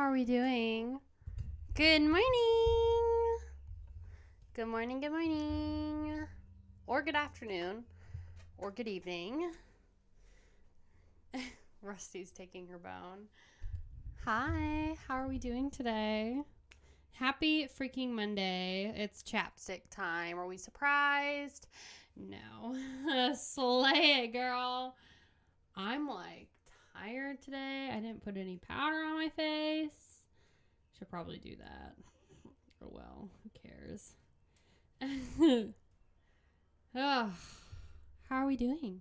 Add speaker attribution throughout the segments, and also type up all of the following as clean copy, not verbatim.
Speaker 1: are we doing? Good morning. Good morning, good morning. Or good afternoon. Or good evening. Rusty's taking her bone. Hi, how are we doing today? Happy freaking Monday. It's chapstick time. Are we surprised? No. Slay it, girl. I'm like tired today. I didn't put any powder on my face. Should probably do that. Oh well, who cares? Oh, how are we doing?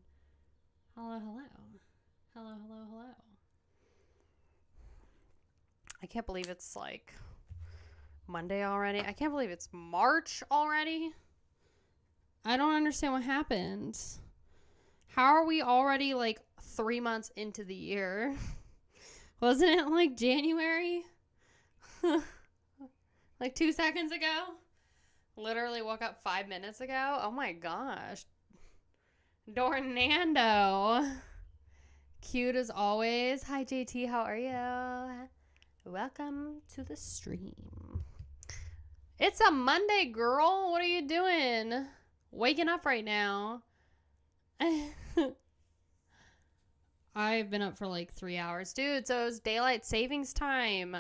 Speaker 1: Hello, hello. Hello, hello, hello. I can't believe it's like Monday already. I can't believe it's March already. I don't understand what happened. How are we already like 3 months into the year? Wasn't it like January? Like 2 seconds ago? Literally woke up 5 minutes ago? Oh my gosh. Dornando. Cute as always. Hi JT, how are you? Welcome to the stream. It's a Monday, girl. What are you doing? Waking up right now. I've been up for like 3 hours. Dude, so it was daylight savings time.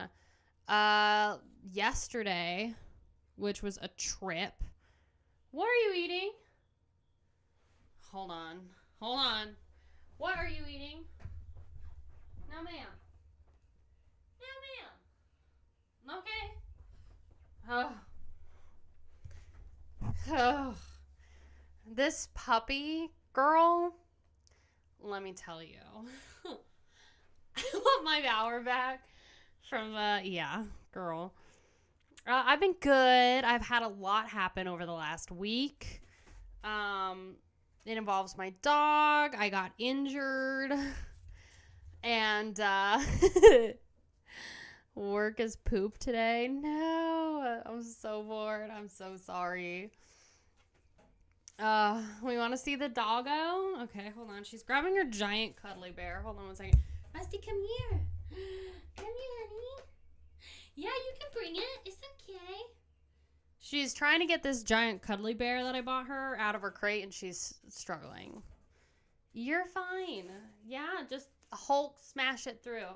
Speaker 1: Yesterday, which was a trip. What are you eating? Hold on. What are you eating? No, ma'am. No, ma'am. Okay. Oh. This puppy girl, let me tell you. I want my hour back from, girl. I've been good. I've had a lot happen over the last week. It involves my dog. I got injured. And work is poop today. No, I'm so bored. I'm so sorry. We want to see the doggo? Okay, hold on. She's grabbing her giant cuddly bear. Hold on 1 second. Rusty, come here. Come here, honey. Yeah, you can bring it. It's okay. She's trying to get this giant cuddly bear that I bought her out of her crate, and she's struggling. You're fine. Yeah, just Hulk smash it through.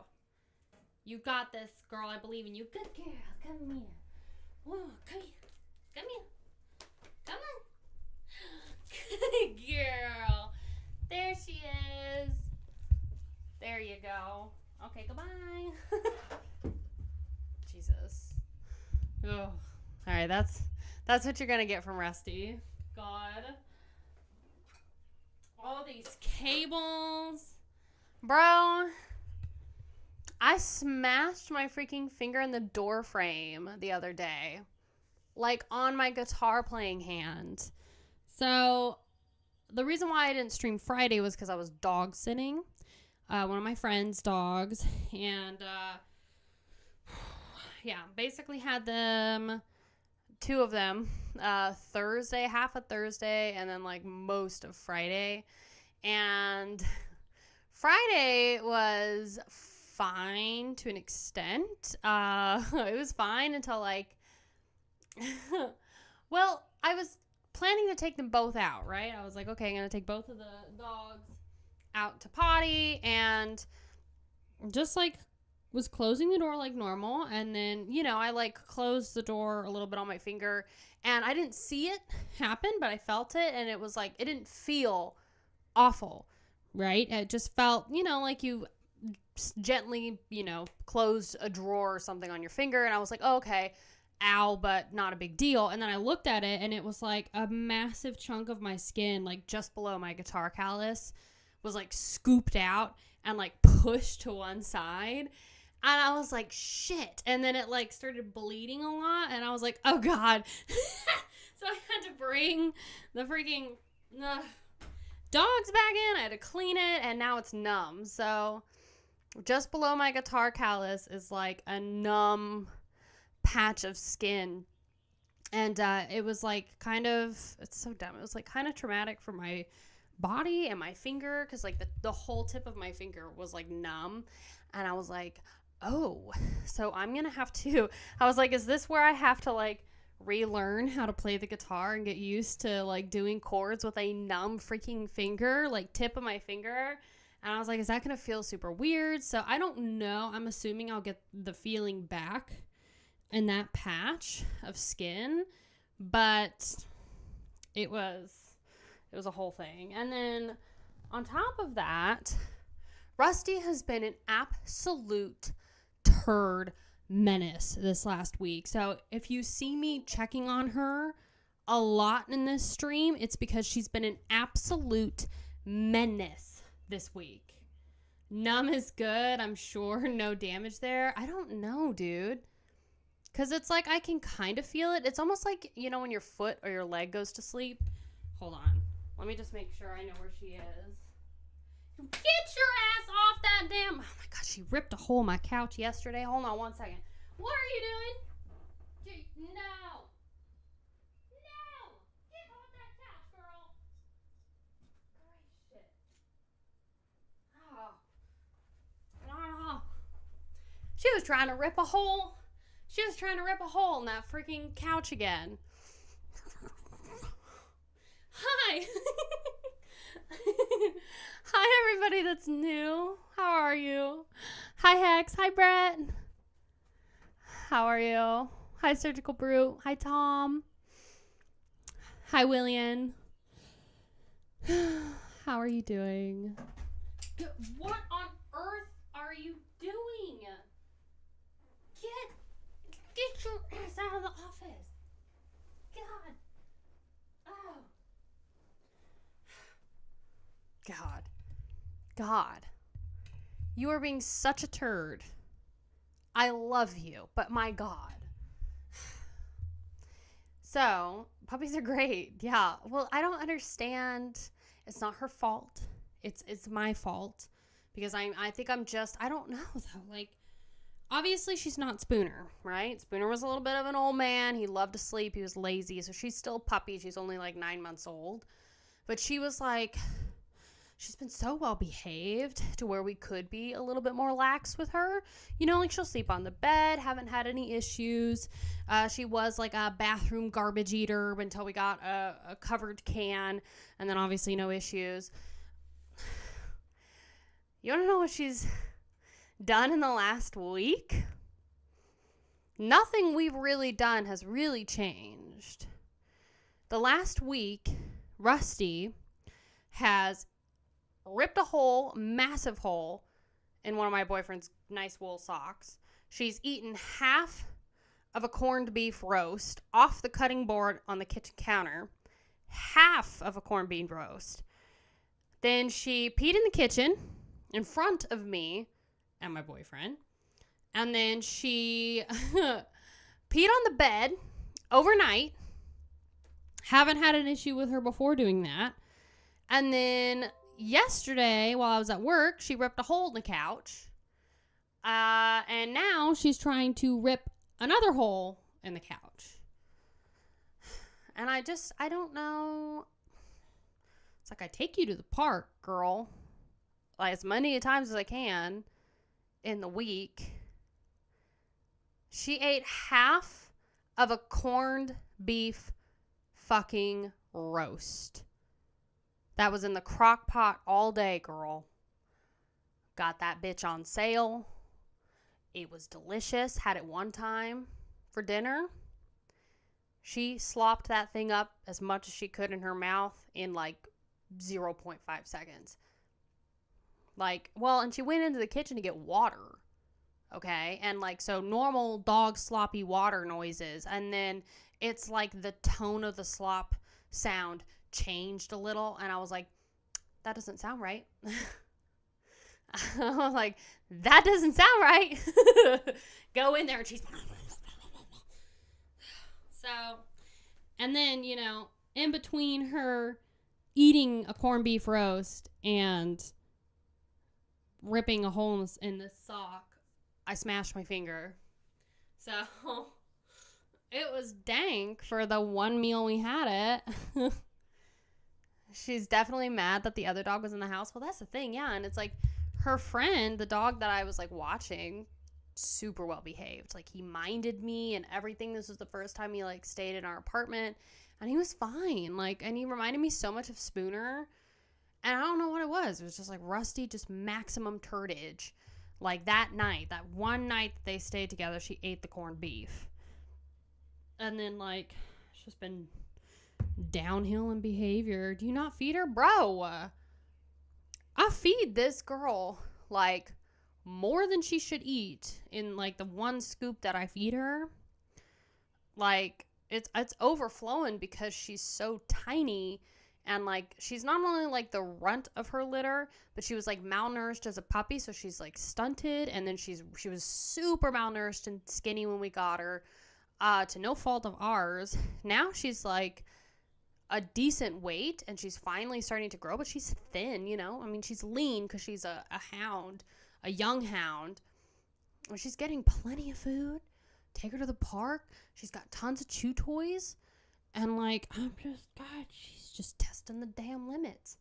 Speaker 1: You got this, girl. I believe in you. Good girl. Come here. Whoa, come here. Come here. Come on. Good girl. There she is. There you go. Okay, goodbye. Jesus. Oh. All right, that's what you're gonna get from Rusty. God. All these cables. Bro, I smashed my freaking finger in the door frame the other day. Like on my guitar playing hand. So the reason why I didn't stream Friday was because I was dog sitting one of my friend's dogs. And basically had them, 2 of them, Thursday, half of Thursday, and then like most of Friday. And Friday was fine to an extent. It was fine until like, well, I was planning to take them both out, right? I was like, okay, I'm going to take both of the dogs out to potty, and just like was closing the door like normal. And then, I like closed the door a little bit on my finger, and I didn't see it happen, but I felt it. And it was like, it didn't feel awful, right? It just felt, like you gently, closed a drawer or something on your finger. And I was like, oh, okay, ow, but not a big deal. And then I looked at it, and it was like a massive chunk of my skin, like just below my guitar callus, was like scooped out and like pushed to one side. And I was like, shit. And then it like started bleeding a lot, and I was like, oh God. So I had to bring the freaking dogs back in. I had to clean it, and now it's numb. So just below my guitar callus is like a numb patch of skin. And it was like it's so dumb. It was like kind of traumatic for my body and my finger, because like the whole tip of my finger was like numb. And I was like, Oh, so I'm going to have to, I was like, is this where I have to like relearn how to play the guitar and get used to like doing chords with a numb freaking finger, like tip of my finger? And I was like, is that going to feel super weird? So I don't know. I'm assuming I'll get the feeling back in that patch of skin, but it was a whole thing. And then on top of that, Rusty has been an absolute turd menace this last week. So if you see me checking on her a lot in this stream, it's because she's been an absolute menace this week. Numb is good, I'm sure. No damage there. I don't know, dude. Because it's like I can kind of feel it. It's almost like, you know, when your foot or your leg goes to sleep. Hold on. Let me just make sure I know where she is. Get your ass off that damn... Oh my god, she ripped a hole in my couch yesterday. Hold on one second. What are you doing? No. No. Get off that couch, girl. Great shit. Oh. Oh. She was trying to rip a hole. She was trying to rip a hole in that freaking couch again. Hi. Hi, everybody that's new. How are you? Hi, Hex. Hi, Brett. How are you? Hi, Surgical Brute. Hi, Tom. Hi, William. How are you doing? What on earth are you doing? Get your ass out of the office. God. Oh. God. You are being such a turd. I love you, but my God. So, puppies are great. Yeah. Well, I don't understand. It's not her fault. It's my fault. Because I think I'm just, I don't know though. Like, obviously she's not Spooner, right? Spooner was a little bit of an old man. He loved to sleep. He was lazy. So she's still a puppy. She's only like 9 months old. But she was like, she's been so well behaved to where we could be a little bit more lax with her. You know, like she'll sleep on the bed, haven't had any issues. She was like a bathroom garbage eater until we got a covered can, and then obviously no issues. You want to know what she's done in the last week? Nothing we've really done has really changed. The last week, Rusty has ripped a hole, massive hole, in one of my boyfriend's nice wool socks. She's eaten half of a corned beef roast off the cutting board on the kitchen counter. Half of a corned beef roast. Then she peed in the kitchen in front of me and my boyfriend. And then she peed on the bed overnight. Haven't had an issue with her before doing that. And then yesterday, while I was at work, she ripped a hole in the couch. And now she's trying to rip another hole in the couch. And I don't know. It's like, I take you to the park, girl, like as many times as I can in the week. She ate half of a corned beef fucking roast. That was in the crock pot all day, girl. Got that bitch on sale. It was delicious. Had it one time for dinner. She slopped that thing up as much as she could in her mouth in like 0.5 seconds. Like, well, and she went into the kitchen to get water. Okay? And like, so normal dog sloppy water noises. And then it's like the tone of the slop sound changed a little, and I was like, that doesn't sound right. I was like, that doesn't sound right. Go in there, and she's so, and then, you know, in between her eating a corned beef roast and ripping a hole in this sock, I smashed my finger. So it was dank for the one meal we had it. She's definitely mad that the other dog was in the house. Well, that's the thing, yeah. And it's like her friend, the dog that I was like watching, super well behaved. Like, he minded me and everything. This was the first time he, like, stayed in our apartment, and he was fine. Like, and he reminded me so much of Spooner, and I don't know what it was. It was just, like, Rusty, just maximum turdage. Like, that night, that one night that they stayed together, she ate the corned beef. And then, like, it's just been downhill in behavior. Do you not feed her? Bro, I feed this girl, like, more than she should eat in, like, the one scoop that I feed her. Like, it's overflowing because she's so tiny, and, like, she's not only, like, the runt of her litter, but she was, like, malnourished as a puppy, so she's, like, stunted, and then she was super malnourished and skinny when we got her, to no fault of ours. Now she's, like, a decent weight, and she's finally starting to grow, but she's thin, you know? I mean, she's lean because she's a hound, a young hound. She's getting plenty of food. Take her to the park. She's got tons of chew toys. And, like, God, she's just testing the damn limits.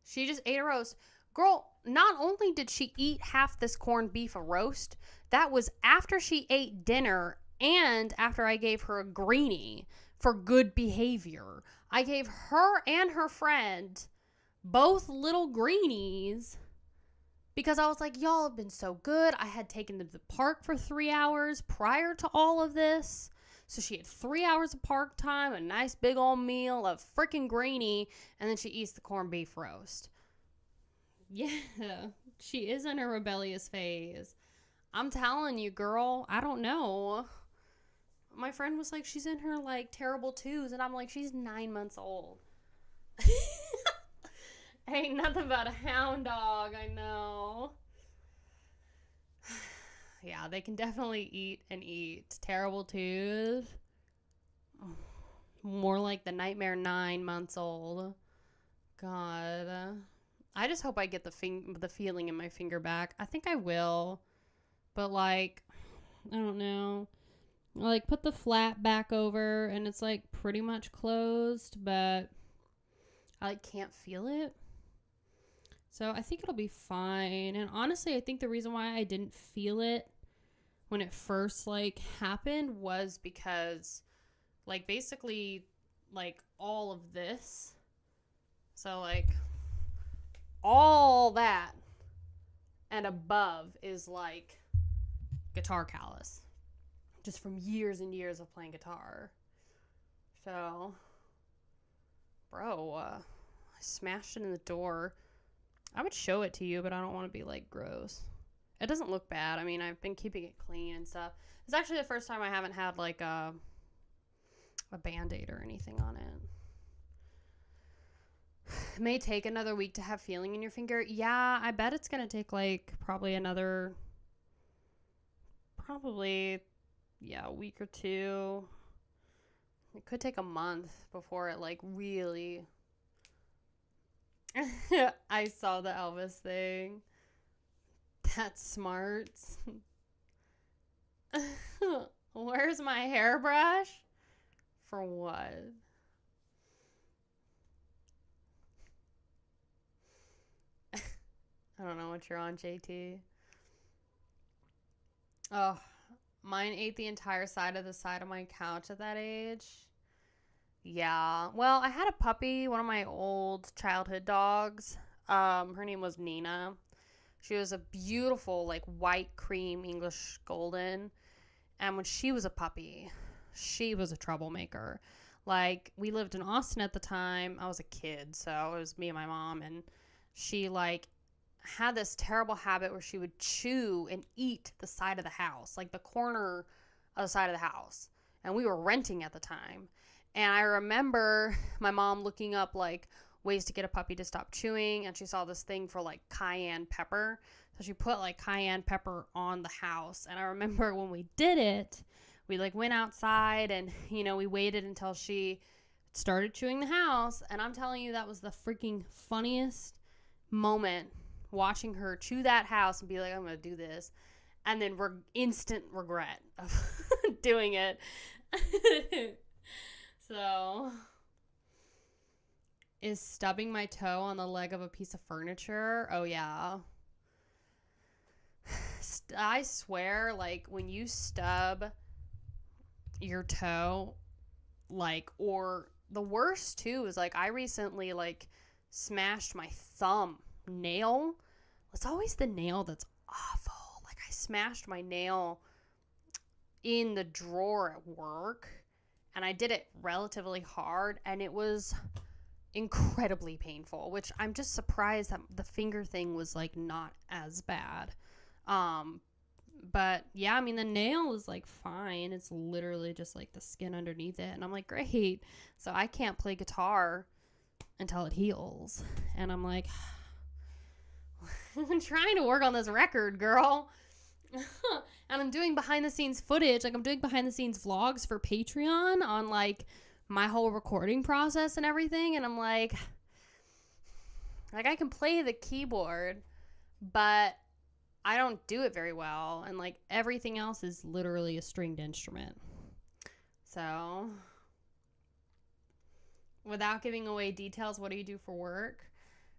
Speaker 1: She just ate a roast. Girl, not only did she eat half this corned beef a roast, that was after she ate dinner and after I gave her a greenie for good behavior. I gave her and her friend both little greenies because I was like, y'all have been so good. I had taken them to the park for 3 hours prior to all of this. So she had 3 hours of park time, a nice big old meal, a freaking greenie, and then she eats the corned beef roast. Yeah, she is in her rebellious phase. I'm telling you, girl, I don't know. My friend was like, she's in her, like, terrible twos, and I'm like, she's 9 months old. Ain't nothing but a hound dog, I know. Yeah, they can definitely eat and eat. Terrible twos. More like the Nightmare 9 months old. God. I just hope I get the feeling in my finger back. I think I will. But, like, I don't know. I, like, put the flap back over, and it's, like, pretty much closed, but I, like, can't feel it. So I think it'll be fine. And honestly, I think the reason why I didn't feel it when it first, like, happened was because, like, basically, like, all of this. So, like, all that and above is, like, guitar callus. Just from years and years of playing guitar. So, bro, I smashed it in the door. I would show it to you, but I don't want to be, like, gross. It doesn't look bad. I mean, I've been keeping it clean and stuff. It's actually the first time I haven't had, like, a Band-Aid or anything on it. It may take another week to have feeling in your finger. Yeah, I bet it's going to take, like, probably a week or two. It could take a month before it, like, really... I saw the Elvis thing. That's smart. Where's my hairbrush? For what? I don't know what you're on, JT. Oh, mine ate the entire side of my couch at that age. Yeah. Well, I had a puppy, one of my old childhood dogs. Her name was Nina. She was a beautiful, like, white cream English golden. And when she was a puppy, she was a troublemaker. Like, we lived in Austin at the time. I was a kid, so it was me and my mom. And she, like, had this terrible habit where she would chew and eat the side of the house, like the corner of the side of the house. And we were renting at the time. And I remember my mom looking up, like, ways to get a puppy to stop chewing, and she saw this thing for, like, cayenne pepper. So she put, like, cayenne pepper on the house. And I remember when we did it, we, like, went outside and, you know, we waited until she started chewing the house. And I'm telling you, that was the freaking funniest moment, watching her chew that house and be like, I'm going to do this. And then instant regret of doing it. So, is stubbing my toe on the leg of a piece of furniture? Oh, yeah. I swear, like, when you stub your toe, like, or the worst too is, like, I recently, like, smashed my thumb nail. It's always the nail that's awful. Like, I smashed my nail in the drawer at work, and I did it relatively hard, and it was incredibly painful, which I'm just surprised that the finger thing was, like, not as bad. But yeah, I mean, the nail is, like, fine. It's literally just, like, the skin underneath it, and I'm like, great. So I can't play guitar until it heals, and I'm like, I'm trying to work on this record, girl. And I'm doing behind the scenes footage. Like, I'm doing behind the scenes vlogs for Patreon on, like, my whole recording process and everything. And I'm like, I can play the keyboard, but I don't do it very well. And, like, everything else is literally a stringed instrument. So, without giving away details, what do you do for work?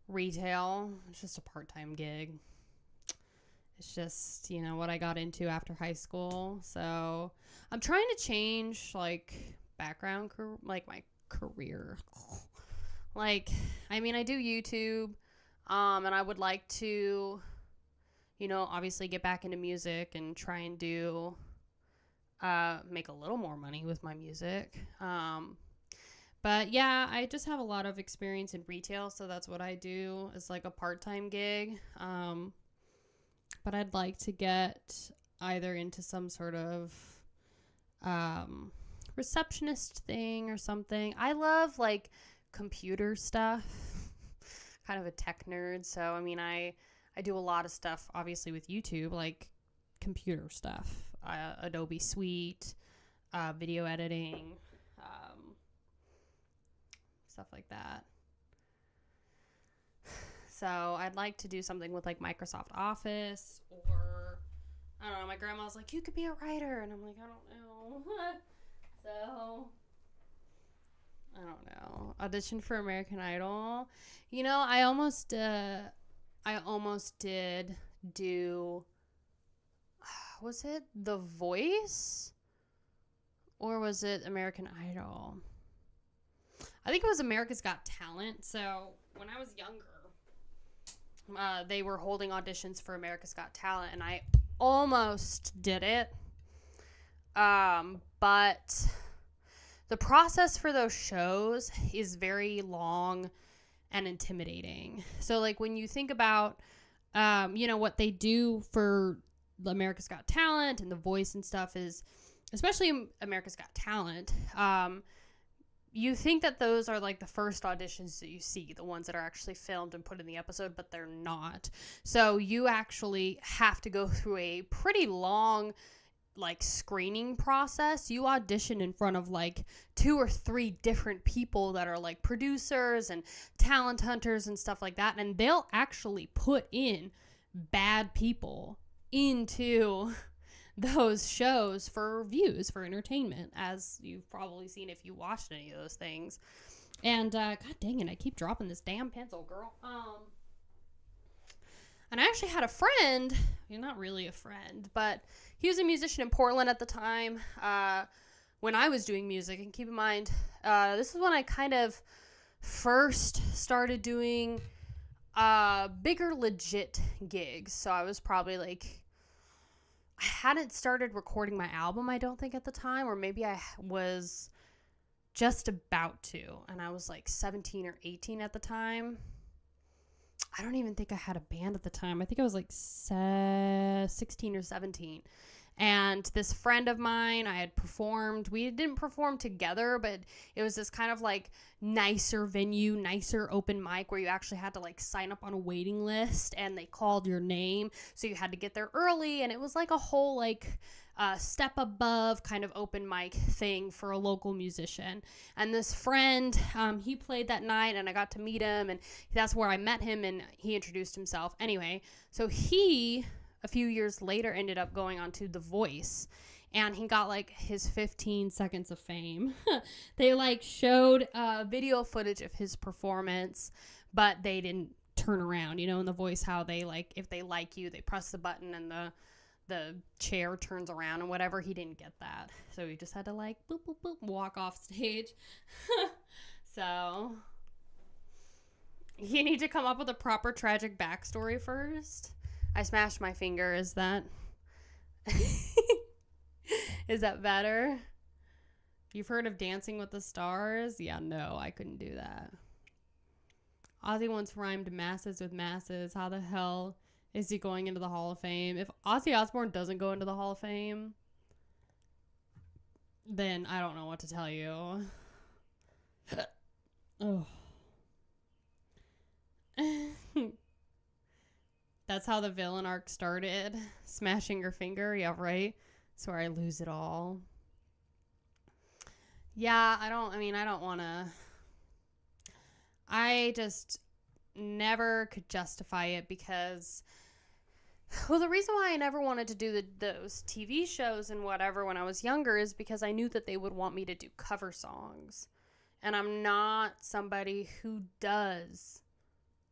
Speaker 1: Retail. It's just a part-time gig. It's just, you know, what I got into after high school. So I'm trying to change, like, background, like, my career. Like, I mean, I do YouTube, and I would like to, you know, obviously get back into music and try and do, make a little more money with my music. But yeah, I just have a lot of experience in retail, so that's what I do. It's like a part-time gig. But I'd like to get either into some sort of receptionist thing or something. I love, like, computer stuff. Kind of a tech nerd. So, I mean, I do a lot of stuff, obviously, with YouTube, like computer stuff. Adobe Suite, video editing, stuff like that. So I'd like to do something with, like, Microsoft Office, or, I don't know, my grandma's like, you could be a writer. And I'm like, I don't know. So, I don't know. Audition for American Idol. You know, I almost did do, was it The Voice? Or was it American Idol? I think it was America's Got Talent. So, when I was younger, they were holding auditions for America's Got Talent, and I almost did it. But the process for those shows is very long and intimidating. So, like, when you think about, you know, what they do for America's Got Talent and The Voice and stuff is, especially America's Got Talent, you think that those are, like, the first auditions that you see, the ones that are actually filmed and put in the episode, but they're not. So you actually have to go through a pretty long, like, screening process. You audition in front of, like, 2 or 3 different people that are, like, producers and talent hunters and stuff like that, and they'll actually put in bad people into those shows for views, for entertainment, as you've probably seen if you watched any of those things. And god dang it, I keep dropping this damn pencil, girl. And I actually had a friend, not really a friend, but he was a musician in Portland at the time, when I was doing music. And keep in mind, this is when I kind of first started doing bigger legit gigs. So I was probably, like, I hadn't started recording my album, I don't think, at the time, or maybe I was just about to, and I was, like, 17 or 18 at the time. I don't even think I had a band at the time. I think I was, like, 16 or 17. And this friend of mine, I had performed. We didn't perform together, but it was this kind of, like, nicer venue, nicer open mic where you actually had to, like, sign up on a waiting list, and they called your name. So you had to get there early, and it was, like, a whole, like, step above kind of open mic thing for a local musician. And this friend, he played that night, and I got to meet him, and that's where I met him, and he introduced himself. Anyway, so he, a few years later, ended up going on to The Voice, and he got, like, his 15 seconds of fame. They, like, showed video footage of his performance, but they didn't turn around, you know, in The Voice, how they, like, if they like you, they press the button, and the the chair turns around and whatever. He didn't get that. So he just had to like boop, boop, boop, walk off stage. So you need to come up with a proper tragic backstory first. I smashed my finger. Is that is that better? You've heard of Dancing with the Stars? Yeah, no, I couldn't do that. Ozzy once rhymed masses with masses. How the hell is he going into the Hall of Fame? If Ozzy Osbourne doesn't go into the Hall of Fame, then I don't know what to tell you. Oh. That's how the villain arc started. Smashing her finger. Yeah, right? So I lose it all. Yeah, I don't want to. I just never could justify it because, well, the reason why I never wanted to do those TV shows and whatever when I was younger is because I knew that they would want me to do cover songs. And I'm not somebody who does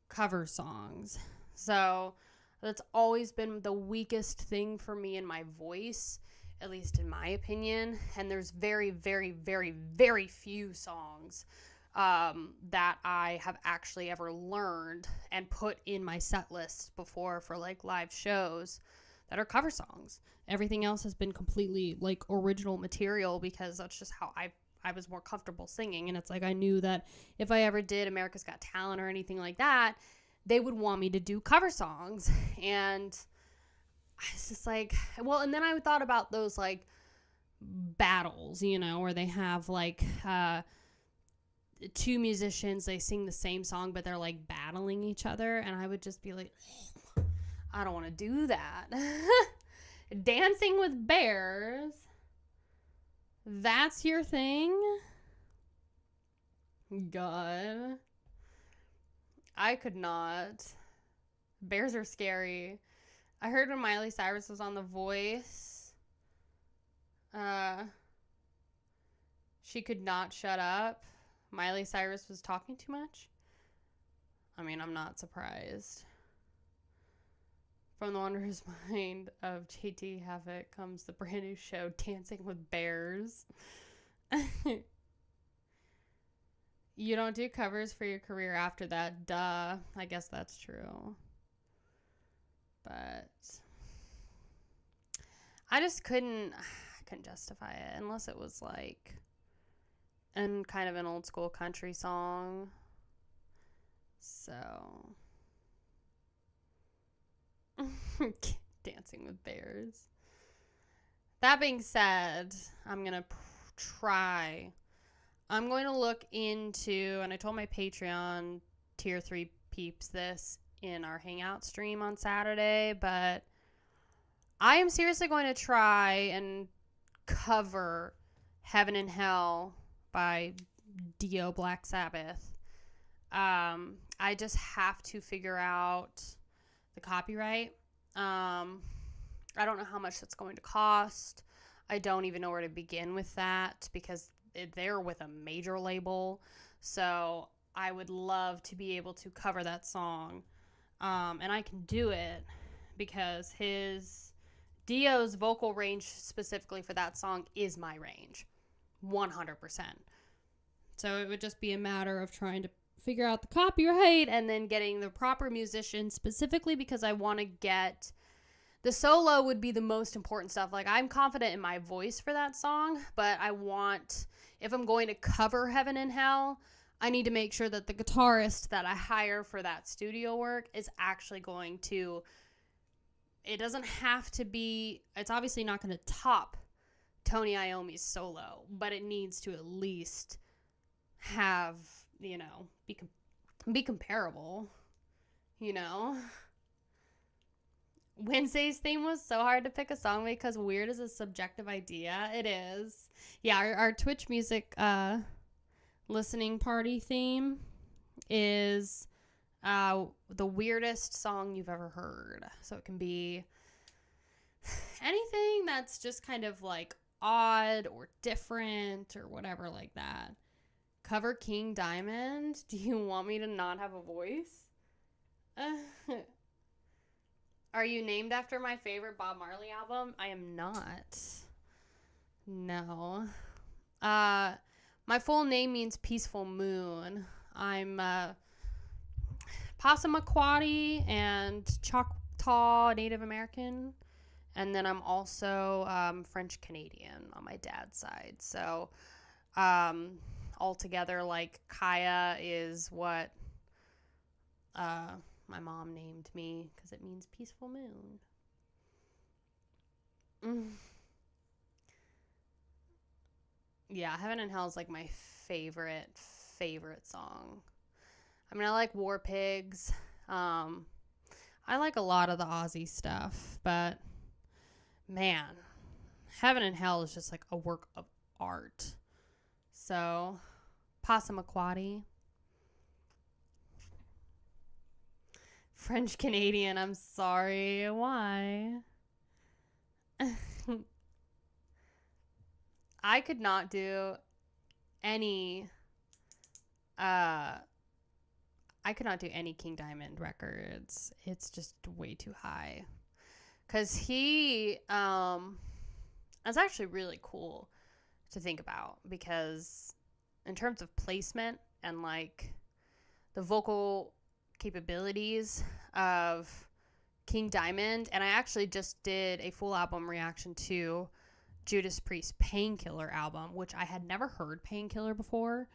Speaker 1: cover songs. So that's always been the weakest thing for me in my voice, at least in my opinion. And there's very, very, very, very few songs that I have actually ever learned and put in my set list before for like live shows that are cover songs. Everything else has been completely like original material because that's just how I was more comfortable singing. And it's like I knew that if I ever did America's Got Talent or anything like that, they would want me to do cover songs. And I was just like, well, and then I thought about those like battles, you know, where they have like two musicians, they sing the same song, but they're like battling each other. And I would just be like, I don't want to do that. Dancing with Bears. That's your thing? God. I could not. Bears are scary. I heard when Miley Cyrus was on The Voice, she could not shut up. Miley Cyrus was talking too much. I mean, I'm not surprised. From the wondrous mind of JT Havoc comes the brand new show, Dancing with Bears. You don't do covers for your career after that. Duh. I guess that's true. But I just couldn't justify it unless it was like and kind of an old school country song. So Dancing with Bears. That being said, I'm going to try. I'm going to look into, and I told my Patreon tier 3 peeps this in our Hangout stream on Saturday, but I am seriously going to try and cover Heaven and Hell by Dio Black Sabbath. I just have to figure out the copyright. I don't know how much that's going to cost. I don't even know where to begin with that because they're with a major label. So I would love to be able to cover that song. And I can do it because Dio's vocal range specifically for that song is my range. 100%. So it would just be a matter of trying to figure out the copyright and then getting the proper musician specifically because I want to get the solo would be the most important stuff. Like I'm confident in my voice for that song, but I want, if I'm going to cover Heaven and Hell, I need to make sure that the guitarist that I hire for that studio work is actually going to, it doesn't have to be, it's obviously not going to top Tony Iommi's solo, but it needs to at least have, you know, be comparable, you know. Wednesday's theme was so hard to pick a song because weird is a subjective idea. It is. Yeah, our Twitch music listening party theme is the weirdest song you've ever heard. So it can be anything that's just kind of like odd or different or whatever like that. Cover King Diamond. Do you want me to not have a voice? Are you named after my favorite Bob Marley album? I am not. No. My full name means peaceful moon. I'm Passamaquoddy and Choctaw Native American. And then I'm also French Canadian on my dad's side. So altogether, like, Kaya is what my mom named me because it means peaceful moon. Yeah, Heaven and Hell is like my favorite song. I mean, I like War Pigs. I like a lot of the Aussie stuff, but man, Heaven and Hell is just like a work of art. So, Passamaquoddy. French Canadian, I'm sorry. Why? I could not do any King Diamond records. It's just way too high. Cause it's actually really cool to think about, because in terms of placement and like the vocal capabilities of King Diamond, and I actually just did a full album reaction to Judas Priest's Painkiller album, which I had never heard Painkiller before,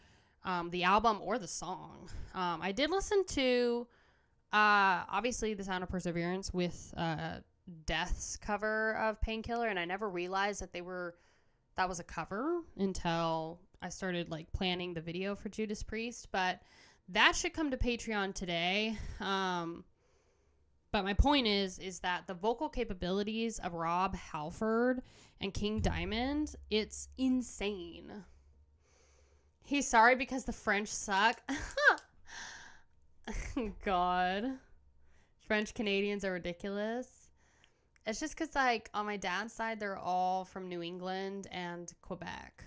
Speaker 1: the album or the song. I did listen to obviously The Sound of Perseverance with Death's cover of Painkiller, and I never realized that was a cover until I started like planning the video for Judas Priest. But that should come to Patreon today. But my point is that the vocal capabilities of Rob Halford and King Diamond, it's insane. He's sorry because the French suck. God. French Canadians are ridiculous. It's just because, like, on my dad's side, they're all from New England and Quebec.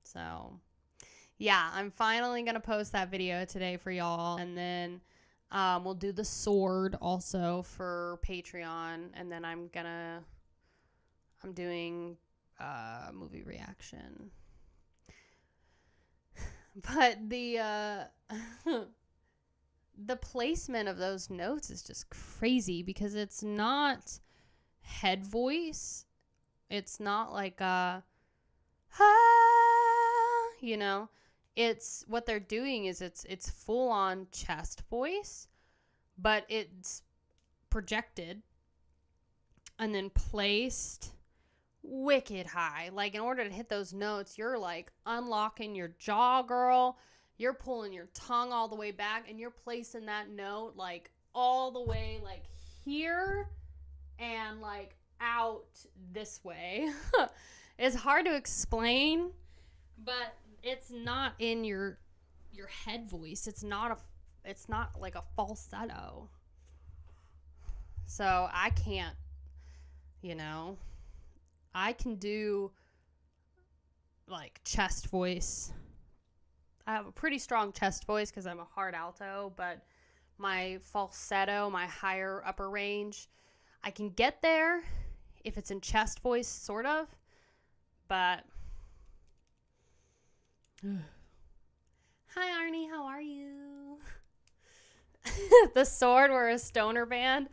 Speaker 1: So, yeah, I'm finally going to post that video today for y'all. And then we'll do the sword also for Patreon. And then I'm doing movie reaction. But the the placement of those notes is just crazy, because it's not head voice. It's not like you know, it's what they're doing is it's full on chest voice, but it's projected and then placed wicked high. Like, in order to hit those notes, you're like unlocking your jaw, girl. You're pulling your tongue all the way back, and you're placing that note like all the way like here and like out this way. It's hard to explain, but it's not in your head voice. It's not like a falsetto. So I can't, I can do like chest voice. I have a pretty strong chest voice because I'm a hard alto, but my falsetto, my higher upper range, I can get there if it's in chest voice, sort of, but hi Arnie, how are you? The Sword were a stoner band,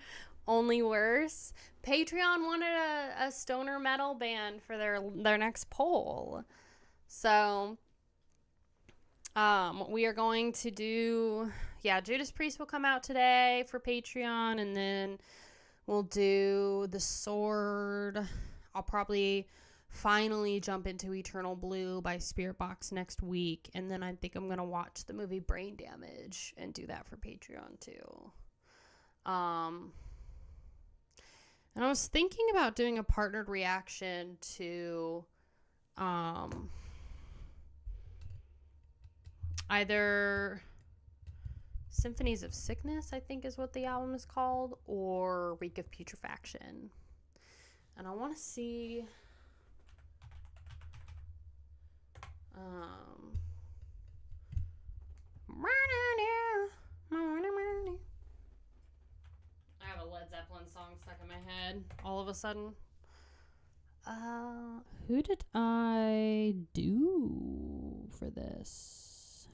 Speaker 1: only worse. Patreon wanted a stoner metal band for their next poll. So we are going to do, Judas Priest will come out today for Patreon, and then we'll do The Sword. I'll probably finally jump into Eternal Blue by Spiritbox next week, and then I think I'm going to watch the movie Brain Damage and do that for Patreon too. And I was thinking about doing a partnered reaction to either Symphonies of Sickness, I think is what the album is called, or Reek of Putrefaction. And I want to see Led Zeppelin song stuck in my head all of a sudden. Who did I do for this?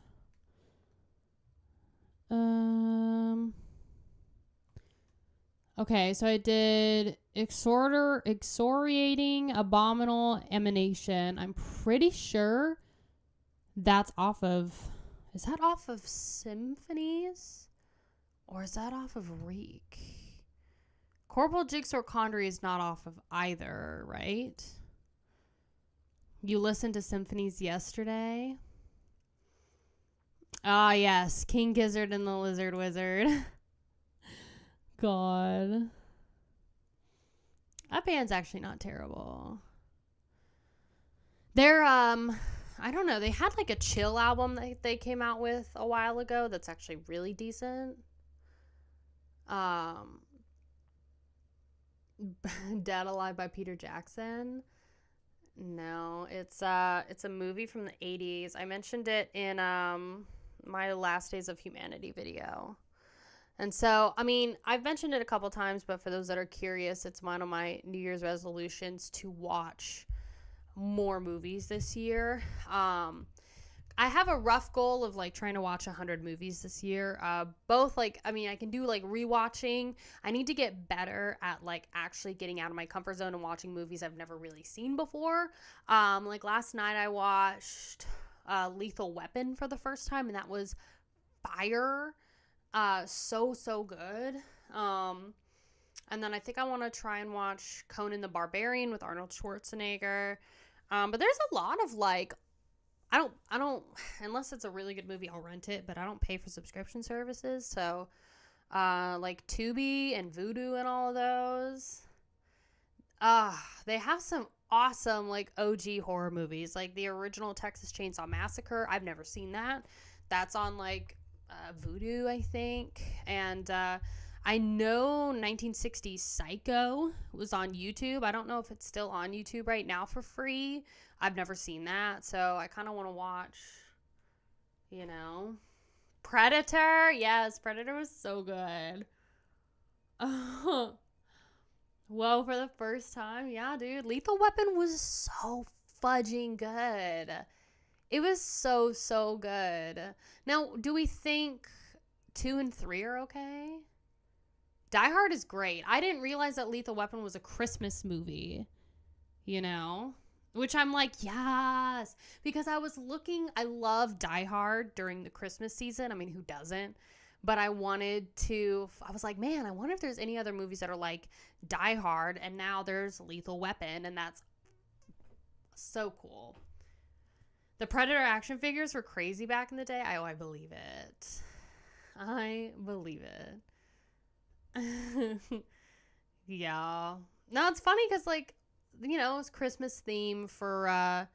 Speaker 1: Okay, so I did excoriating abominable emanation. I'm pretty sure that's off of... Is that off of Symphonies? Or is that off of Reek? Corporal Jigsaw Condry is not off of either, right? You listened to Symphonies yesterday? Ah, yes. King Gizzard and the Lizard Wizard. God. That band's actually not terrible. They're, I don't know. They had like a chill album that they came out with a while ago that's actually really decent. Dead Alive by Peter Jackson. No, it's a movie from the 80s. I mentioned it in my Last Days of Humanity video. And so, I mean, I've mentioned it a couple times, but for those that are curious, it's one of my New Year's resolutions to watch more movies this year. I have a rough goal of like trying to watch 100 movies this year. Both like, I mean, I can do like rewatching. I need to get better at like actually getting out of my comfort zone and watching movies I've never really seen before. Like last night I watched Lethal Weapon for the first time, and that was fire. So good. And then I think I want to try and watch Conan the Barbarian with Arnold Schwarzenegger. But there's a lot of like, I don't, unless it's a really good movie, I'll rent it, but I don't pay for subscription services. So, like Tubi and Vudu and all of those. They have some awesome, like, OG horror movies. Like the original Texas Chainsaw Massacre. I've never seen that. That's on, like, Vudu, I think. And, I know 1960s Psycho was on YouTube. I don't know if it's still on YouTube right now for free. I've never seen that, so I kind of want to watch, you know. Predator. Yes, Predator was so good. Whoa, for the first time. Yeah, dude. Lethal Weapon was so fudging good. It was so good. Now, do we think 2 and 3 are okay? Die Hard is great. I didn't realize that Lethal Weapon was a Christmas movie, you know, which I'm like, yes, because I was looking, I love Die Hard during the Christmas season. I mean, who doesn't? But I wanted to, I was like, man, I wonder if there's any other movies that are like Die Hard, and now there's Lethal Weapon, and that's so cool. The Predator action figures were crazy back in the day. I believe it. I believe it. Yeah. No, it's funny because, like, you know, it was Christmas theme for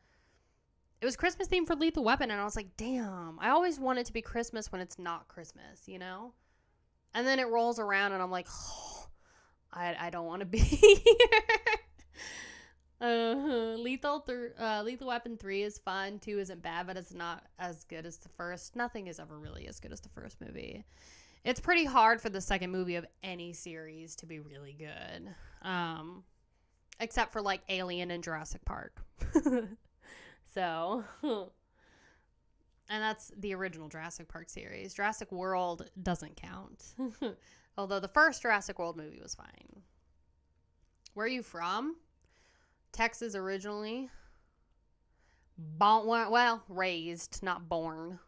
Speaker 1: Lethal Weapon, and I was like, damn, I always want it to be Christmas when it's not Christmas, you know? And then it rolls around and I'm like, oh, I don't want to be here. Lethal Weapon 3 is fun. 2 isn't bad, but it's not as good as the first. Nothing is ever really as good as the first movie. It's pretty hard for the second movie of any series to be really good. Except for like Alien and Jurassic Park. So, and that's the original Jurassic Park series. Jurassic World doesn't count. Although the first Jurassic World movie was fine. Where are you from? Texas originally. Raised, not born.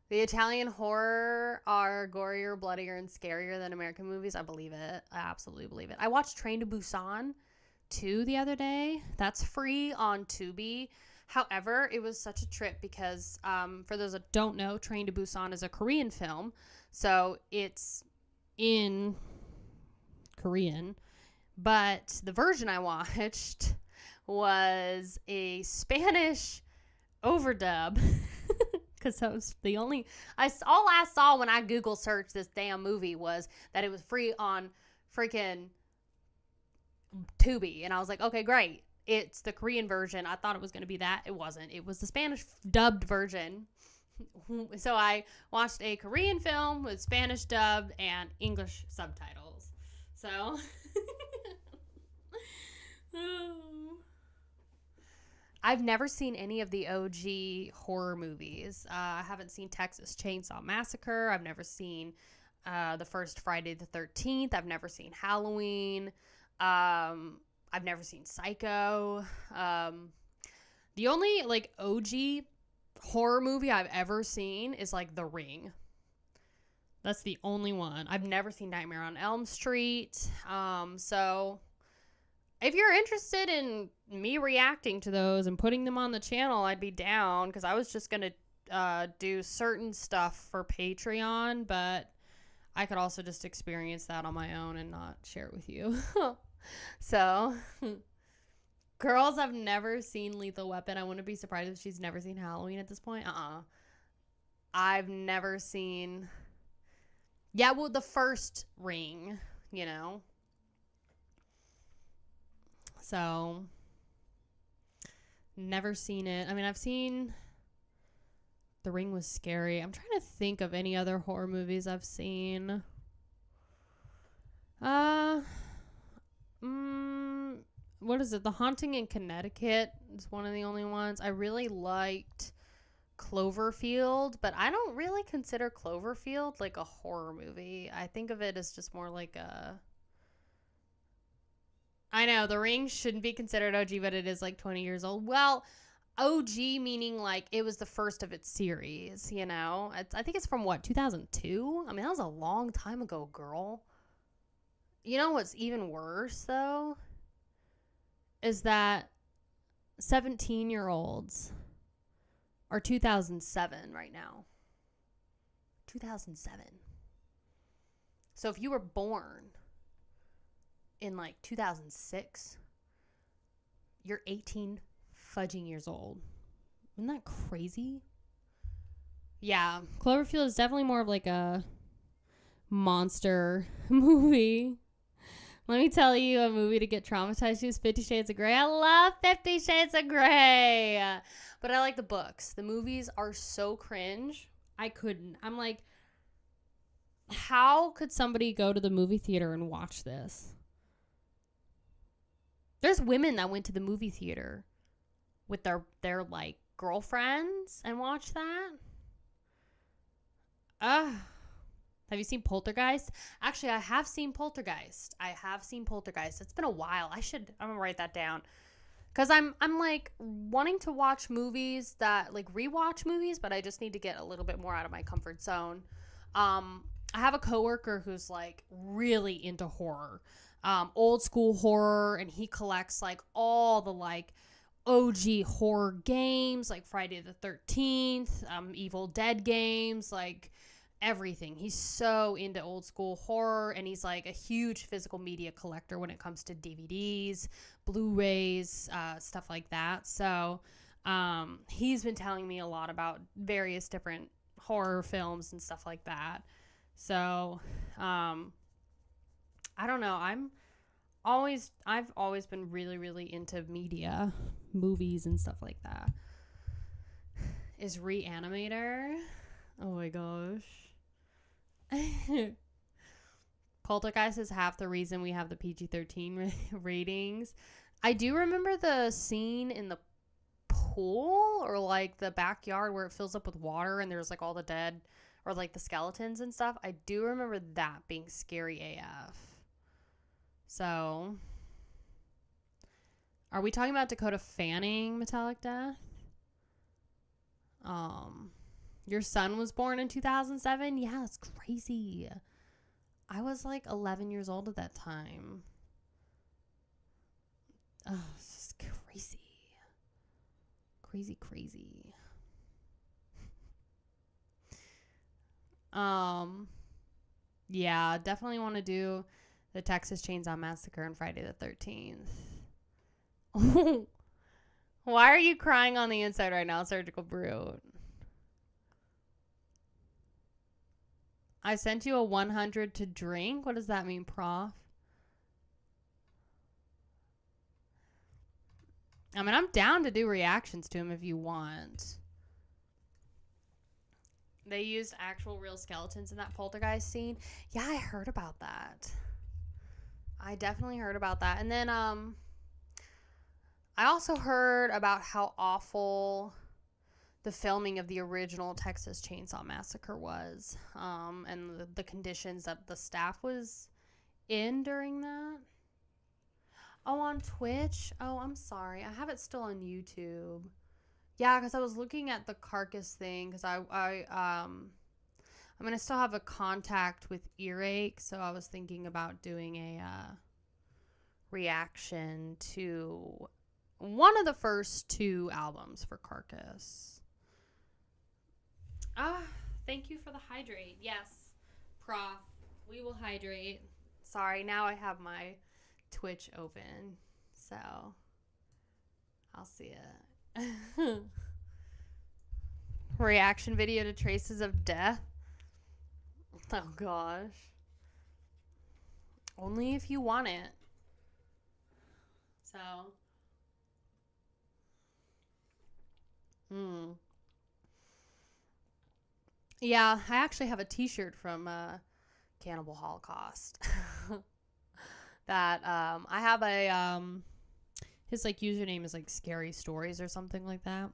Speaker 1: The Italian horror are gorier, bloodier, and scarier than American movies. I believe it. I absolutely believe it. I watched Train to Busan 2 the other day. That's free on Tubi. However, it was such a trip because, for those that don't know, Train to Busan is a Korean film. So it's in Korean. But the version I watched was a Spanish overdub. Because that was the only... all I saw when I Google searched this damn movie was that it was free on freaking Tubi. And I was like, okay, great. It's the Korean version. I thought it was going to be that. It wasn't. It was the Spanish dubbed version. So I watched a Korean film with Spanish dubbed and English subtitles. So, I've never seen any of the OG horror movies. I haven't seen Texas Chainsaw Massacre. I've never seen the first Friday the 13th. I've never seen Halloween. I've never seen Psycho. The only like OG horror movie I've ever seen is like The Ring. That's the only one. I've never seen Nightmare on Elm Street. So if you're interested in me reacting to those and putting them on the channel, I'd be down, because I was just going to do certain stuff for Patreon, but I could also just experience that on my own and not share it with you. So, girls, I've never seen Lethal Weapon. I wouldn't be surprised if she's never seen Halloween at this point. I've never seen... Yeah, well, the first Ring, you know. So, never seen it. I mean, I've seen The Ring was scary. I'm trying to think of any other horror movies I've seen. What is it? The Haunting in Connecticut is one of the only ones. I really liked Cloverfield, but I don't really consider Cloverfield like a horror movie. I think of it as just more like a... I know, The Ring shouldn't be considered OG, but it is like 20 years old. Well, OG meaning like it was the first of its series, you know? I think it's from what, 2002? I mean, that was a long time ago, girl. You know what's even worse, though? Is that 17-year-olds are 2007 right now. 2007. So if you were born in like 2006, you're 18 fudging years old. Isn't that crazy? Yeah, Cloverfield is definitely more of like a monster movie. Let me tell you, a movie to get traumatized to is 50 Shades of Grey. I love 50 Shades of Grey. But I like the books. The movies are so cringe. I couldn't. I'm like, how could somebody go to the movie theater and watch this? There's women that went to the movie theater with their like girlfriends and watched that. Have you seen Poltergeist? Actually, I have seen Poltergeist. It's been a while. I'm gonna write that down. Cause I'm like wanting to watch movies that like rewatch movies, but I just need to get a little bit more out of my comfort zone. I have a coworker who's like really into horror, old school horror, and he collects like all the like OG horror games, like Friday the 13th, Evil Dead games, like everything. He's so into old school horror, and he's like a huge physical media collector when it comes to DVDs, Blu-rays, stuff like that. So he's been telling me a lot about various different horror films and stuff like that. So I don't know. I've always been really, really into media, movies and stuff like that. Is Reanimator? Oh my gosh. Poltergeist is half the reason we have the PG-13 ratings. I do remember the scene in the pool or like the backyard where it fills up with water and there's like all the dead or like the skeletons and stuff. I do remember that being scary AF. So, are we talking about Dakota Fanning metallic death? Your son was born in 2007? Yeah, that's crazy. I was like 11 years old at that time. Oh, it's just crazy. Crazy. Yeah, definitely want to do the Texas Chainsaw Massacre on Friday the 13th. Why are you crying on the inside right now, Surgical Brute? I sent you a 100 to drink. What does that mean, Prof? I mean, I'm down to do reactions to him if you want. They used actual real skeletons in that Poltergeist scene. Yeah, I heard about that. I definitely heard about that. And then I also heard about how awful the filming of the original Texas Chainsaw Massacre was, and the conditions that the staff was in during that. Oh, on Twitch? Oh, I'm sorry. I have it still on YouTube. Yeah, because I was looking at the carcass thing, because I'm going to still have a contact with earache, so I was thinking about doing a reaction to one of the first 2 albums for Carcass. Thank you for the hydrate. Yes, Prof. We will hydrate. Sorry, now I have my Twitch open, so I'll see it. Reaction video to Traces of Death. Oh gosh. Only if you want it. So. Yeah, I actually have a t-shirt from Cannibal Holocaust. That I have a his like username is like Scary Stories or something like that.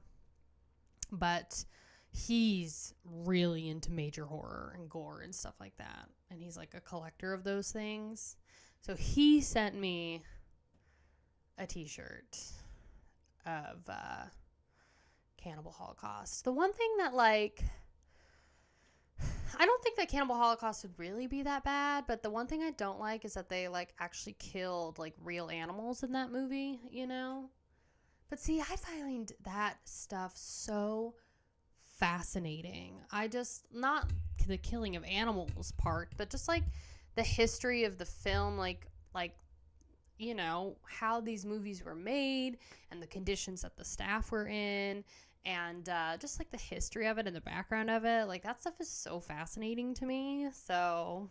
Speaker 1: But he's really into major horror and gore and stuff like that. And he's like a collector of those things. So he sent me a t-shirt of Cannibal Holocaust. The one thing that, like, I don't think that Cannibal Holocaust would really be that bad, but the one thing I don't like is that they, like, actually killed, like, real animals in that movie, you know? But see, I find that stuff so fascinating. I just, not the killing of animals part, but just, like, the history of the film, like, you know, how these movies were made and the conditions that the staff were in, and just like the history of it and the background of it. Like, that stuff is so fascinating to me. So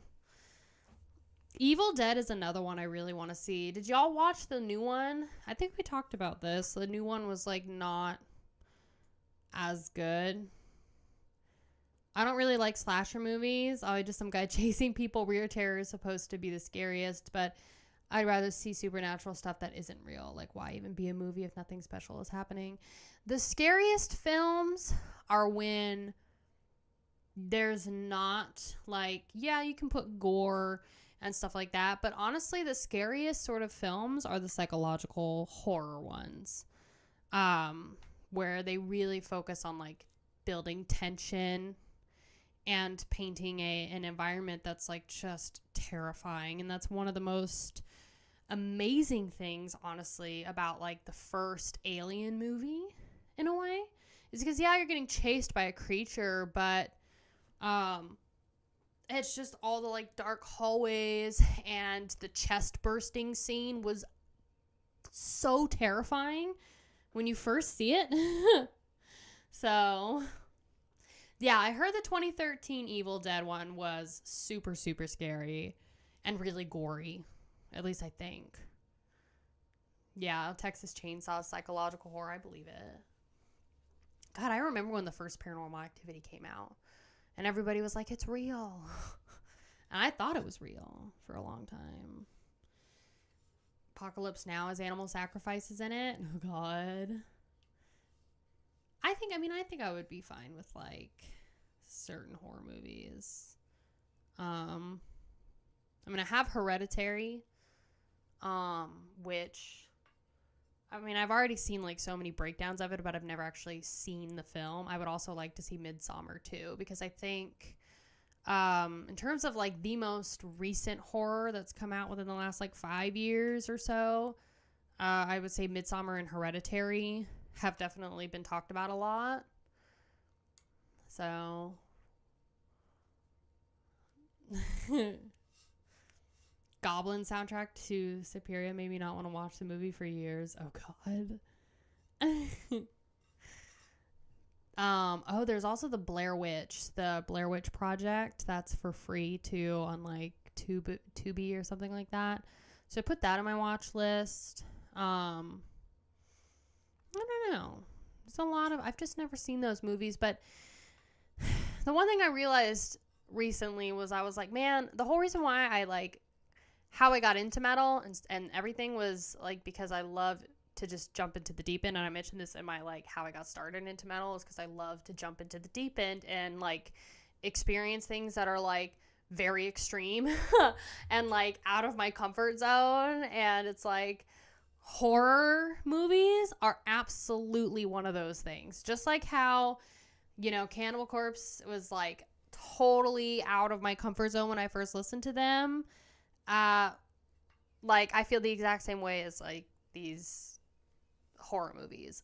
Speaker 1: Evil Dead is another one I really want to see. Did y'all watch the new one? I think we talked about this. The new one was like not as good. I don't really like slasher movies. Just some guy chasing people. Rear terror is supposed to be the scariest, but I'd rather see supernatural stuff that isn't real. Like, why even be a movie if nothing special is happening? The scariest films are when there's not, like, yeah, you can put gore and stuff like that. But honestly, the scariest sort of films are the psychological horror ones, where they really focus on, like, building tension and painting an environment that's, like, just terrifying. And that's one of the most amazing things, honestly, about, like, the first Alien movie, in a way, is because, yeah, you're getting chased by a creature, but it's just all the, like, dark hallways, and the chest bursting scene was so terrifying when you first see it. So yeah, I heard the 2013 Evil Dead one was super, super scary and really gory. At least I think. Yeah, Texas Chainsaw, psychological horror, I believe it. God, I remember when the first Paranormal Activity came out, and everybody was like, it's real. And I thought it was real for a long time. Apocalypse Now has animal sacrifices in it. Oh, God. I think I would be fine with, like, certain horror movies. I'm going to have Hereditary, which, I mean, I've already seen, like, so many breakdowns of it, but I've never actually seen the film. I would also like to see Midsommar, too, because I think, in terms of, like, the most recent horror that's come out within the last, like, 5 years or so, I would say Midsommar and Hereditary have definitely been talked about a lot. So Goblin soundtrack to Suspiria made me not want to watch the movie for years. Oh, God. There's also the Blair Witch Project. That's for free too on, like, Tubi or something like that. So I put that on my watch list. I don't know. There's a lot of, I've just never seen those movies, but the one thing I realized recently was I was like, man, the whole reason why I, like, how I got into metal and everything was like because I love to just jump into the deep end. And I mentioned this in my like how I got started into metal is because I love to jump into the deep end and like experience things that are like very extreme and like out of my comfort zone. And it's like horror movies are absolutely one of those things. Just like how, you know, Cannibal Corpse was like totally out of my comfort zone when I first listened to them. Like I feel the exact same way as like these horror movies.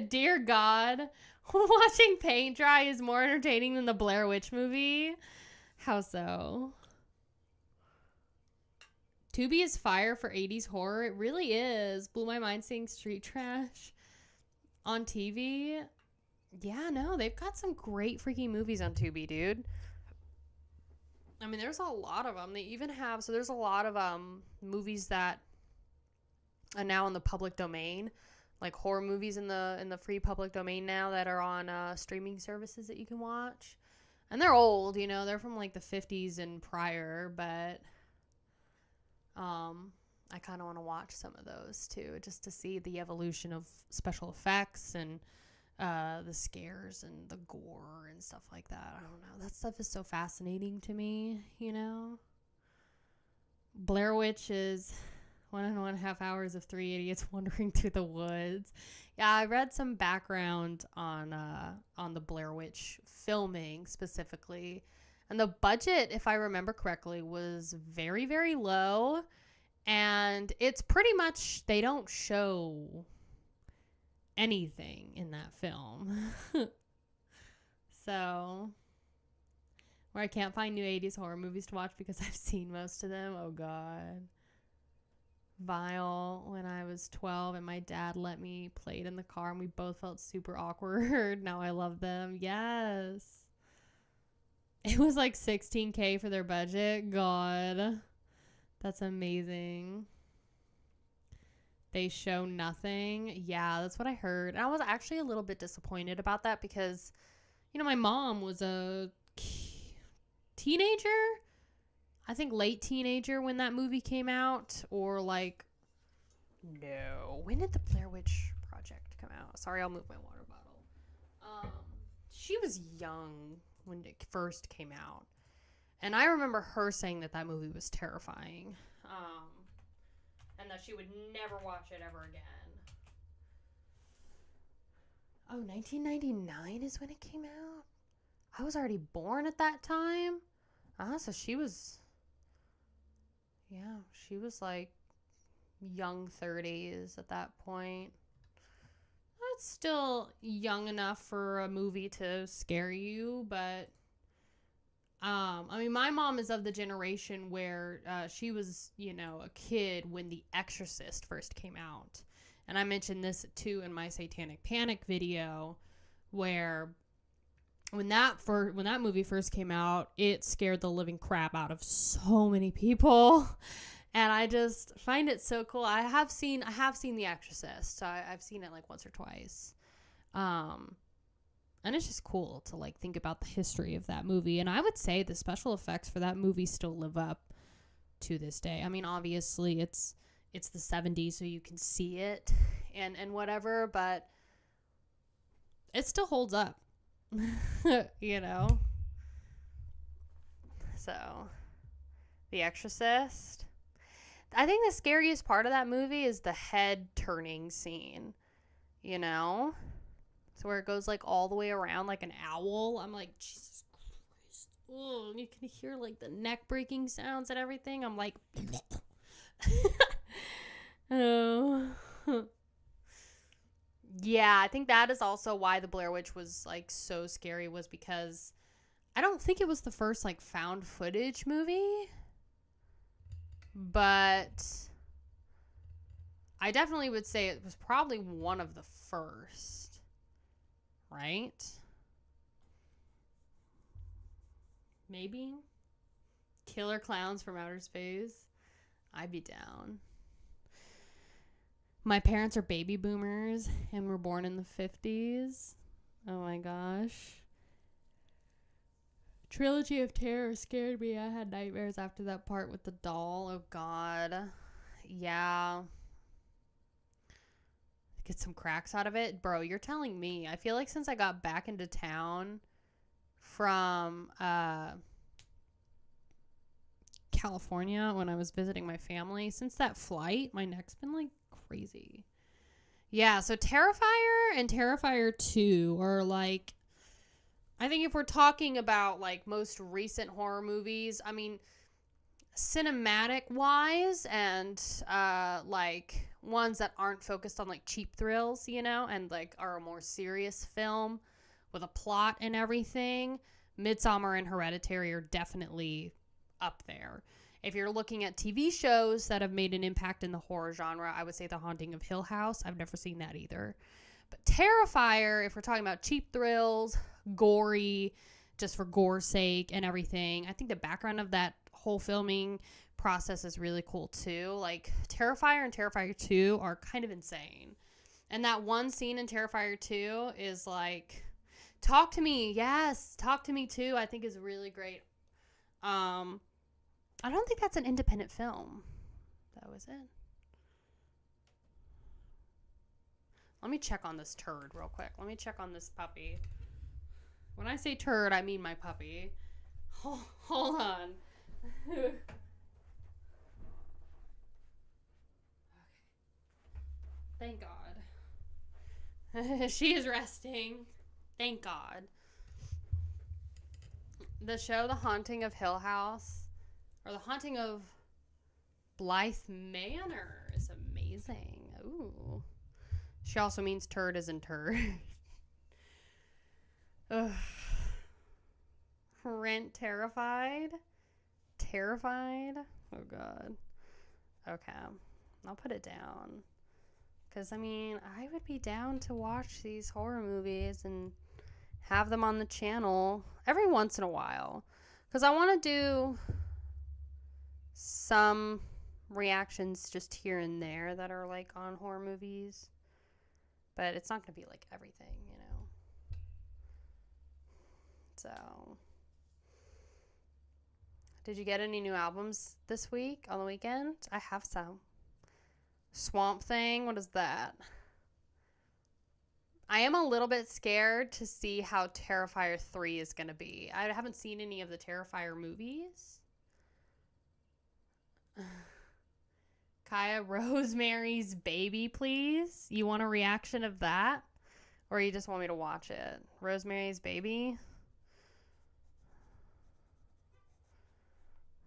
Speaker 1: Dear God, watching paint dry is more entertaining than the Blair Witch movie. How so? Tubi is fire for 80s horror. It really is. Blew my mind seeing Street Trash on TV. Yeah, no, they've got some great freaking movies on Tubi, dude. I mean, there's a lot of them. They even have, so there's a lot of movies that are now in the public domain, like horror movies in the free public domain now that are on streaming services that you can watch. And they're old, you know, they're from like the 50s and prior, but I kind of want to watch some of those too, just to see the evolution of special effects and the scares and the gore and stuff like that. I don't know. That stuff is so fascinating to me, you know? Blair Witch is 1.5 hours of Three Idiots wandering through the woods. Yeah, I read some background on the Blair Witch filming specifically. And the budget, if I remember correctly, was very, very low. And it's pretty much, they don't show anything in that film. So, where I can't find new 80s horror movies to watch because I've seen most of them. Oh, God. Vile, when I was 12 and my dad let me play it in the car and we both felt super awkward. Now I love them. Yes. It was like $16K for their budget. God. That's amazing. They show nothing. Yeah, that's what I heard. And I was actually a little bit disappointed about that because, you know, my mom was a teenager. I think late teenager when that movie came out. Or like, no. When did the Blair Witch Project come out? Sorry, I'll move my water bottle. She was young when it first came out. And I remember her saying that that movie was terrifying. And that she would never watch it ever again. Oh, 1999 is when it came out? I was already born at that time? So she was... Yeah, she was like young 30s at that point. That's still young enough for a movie to scare you, but... I mean, my mom is of the generation where she was, you know, a kid when The Exorcist first came out. And I mentioned this, too, in my Satanic Panic video, where when that movie first came out, it scared the living crap out of so many people. And I just find it so cool. I have seen The Exorcist, so I've seen it like once or twice. And it's just cool to like think about the history of that movie. And I would say the special effects for that movie still live up to this day. I mean, obviously it's the 70s, so you can see it and whatever, but it still holds up. You know? So, The Exorcist. I think the scariest part of that movie is the head turning scene. You know? So where it goes like all the way around like an owl. I'm like, Jesus Christ. Oh, you can hear like the neck breaking sounds and everything. I'm like, oh. Yeah, I think that is also why the Blair Witch was like so scary, was because I don't think it was the first like found footage movie, but I definitely would say it was probably one of the first. Right? Maybe? Killer Clowns from Outer Space? I'd be down. My parents are baby boomers and were born in the 50s. Oh my gosh. Trilogy of Terror scared me. I had nightmares after that part with the doll. Oh, God. Yeah. Get some cracks out of it. Bro, you're telling me. I feel like since I got back into town from California when I was visiting my family, since that flight, my neck's been like crazy. Yeah, so Terrifier and Terrifier 2 are like, I think if we're talking about like most recent horror movies, I mean, cinematic wise and like ones that aren't focused on like cheap thrills, you know, and like are a more serious film with a plot and everything, Midsommar and Hereditary are definitely up there. If you're looking at TV shows that have made an impact in the horror genre, I would say The Haunting of Hill House. I've never seen that either. But Terrifier, if we're talking about cheap thrills, gory, just for gore's sake and everything, I think the background of that whole filming process is really cool too. Like Terrifier and Terrifier 2 are kind of insane. And that one scene in Terrifier 2 is like, talk to me. Yes, talk to me too. I think is really great. I don't think that's an independent film. That was it. Let me check on this turd real quick. Let me check on this puppy. When I say turd, I mean my puppy. Hold on. Okay. Thank God. She is resting. Thank God. The show The Haunting of Hill House, or The Haunting of Blythe Manor, is amazing. Ooh. She also means turd as in turd. Ugh. Rent Terrified. Terrified. Oh, God. Okay. I'll put it down. Because, I mean, I would be down to watch these horror movies and have them on the channel every once in a while. Because I want to do some reactions just here and there that are, like, on horror movies. But it's not going to be, like, everything, you know. So, did you get any new albums this week, on the weekend? I have some. Swamp Thing, what is that? I am a little bit scared to see how Terrifier 3 is going to be. I haven't seen any of the Terrifier movies. Kaya, Rosemary's Baby, please? You want a reaction of that? Or you just want me to watch it? Rosemary's Baby?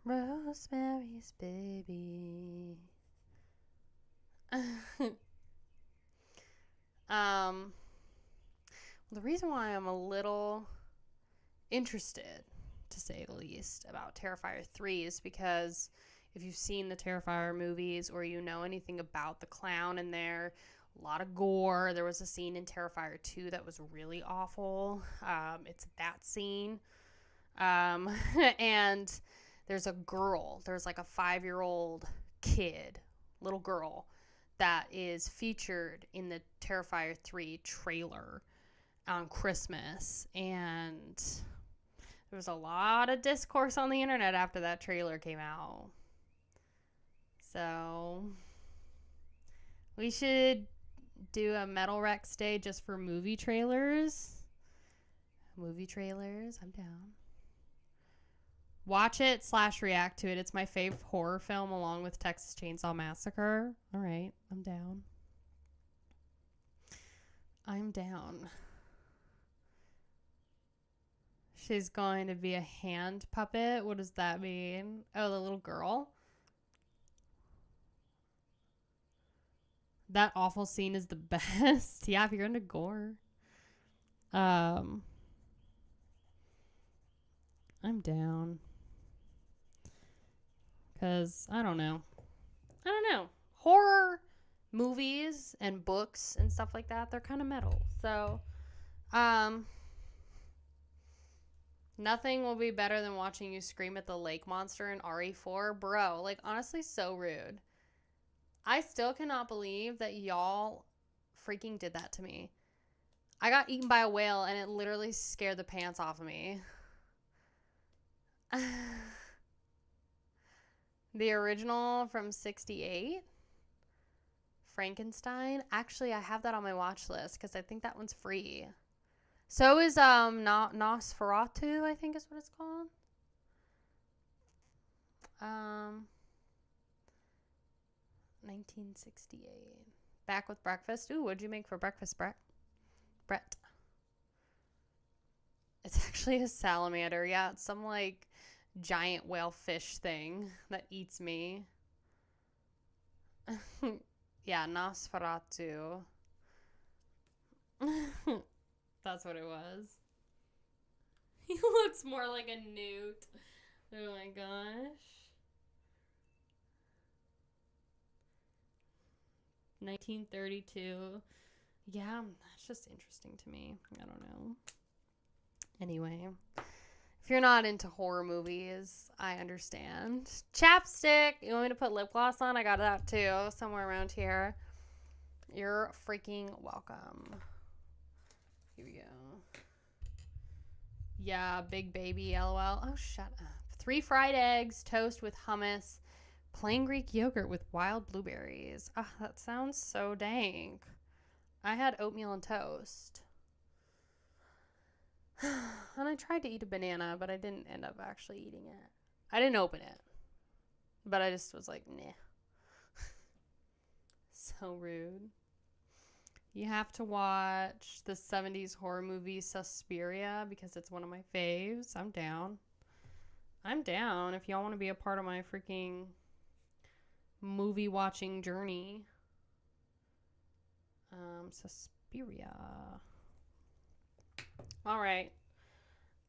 Speaker 1: Rosemary's Baby. The reason why I'm a little interested, to say the least, about Terrifier 3 is because if you've seen the Terrifier movies or you know anything about the clown in there, a lot of gore. There was a scene in Terrifier 2 that was really awful. It's that scene. And there's a girl. There's like a 5-year-old kid, little girl, that is featured in the Terrifier 3 trailer on Christmas. And there was a lot of discourse on the internet after that trailer came out. So we should do a Metal Rex Day just for movie trailers. Movie trailers, I'm down. Watch it / react to it. It's my fave horror film along with Texas Chainsaw Massacre. All right, I'm down. I'm down. She's going to be a hand puppet. What does that mean? Oh, the little girl. That awful scene is the best. Yeah, if you're into gore. I'm down. Because, I don't know. Horror movies and books and stuff like that, they're kind of metal. So, nothing will be better than watching you scream at the lake monster in RE4. Bro, like, honestly, so rude. I still cannot believe that y'all freaking did that to me. I got eaten by a whale and it literally scared the pants off of me. The original from 68, Frankenstein. Actually, I have that on my watch list because I think that one's free. So is Nosferatu, I think is what it's called. 1968. Back with Breakfast. Ooh, what'd you make for breakfast, Brett? It's actually a salamander. Yeah, it's some like giant whale fish thing that eats me. Yeah, Nosferatu. That's what it was. He looks more like a newt. Oh my gosh. 1932. Yeah, that's just interesting to me. I don't know. Anyway, if you're not into horror movies, I understand. Chapstick. You want me to put lip gloss on? I got that too, somewhere around here. You're freaking welcome. Here we go. Yeah, big baby, LOL. Oh, shut up. 3 fried eggs, toast with hummus, plain Greek yogurt with wild blueberries. Ah, that sounds so dank. I had oatmeal and toast. And I tried to eat a banana, but I didn't end up actually eating it. I didn't open it. But I just was like, nah. So rude. You have to watch the 70s horror movie Suspiria because it's one of my faves. I'm down. If y'all want to be a part of my freaking movie watching journey. Suspiria. All right.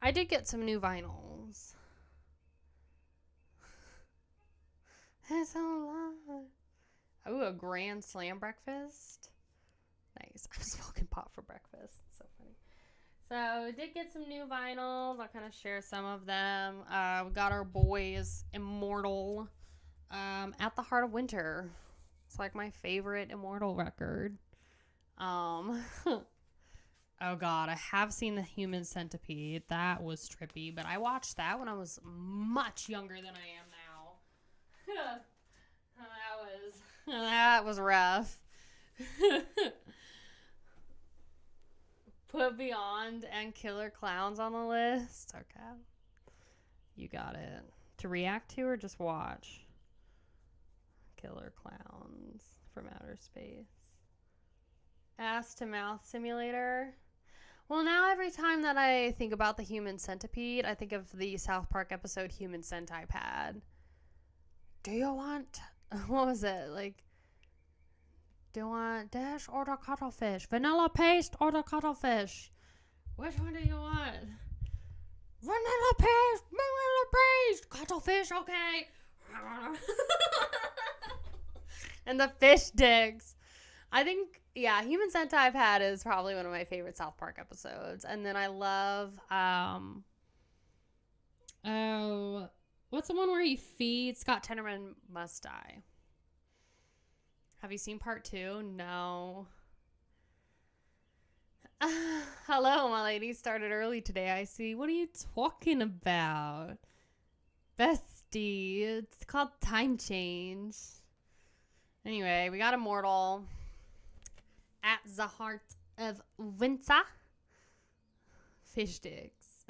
Speaker 1: I did get some new vinyls. That's a lot. Oh, a Grand Slam breakfast. Nice. I'm smoking pot for breakfast. It's so funny. So, did get some new vinyls. I'll kind of share some of them. We got our boys Immortal At the Heart of Winter. It's like my favorite Immortal record. Oh god, I have seen The Human Centipede. That was trippy, but I watched that when I was much younger than I am now. That was rough. Put Beyond and Killer Clowns on the list. Okay. You got it. To react to or just watch? Killer Clowns from Outer Space. Ass to Mouth Simulator. Well, now every time that I think about The Human Centipede, I think of the South Park episode Human Centipede. Do you want... What was it? Like... Do you want dish or the cuttlefish? Vanilla paste or the cuttlefish? Which one do you want? Vanilla paste, cuttlefish, okay. And the fish digs. I think, yeah, Human Centipede is probably one of my favorite South Park episodes. And then I love, what's the one where he feeds Scott Tenorman Must Die? Have you seen part 2? No. Hello, my lady. Started early today, I see. What are you talking about? Bestie. It's called Time Change. Anyway, we got Immortal. At the Heart of Winter. Fish sticks.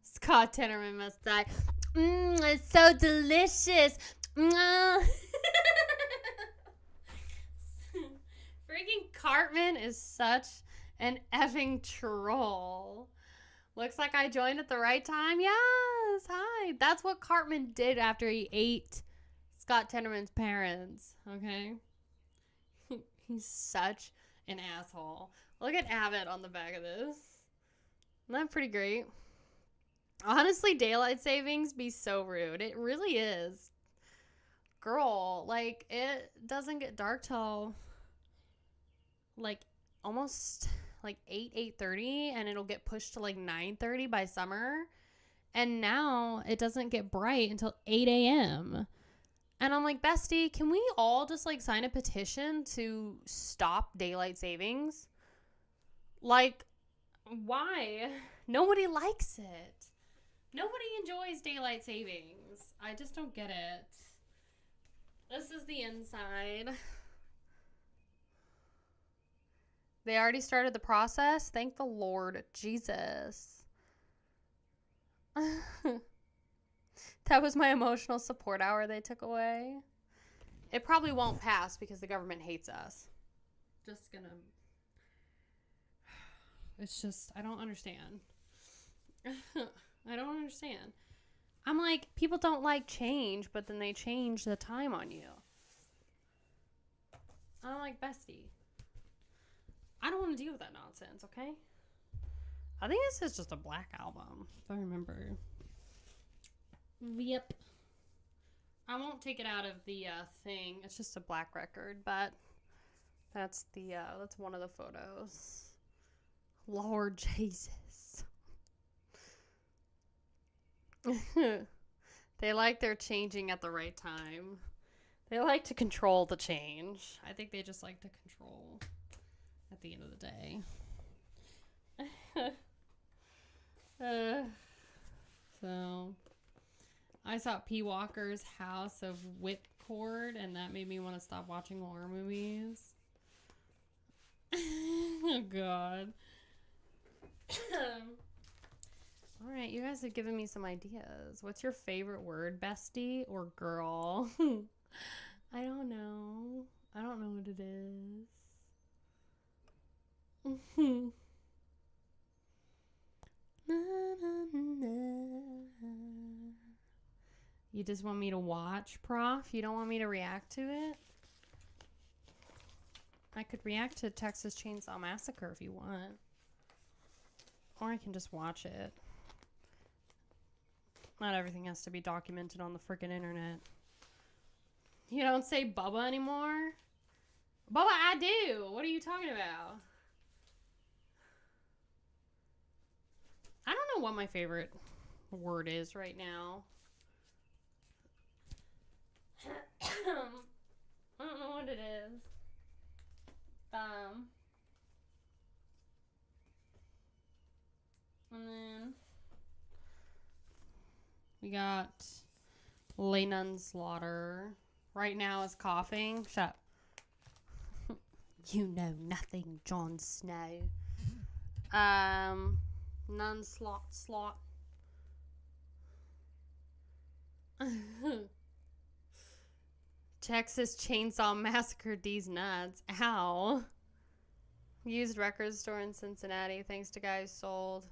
Speaker 1: Scott Tenorman Must Die. It's so delicious. Freaking Cartman is such an effing troll. Looks like I joined at the right time. Yes, hi. That's what Cartman did after he ate Scott Tenorman's parents. Okay? He's such an asshole. Look at Abbott on the back of this. Isn't that pretty great? Honestly, daylight savings be so rude. It really is. Girl, like, it doesn't get dark till like almost like 8:30, and it'll get pushed to like 9:30 by summer, and now it doesn't get bright until 8 a.m. And I'm like, bestie, can we all just like sign a petition to stop daylight savings? Like, why? Nobody likes it. Nobody enjoys daylight savings. I just don't get it. This is the inside. They already started the process? Thank the Lord Jesus. That was my emotional support hour they took away. It probably won't pass because the government hates us. Just gonna... It's just, I don't understand. I don't understand. I'm like, people don't like change, but then they change the time on you. I'm like, bestie, I don't want to deal with that nonsense, okay? I think this is just a Black Album, if I remember. Yep. I won't take it out of the thing. It's just a black record, but that's the that's one of the photos. Lord Jesus. They like their changing at the right time. They like to control the change. I think they just like to control at the end of the day. So, I saw P. Walker's House of Whipcord, and that made me want to stop watching horror movies. Oh, God. All right, you guys have given me some ideas. What's your favorite word, bestie or girl? I don't know. I don't know what it is. You just want me to watch, Prof? You don't want me to react to it? I could react to Texas Chainsaw Massacre if you want. Or I can just watch it. Not everything has to be documented on the freaking internet. You don't say Bubba anymore? Bubba, I do. What are you talking about? I don't know what my favorite word is right now. I don't know what it is. And then we got Leyland Slaughter. Right now is coughing. Shut up. You know nothing, Jon Snow. None slot. Texas Chainsaw Massacre these nuts. Ow. Used record store in Cincinnati. Thanks to guys sold.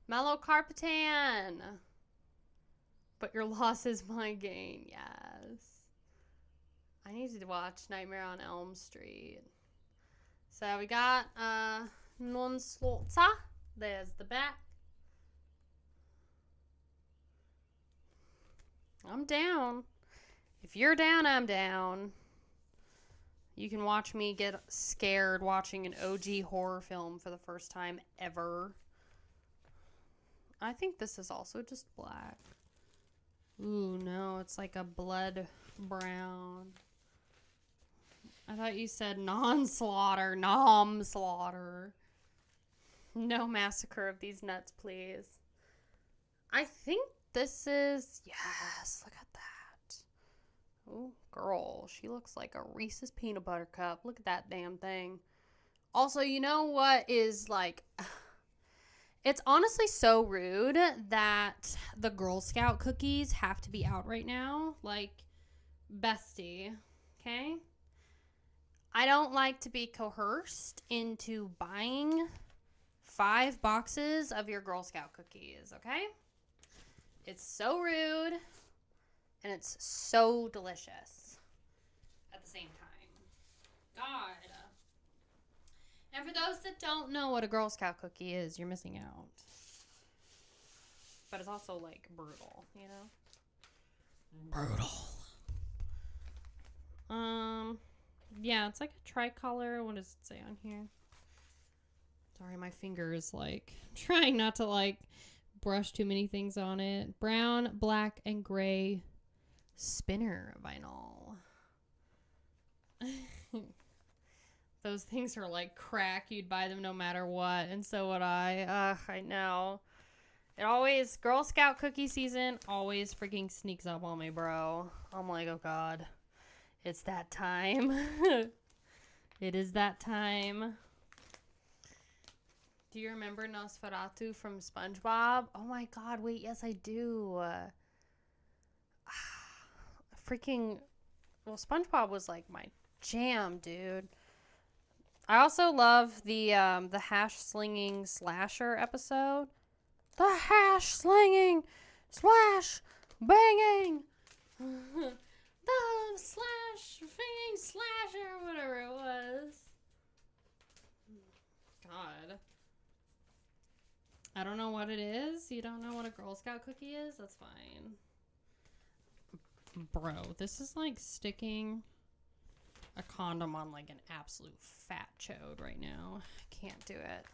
Speaker 1: Mellow Carpetan. But your loss is my gain. Yes. I need to watch Nightmare on Elm Street. So we got Non Slaughter. There's the back. I'm down. If you're down, I'm down. You can watch me get scared watching an OG horror film for the first time ever. I think this is also just black. Ooh, no, it's like a blood brown. I thought you said non-slaughter, nom-slaughter. No massacre of these nuts, please. I think this is... Yes, look at that. Oh, girl, she looks like a Reese's peanut butter cup. Look at that damn thing. Also, you know what is like... It's honestly so rude that the Girl Scout cookies have to be out right now. Like, bestie, okay? I don't like to be coerced into buying 5 boxes of your Girl Scout cookies, okay? It's so rude, and it's so delicious at the same time. God. And for those that don't know what a Girl Scout cookie is, you're missing out. But it's also, like, brutal, you know? Brutal. Yeah, it's like a tricolor. What does it say on here? Sorry, my finger is, like, trying not to, like, brush too many things on it. Brown, black, and gray spinner vinyl. Those things are like crack. You'd buy them no matter what. And so would I. I know. It always, Girl Scout cookie season always freaking sneaks up on me, bro. I'm like, oh God, it's that time. It is that time. Do you remember Nosferatu from SpongeBob? Oh my God, wait, yes I do. Freaking, well, SpongeBob was like my jam, dude. I also love the hash slinging slasher episode. The hash slinging slash banging. The slash banging slasher, whatever it was. God. I don't know what it is. You don't know what a Girl Scout cookie is? That's fine. Bro, this is like sticking a condom on like an absolute fat chode right now. I can't do it.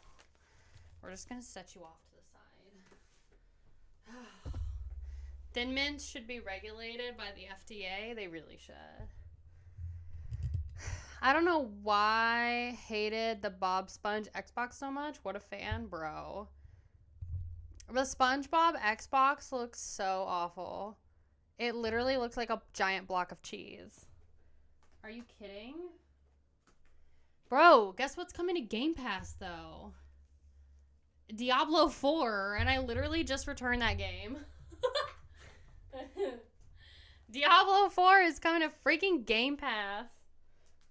Speaker 1: We're just gonna set you off to the side. Thin mints should be regulated by the FDA. They really should. I don't know why I hated the Bob Sponge Xbox so much. What a fan, bro. The SpongeBob Xbox looks so awful. It literally looks like a giant block of cheese. Are you kidding? Bro, guess what's coming to Game Pass, though? Diablo 4, and I literally just returned that game. Diablo 4 is coming to freaking Game Pass.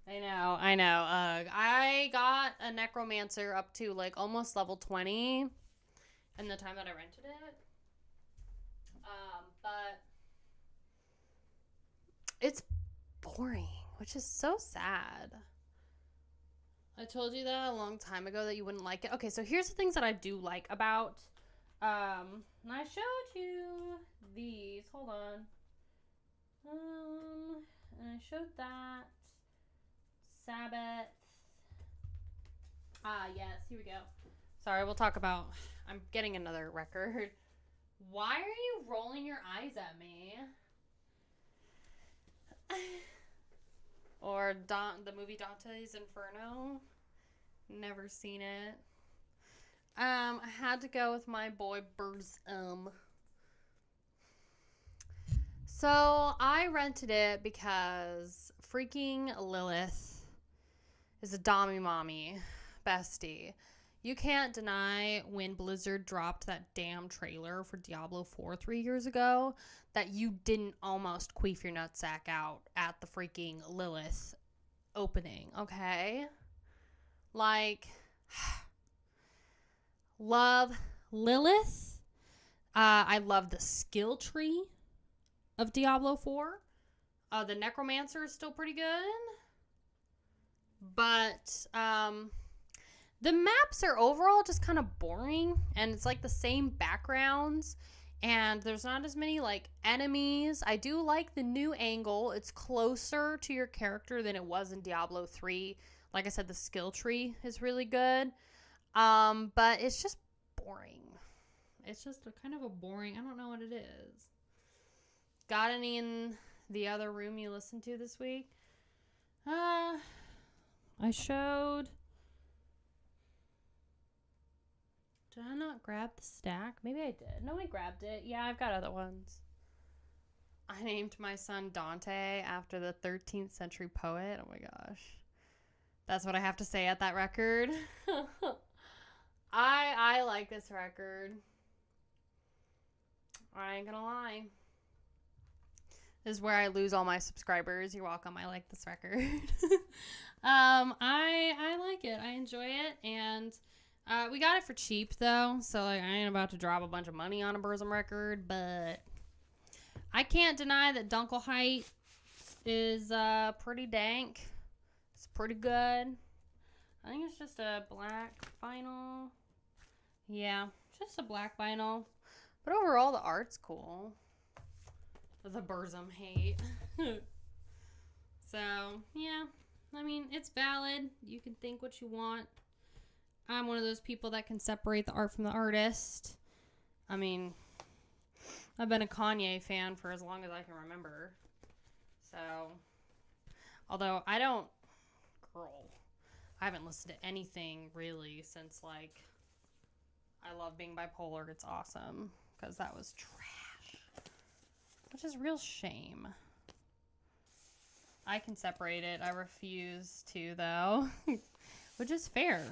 Speaker 1: I know. I got a Necromancer up to, like, almost level 20 in the time that I rented it. But it's boring, which is so sad. I told you that a long time ago that you wouldn't like it. Okay, so here's the things that I do like about. And I showed you these. Hold on. And I showed that. Sabbath. Yes, here we go. Sorry, we'll talk about. I'm getting another record. Why are you rolling your eyes at me? Or the movie Dante's Inferno. Never seen it. I had to go with my boy Burzum. So I rented it because freaking Lilith is a dommy mommy bestie. You can't deny when Blizzard dropped that damn trailer for Diablo 4 3 years ago that you didn't almost queef your nutsack out at the freaking Lilith opening, okay? Like, love Lilith. I love the skill tree of Diablo 4. The Necromancer is still pretty good. But, the maps are overall just kind of boring, and it's like the same backgrounds, and there's not as many like enemies. I do like the new angle. It's closer to your character than it was in Diablo 3. Like I said, the skill tree is really good. But it's just boring. It's just kind of a boring, I don't know what it is. Got any in the other room you listened to this week? I showed. Did I not grab the stack? Maybe I did. No, I grabbed it. Yeah, I've got other ones. I named my son Dante after the 13th century poet. Oh my gosh. That's what I have to say at that record. I like this record. I ain't gonna lie. This is where I lose all my subscribers. You're welcome. I like this record. I like it. I enjoy it, and we got it for cheap though, so like I ain't about to drop a bunch of money on a Burzum record, but I can't deny that Dunkelheit is pretty dank. It's pretty good. I think it's just a black vinyl. Yeah, just a black vinyl. But overall, the art's cool. The Burzum hate. So, yeah. I mean, it's valid. You can think what you want. I'm one of those people that can separate the art from the artist. I mean, I've been a Kanye fan for as long as I can remember. So, although I haven't listened to anything really since like, I love being bipolar. It's awesome. Because that was trash. Which is real shame. I can separate it. I refuse to, though. Which is fair.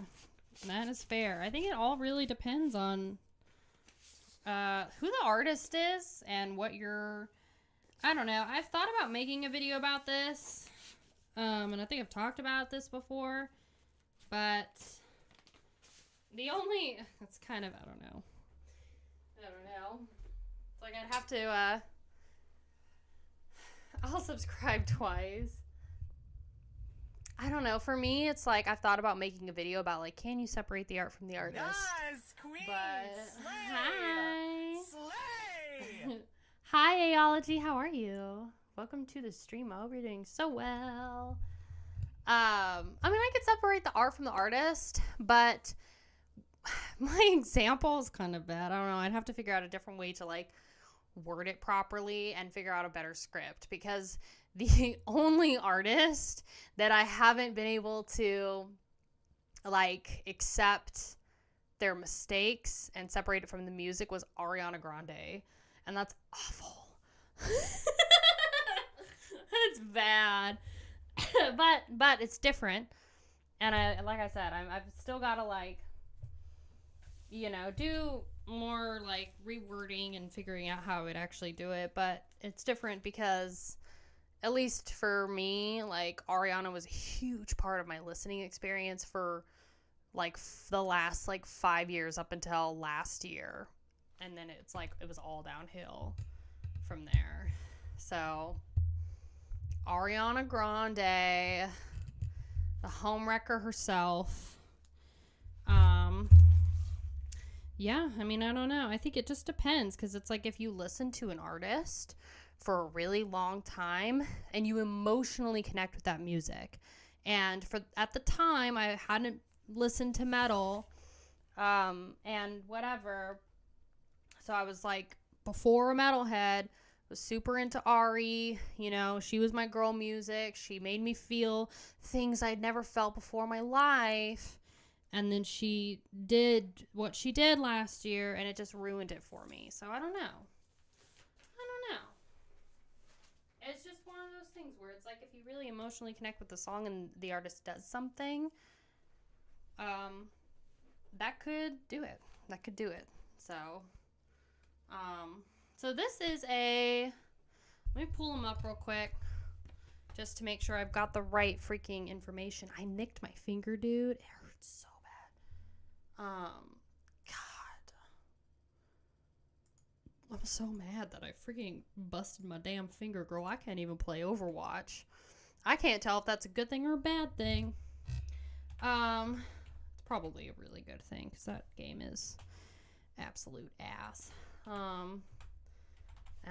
Speaker 1: That is fair. I think it all really depends on who the artist is and what your... I don't know. I've thought about making a video about this. And I think I've talked about this before. But the only... It's kind of... I don't know. It's like I'd have to... I'll subscribe twice. I don't know. For me, it's like I've thought about making a video about like, can you separate the art from the artist?
Speaker 2: Nice, queen.
Speaker 1: But
Speaker 2: Slay.
Speaker 1: hi,
Speaker 2: Slay.
Speaker 1: hi, Aology. How are you? Welcome to the stream. I hope you're doing so well. I mean, I could separate the art from the artist, but my example is kind of bad. I don't know. I'd have to figure out a different way to like word it properly and figure out a better script, because the only artist that I haven't been able to like accept their mistakes and separate it from the music was Ariana Grande, and that's awful. It's bad. but it's different, and like I said, I've still got to like, you know, do more like rewording and figuring out how I would actually do it. But it's different because, at least for me, like Ariana was a huge part of my listening experience for like the last like 5 years up until last year, and then it's like it was all downhill from there. So Ariana Grande, the homewrecker herself. Yeah, I mean, I don't know. I think it just depends, because it's like if you listen to an artist for a really long time and you emotionally connect with that music. And at the time, I hadn't listened to metal and whatever. So I was like, before a metalhead, was super into Ari. You know, she was my girl music. She made me feel things I'd never felt before in my life. And then she did what she did last year, and it just ruined it for me. So I don't know. It's just one of those things where it's like if you really emotionally connect with the song and the artist does something, that could do it. That could do it. So, so this is let me pull them up real quick just to make sure I've got the right freaking information. I nicked my finger, dude. It hurts so bad. God. I'm so mad that I freaking busted my damn finger, girl. I can't even play Overwatch. I can't tell if that's a good thing or a bad thing. It's probably a really good thing, because that game is absolute ass. And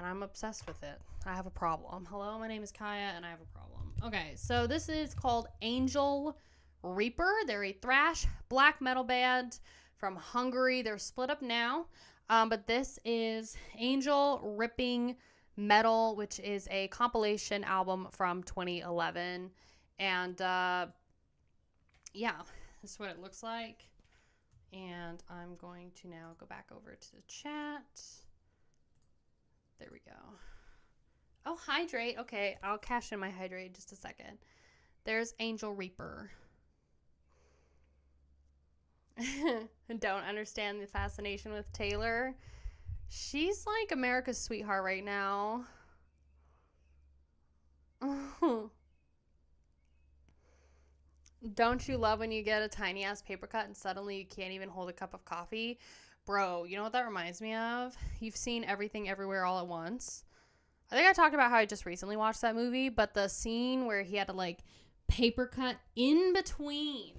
Speaker 1: I'm obsessed with it. I have a problem. Hello, my name is Kaya, and I have a problem. Okay, so this is called Angel Reaper. They're a thrash black metal band from Hungary. They're split up now, but this is Angel Ripping Metal, which is a compilation album from 2011. And yeah, this is what it looks like. And I'm going to now go back over to the chat. There we go. Oh, Hydrate. Okay, I'll cash in my Hydrate in just a second. There's Angel Reaper. Don't understand the fascination with Taylor. She's like America's sweetheart right now. Don't you love when you get a tiny ass paper cut and suddenly you can't even hold a cup of coffee? Bro, you know what that reminds me of? You've seen Everything Everywhere All at Once. I think I talked about how I just recently watched that movie, but the scene where he had to like paper cut in between.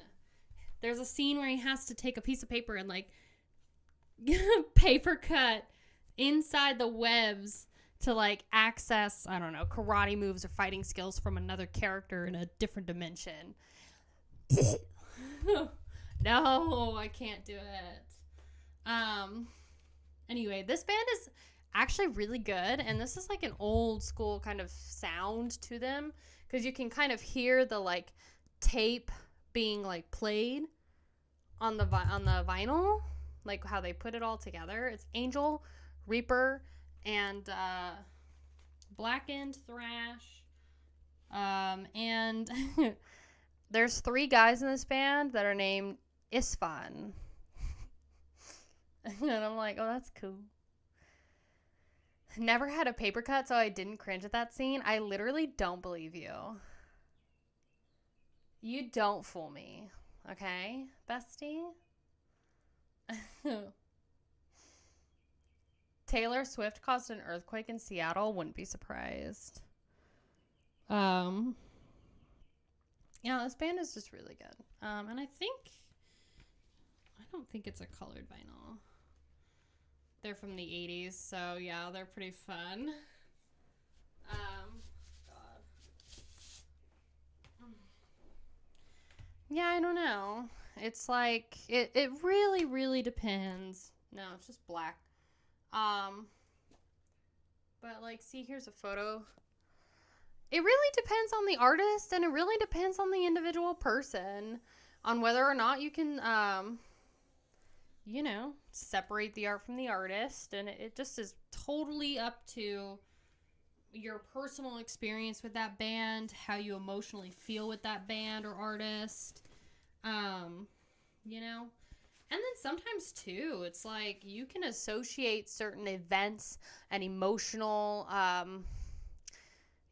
Speaker 1: There's a scene where he has to take a piece of paper and like paper cut inside the webs to like access, I don't know, karate moves or fighting skills from another character in a different dimension. No, I can't do it. Anyway, this band is actually really good, and this is like an old school kind of sound to them, because you can kind of hear the like tape being like played on the vinyl. like how they put it all together. It's Angel, Reaper, and Blackened Thrash. And there's 3 guys in this band that are named Isfan. And I'm like, oh, that's cool. Never had a paper cut, so I didn't cringe at that scene. I literally don't believe you. You don't fool me. Okay, bestie? Taylor Swift caused an earthquake in Seattle. Wouldn't be surprised. Yeah, this band is just really good. And I don't think it's a colored vinyl. They're from the 80s, so yeah, they're pretty fun. God. Yeah, I don't know. It's like, it really, really depends. No, it's just black. But like, see, here's a photo. It really depends on the artist, and it really depends on the individual person on whether or not you can, separate the art from the artist. And it just is totally up to your personal experience with that band, how you emotionally feel with that band or artist. And then sometimes too, it's like you can associate certain events and emotional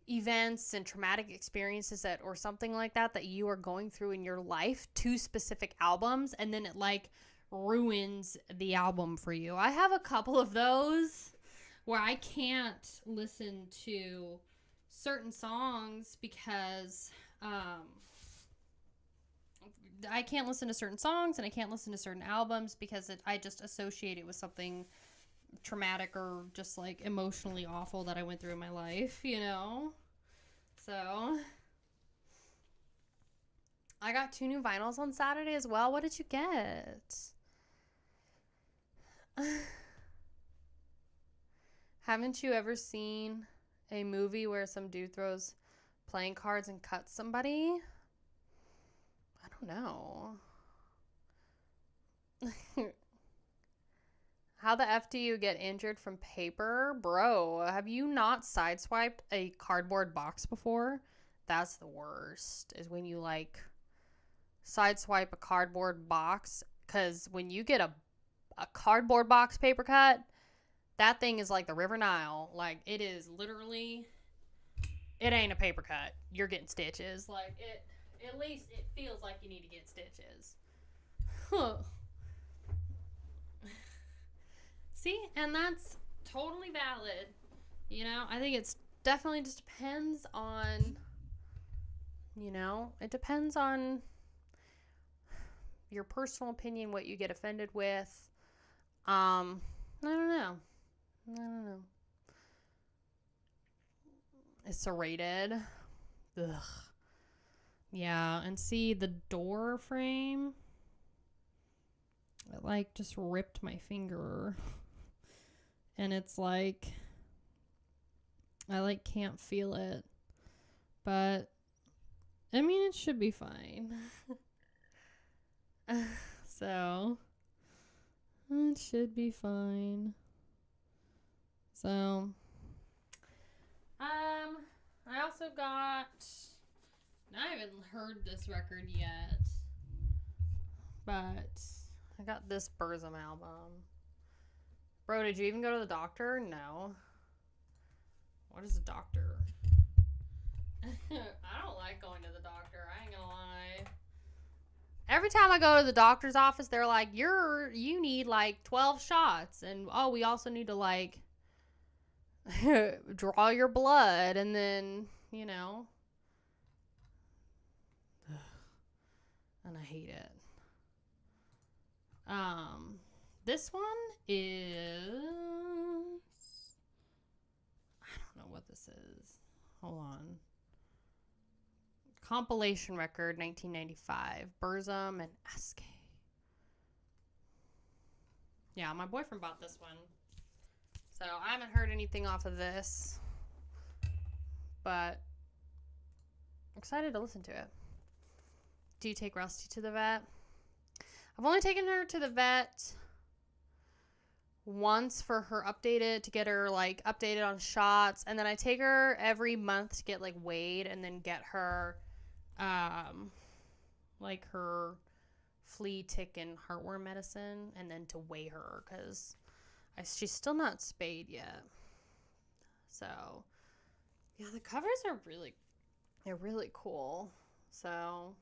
Speaker 1: events and traumatic experiences or something like that you are going through in your life to specific albums, and then it like ruins the album for you. I have a couple of those where I can't listen to certain songs because I can't listen to certain songs, and I can't listen to certain albums because I just associate it with something traumatic or just like emotionally awful that I went through in my life, So I got 2 new vinyls on Saturday as well. What did you get? Haven't you ever seen a movie where some dude throws playing cards and cuts somebody? I don't know. How the F do you get injured from paper? Bro, have you not sideswiped a cardboard box before? That's the worst, is when you like sideswipe a cardboard box, because when you get a cardboard box paper cut, that thing is like the River Nile. Like, it is literally, it ain't a paper cut. You're getting stitches. Like, at least it feels like you need to get stitches. Huh. See, and that's totally valid. I think it's definitely just depends on, it depends on your personal opinion, what you get offended with. I don't know. It's serrated. Ugh. Yeah, and see the door frame? It like just ripped my finger. And it's like, I like can't feel it. But I mean, it should be fine. So it should be fine. So I also got, I haven't heard this record yet, but I got this Burzum album. Bro, did you even go to the doctor? No. What is a doctor? I don't like going to the doctor. I ain't gonna lie. Every time I go to the doctor's office, they're like, you need like 12 shots. And, oh, we also need to like draw your blood. And then, and I hate it. This one is, I don't know what this is. Hold on. Compilation record, 1995. Burzum and Askey. Yeah, my boyfriend bought this one. So I haven't heard anything off of this. But I'm excited to listen to it. Do you take Rusty to the vet? I've only taken her to the vet once for her updated, to get her like updated on shots, and then I take her every month to get like weighed and then get her like her flea, tick, and heartworm medicine, and then to weigh her because she's still not spayed yet. So yeah, the covers are they're really cool. So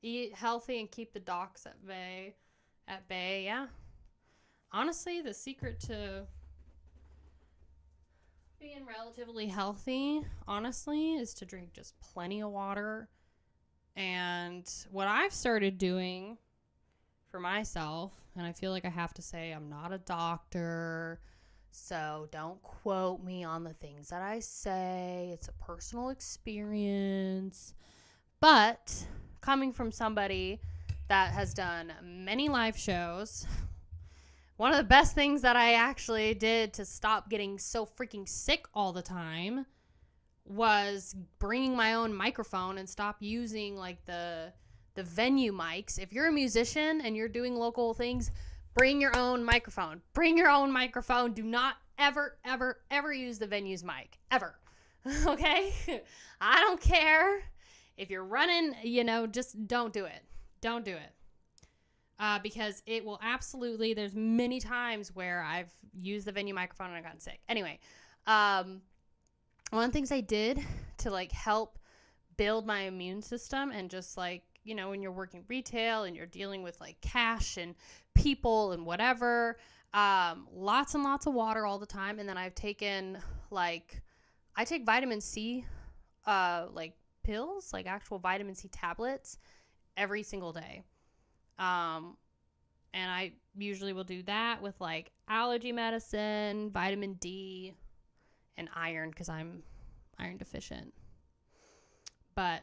Speaker 1: eat healthy and keep the docs at bay. Yeah, honestly, the secret to being relatively healthy, honestly, is to drink just plenty of water. And what I've started doing for myself, and I feel like I have to say I'm not a doctor, so don't quote me on the things that I say. It's a personal experience. But coming from somebody that has done many live shows, one of the best things that I actually did to stop getting so freaking sick all the time was bringing my own microphone and stop using like the venue mics. If you're a musician and you're doing local things, bring your own microphone. Bring your own microphone. Do not ever, ever, ever use the venue's mic. Ever. Okay? I don't care. If you're running, just don't do it. Don't do it. Because it will absolutely, there's many times where I've used the venue microphone and I've gotten sick. Anyway, one of the things I did to like help build my immune system, and just like, when you're working retail and you're dealing with like cash and people and whatever, lots and lots of water all the time. And then I've taken I take vitamin C, like pills, like actual vitamin C tablets every single day. And I usually will do that with like allergy medicine, vitamin D, and iron, because I'm iron deficient. But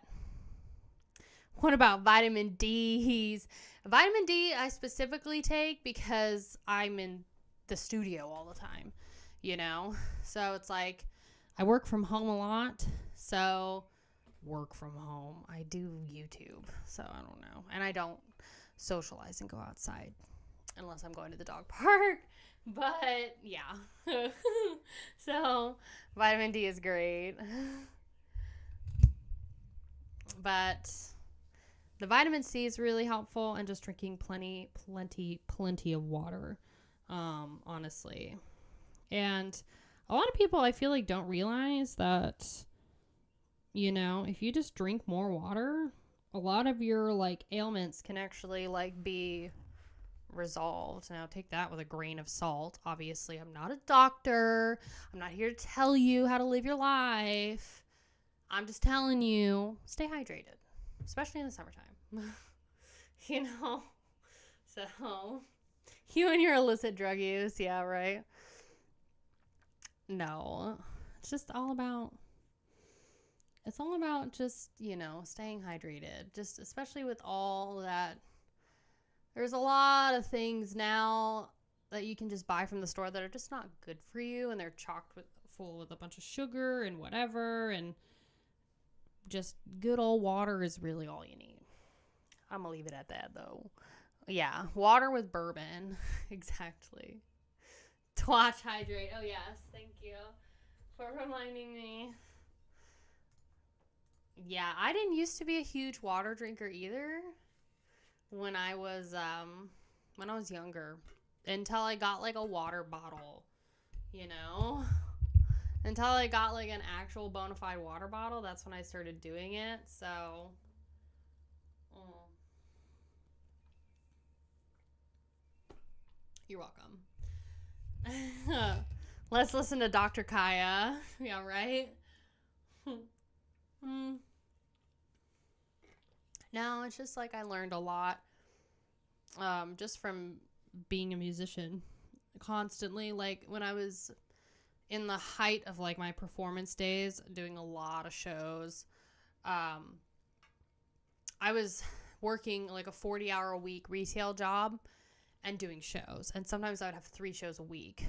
Speaker 1: what about vitamin D? Vitamin D I specifically take because I'm in the studio all the time, So it's like I work from home a lot. So work from home. I do YouTube. So I don't know. And I don't socialize and go outside unless I'm going to the dog park. But yeah. So vitamin D is great. But the vitamin C is really helpful, and just drinking plenty of water, honestly. And a lot of people, I feel like, don't realize that, if you just drink more water, a lot of your like ailments can actually like be resolved. Now take that with a grain of salt. Obviously, I'm not a doctor. I'm not here to tell you how to live your life. I'm just telling you, stay hydrated, especially in the summertime. So you and your illicit drug use, yeah, right? No, it's just all about just, staying hydrated, just especially with all that. There's a lot of things now that you can just buy from the store that are just not good for you, and they're full with a bunch of sugar and whatever, and just good old water is really all you need. I'm gonna leave it at that, though. Yeah, water with bourbon. Exactly. Twatch hydrate. Oh, yes. Thank you for reminding me. Yeah, I didn't used to be a huge water drinker either when I was younger, until I got like a water bottle, until I got like an actual bona fide water bottle. That's when I started doing it. So you're welcome. Let's listen to Dr. Kaya. Yeah, right? No, it's just like I learned a lot just from being a musician constantly. Like when I was in the height of like my performance days, doing a lot of shows, I was working like a 40-hour a week retail job and doing shows. And sometimes I would have 3 shows a week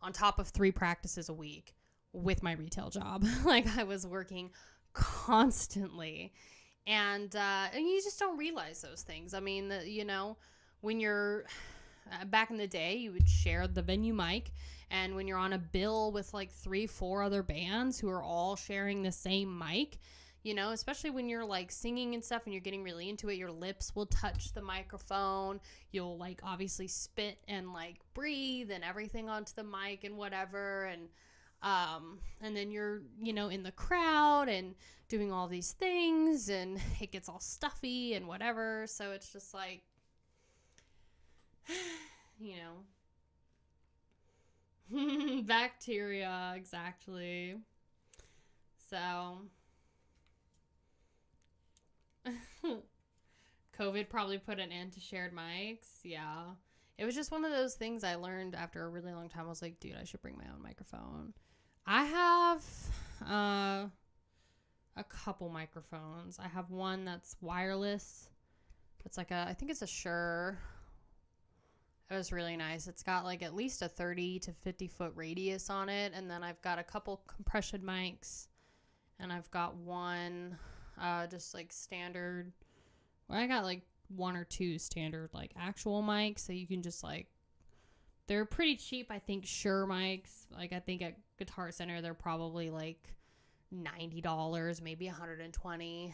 Speaker 1: on top of 3 practices a week with my retail job. Like I was working constantly. And you just don't realize those things. I mean, when you're back in the day, you would share the venue mic. And when you're on a bill with like 3-4 other bands who are all sharing the same mic, you know, especially when you're like singing and stuff and you're getting really into it, your lips will touch the microphone. You'll like obviously spit and like breathe and everything onto the mic and whatever. And then you're, you know, in the crowd and doing all these things and it gets all stuffy and whatever. So it's just like, you know, bacteria, exactly. So COVID probably put an end to shared mics. Yeah. It was just one of those things I learned after a really long time. I was like, dude, I should bring my own microphone. I have a couple microphones. I have one that's wireless. It's like I think it's a Shure. It was really nice. It's got like at least a 30 to 50 foot radius on it. And then I've got a couple compression mics. And I've got one just like standard. Well, I got like 1 or 2 standard like actual mics. So you can just like, they're pretty cheap. I think Shure mics. Like I think at Guitar Center, they're probably like $90, maybe $120.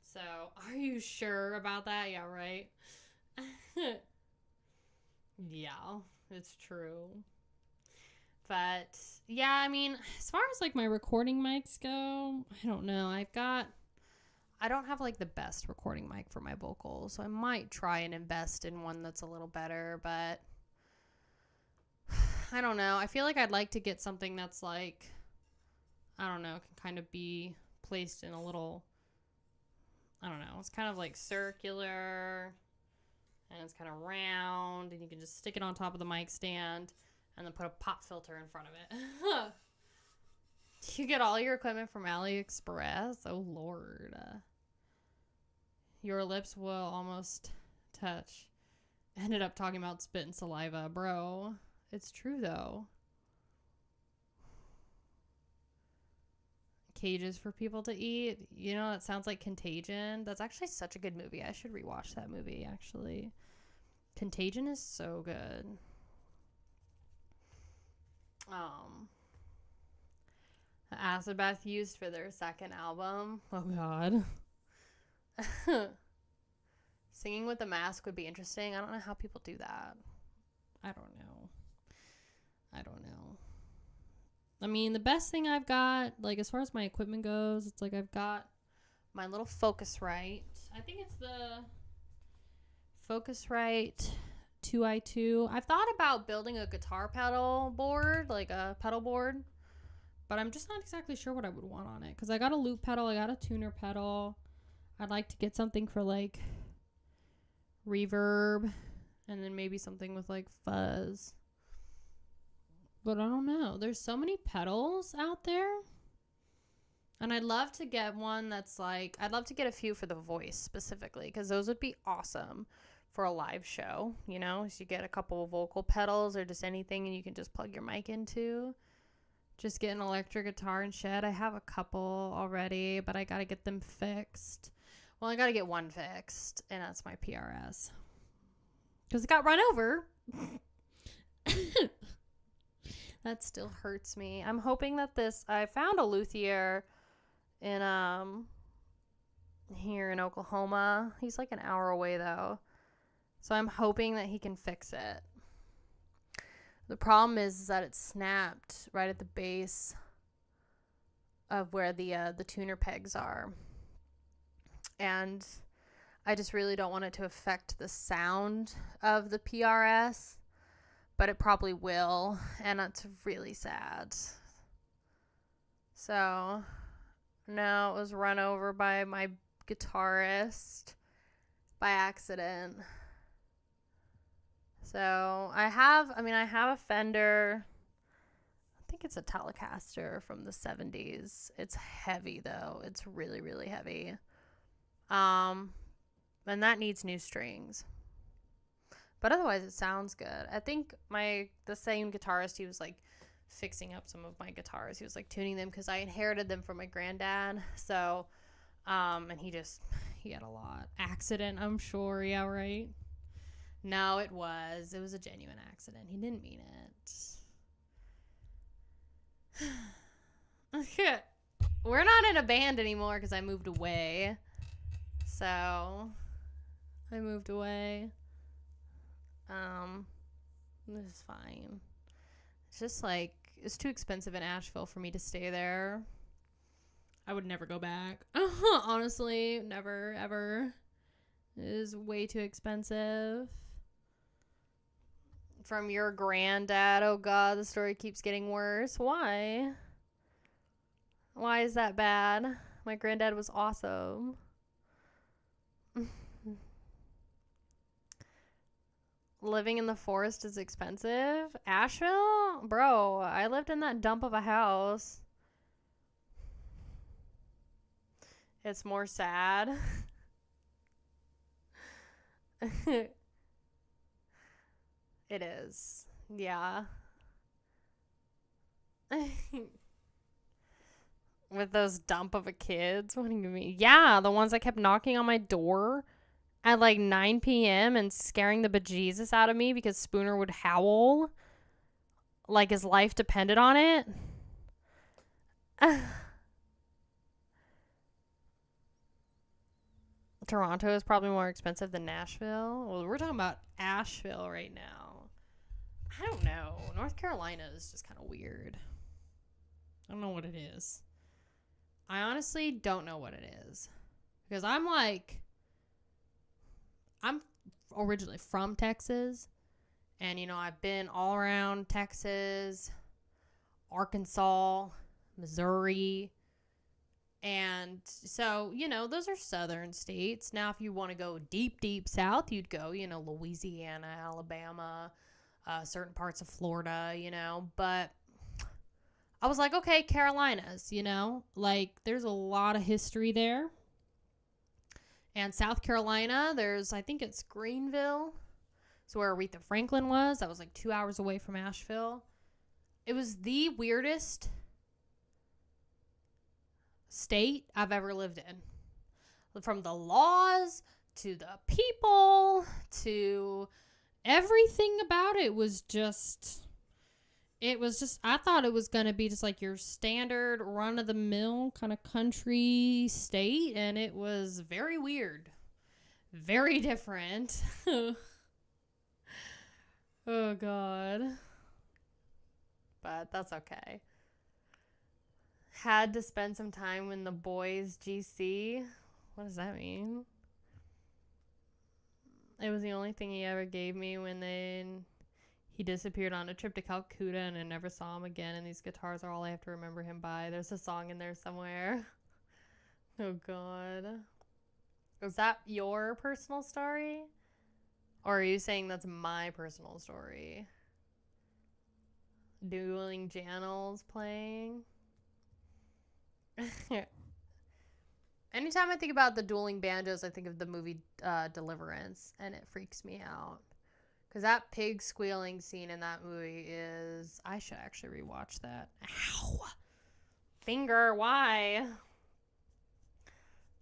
Speaker 1: So are you sure about that? Yeah, right. Yeah, it's true. But yeah, I mean, as far as like my recording mics go, I don't know. I don't have like the best recording mic for my vocals, so I might try and invest in one that's a little better, but I don't know. I feel like I'd like to get something that's like, I don't know, can kind of be placed in a little, I don't know, it's kind of like circular and it's kind of round and you can just stick it on top of the mic stand and then put a pop filter in front of it. You get all your equipment from AliExpress? Oh, Lord. Your lips will almost touch. Ended up talking about spit and saliva. Bro, it's true, though. Cages for people to eat. You know, that sounds like Contagion. That's actually such a good movie. I should rewatch that movie, actually. Contagion is so good. Acid Bath used for their second album. Oh, God. Singing with a mask would be interesting. I don't know how people do that. I don't know. I mean, the best thing I've got, like, as far as my equipment goes, it's like I've got my little Focusrite. I think it's the Focusrite 2i2. I've thought about building a guitar pedal board, like a pedal board, but I'm just not exactly sure what I would want on it, because I got a loop pedal, I got a tuner pedal. I'd like to get something for, like, reverb, and then maybe something with, like, fuzz. But I don't know. There's so many pedals out there. And I'd love to get one that's like, I'd love to get a few for the voice specifically, because those would be awesome for a live show, you know? So you get a couple of vocal pedals or just anything and you can just plug your mic into. Just get an electric guitar and shit. I have a couple already, but I got to get them fixed. Well, I got to get one fixed, and that's my PRS. Because it got run over. That still hurts me. I'm hoping that I found a luthier in here in Oklahoma. He's like an hour away though. So I'm hoping that he can fix it. The problem is that it snapped right at the base of where the tuner pegs are. And I just really don't want it to affect the sound of the PRS. But it probably will, and that's really sad. So, no, it was run over by my guitarist by accident. So, I have a Fender. I think it's a Telecaster from the 70s. It's heavy, though. It's really, really heavy. And that needs new strings. But otherwise, it sounds good. I think the same guitarist, he was, like, fixing up some of my guitars. He was, like, tuning them because I inherited them from my granddad. So, and he had a lot. Accident, I'm sure. Yeah, right? No, it was. It was a genuine accident. He didn't mean it. We're not in a band anymore because I moved away. So, I moved away. This is fine. It's just like, it's too expensive in Asheville for me to stay there. I would never go back. Honestly, never, ever. It is way too expensive. From your granddad, oh God, the story keeps getting worse. Why? Why is that bad? My granddad was awesome. Living in the forest is expensive. Asheville? Bro, I lived in that dump of a house. It's more sad. It is. Yeah. With those dump of a kids. What do you mean? Yeah, the ones that kept knocking on my door at like 9 p.m. and scaring the bejesus out of me because Spooner would howl like his life depended on it. Toronto is probably more expensive than Nashville. Well, we're talking about Asheville right now. I don't know. North Carolina is just kind of weird. I don't know what it is. I honestly don't know what it is. Because I'm originally from Texas. And, you know, I've been all around Texas, Arkansas, Missouri. And so, you know, those are southern states. Now, if you want to go deep, deep south, you'd go, you know, Louisiana, Alabama, certain parts of Florida, you know. But I was like, okay, Carolinas, you know. Like, there's a lot of history there. And South Carolina, I think it's Greenville. It's where Aretha Franklin was. That was like 2 hours away from Asheville. It was the weirdest state I've ever lived in. From the laws to the people to everything about it was just, I thought it was going to be just like your standard run-of-the-mill kind of country state, and it was very weird. Very different. Oh, God. But that's okay. Had to spend some time in the boys' GC. What does that mean? It was the only thing he ever gave me when he disappeared on a trip to Calcutta and I never saw him again. And these guitars are all I have to remember him by. There's a song in there somewhere. Oh, God. Is that your personal story? Or are you saying that's my personal story? Dueling Channels playing? Anytime I think about the dueling banjos, I think of the movie Deliverance, and it freaks me out. Because that pig squealing scene in that movie is... I should actually rewatch that. Ow! Finger, why?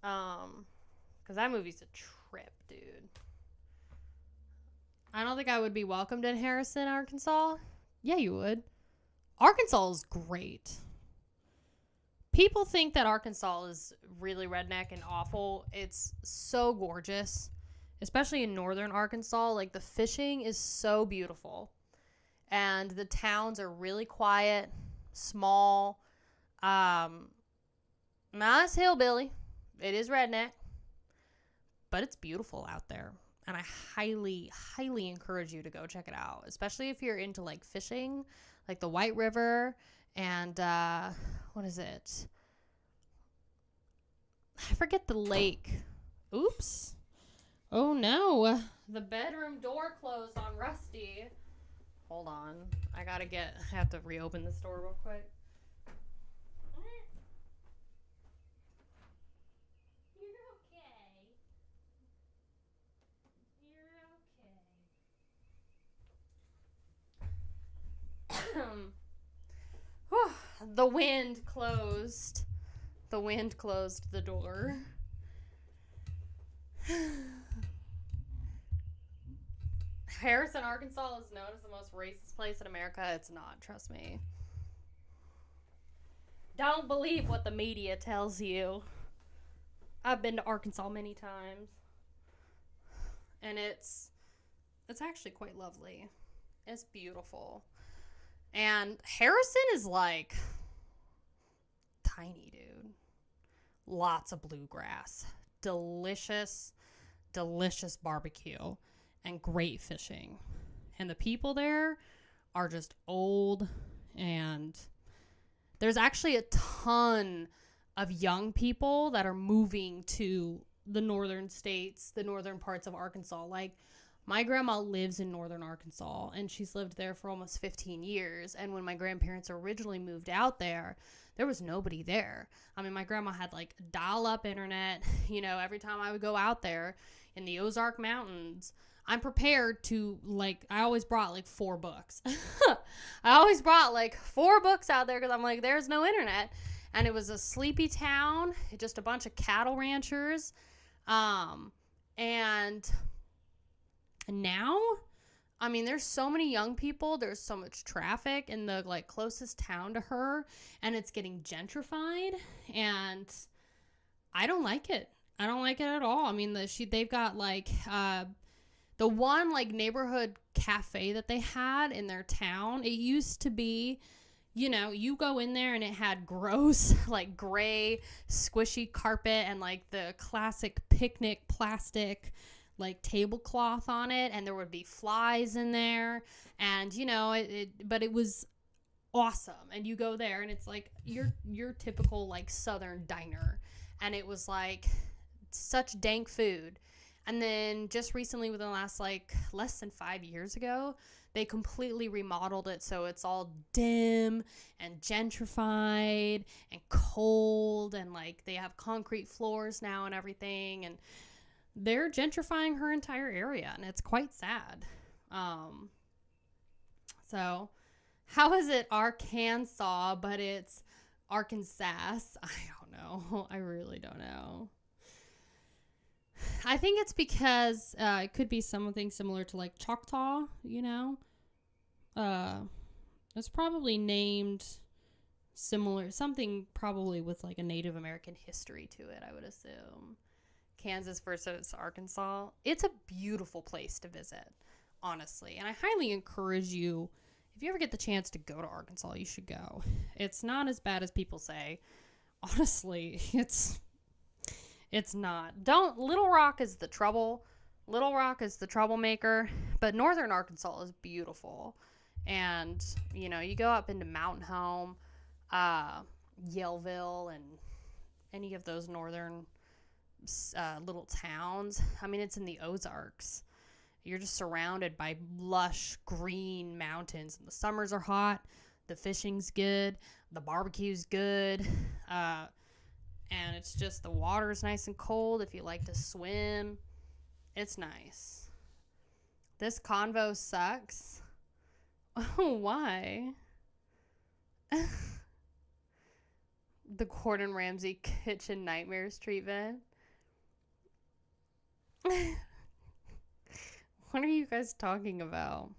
Speaker 1: Because that movie's a trip, dude. I don't think I would be welcomed in Harrison, Arkansas. Yeah, you would. Arkansas is great. People think that Arkansas is really redneck and awful. It's so gorgeous, especially in northern Arkansas. Like, the fishing is so beautiful. And the towns are really quiet, small. Nice hillbilly. It is redneck. But it's beautiful out there. And I highly, highly encourage you to go check it out. Especially if you're into, like, fishing. Like the White River and, what is it? I forget the lake. Oops. Oh, no. The bedroom door closed on Rusty. Hold on. I have to reopen this door real quick. The wind closed. The wind closed the door. Harrison, Arkansas is known as the most racist place in America. It's not, trust me. Don't believe what the media tells you. I've been to Arkansas many times. And it's actually quite lovely. It's beautiful. And Harrison is like tiny, dude. Lots of bluegrass. Delicious, delicious barbecue. And great fishing. And the people there are just old. And there's actually a ton of young people that are moving to the northern states, the northern parts of Arkansas. Like, my grandma lives in northern Arkansas, and she's lived there for almost 15 years. And when my grandparents originally moved out there was nobody there. I mean, my grandma had, like, dial-up internet. You know, every time I would go out there in the Ozark Mountains, I'm prepared to, like, I always brought, like, 4 books. I always brought, like, 4 books out there because I'm like, there's no internet. And it was a sleepy town, just a bunch of cattle ranchers. And now, I mean, there's so many young people. There's so much traffic in the, like, closest town to her. And it's getting gentrified. And I don't like it. I don't like it at all. I mean, they've got, like, the one, like, neighborhood cafe that they had in their town. It used to be, you know, you go in there and it had gross, like, gray, squishy carpet and, like, the classic picnic plastic, like, tablecloth on it. And there would be flies in there. And, you know, but it was awesome. And you go there and it's, like, your typical, like, southern diner. And it was, like, such dank food. And then just recently, within the last, like, less than 5 years ago, they completely remodeled it so it's all dim and gentrified and cold, and, like, they have concrete floors now and everything, and they're gentrifying her entire area, and it's quite sad. So how is it Arkansas, but it's Arkansas? I don't know. I really don't know. I think it's because it could be something similar to, like, Choctaw, you know? It's probably named similar, something probably with, like, a Native American history to it, I would assume. Kansas versus Arkansas. It's a beautiful place to visit, honestly. And I highly encourage you, if you ever get the chance to go to Arkansas, you should go. It's not as bad as people say. Honestly, it's not. Little Rock is the trouble. Little Rock is the troublemaker, but northern Arkansas is beautiful. And, you know, you go up into Mountain Home, Yellville, and any of those northern little towns. I mean, it's in the Ozarks. You're just surrounded by lush green mountains. And the summers are hot. The fishing's good. The barbecue's good. And it's just, the water's nice and cold if you like to swim. It's nice. This convo sucks. Oh, why? The Gordon Ramsay kitchen nightmares treatment. What are you guys talking about?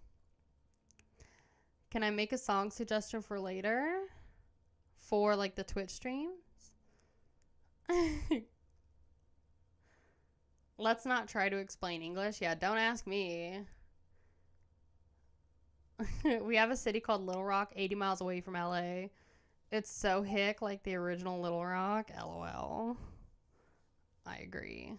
Speaker 1: Can I make a song suggestion for later? For, like, the Twitch streams? Let's not try to explain English. Yeah, don't ask me. We have a city called Little Rock, 80 miles away from LA. It's so hick like the original Little Rock. LOL. I agree.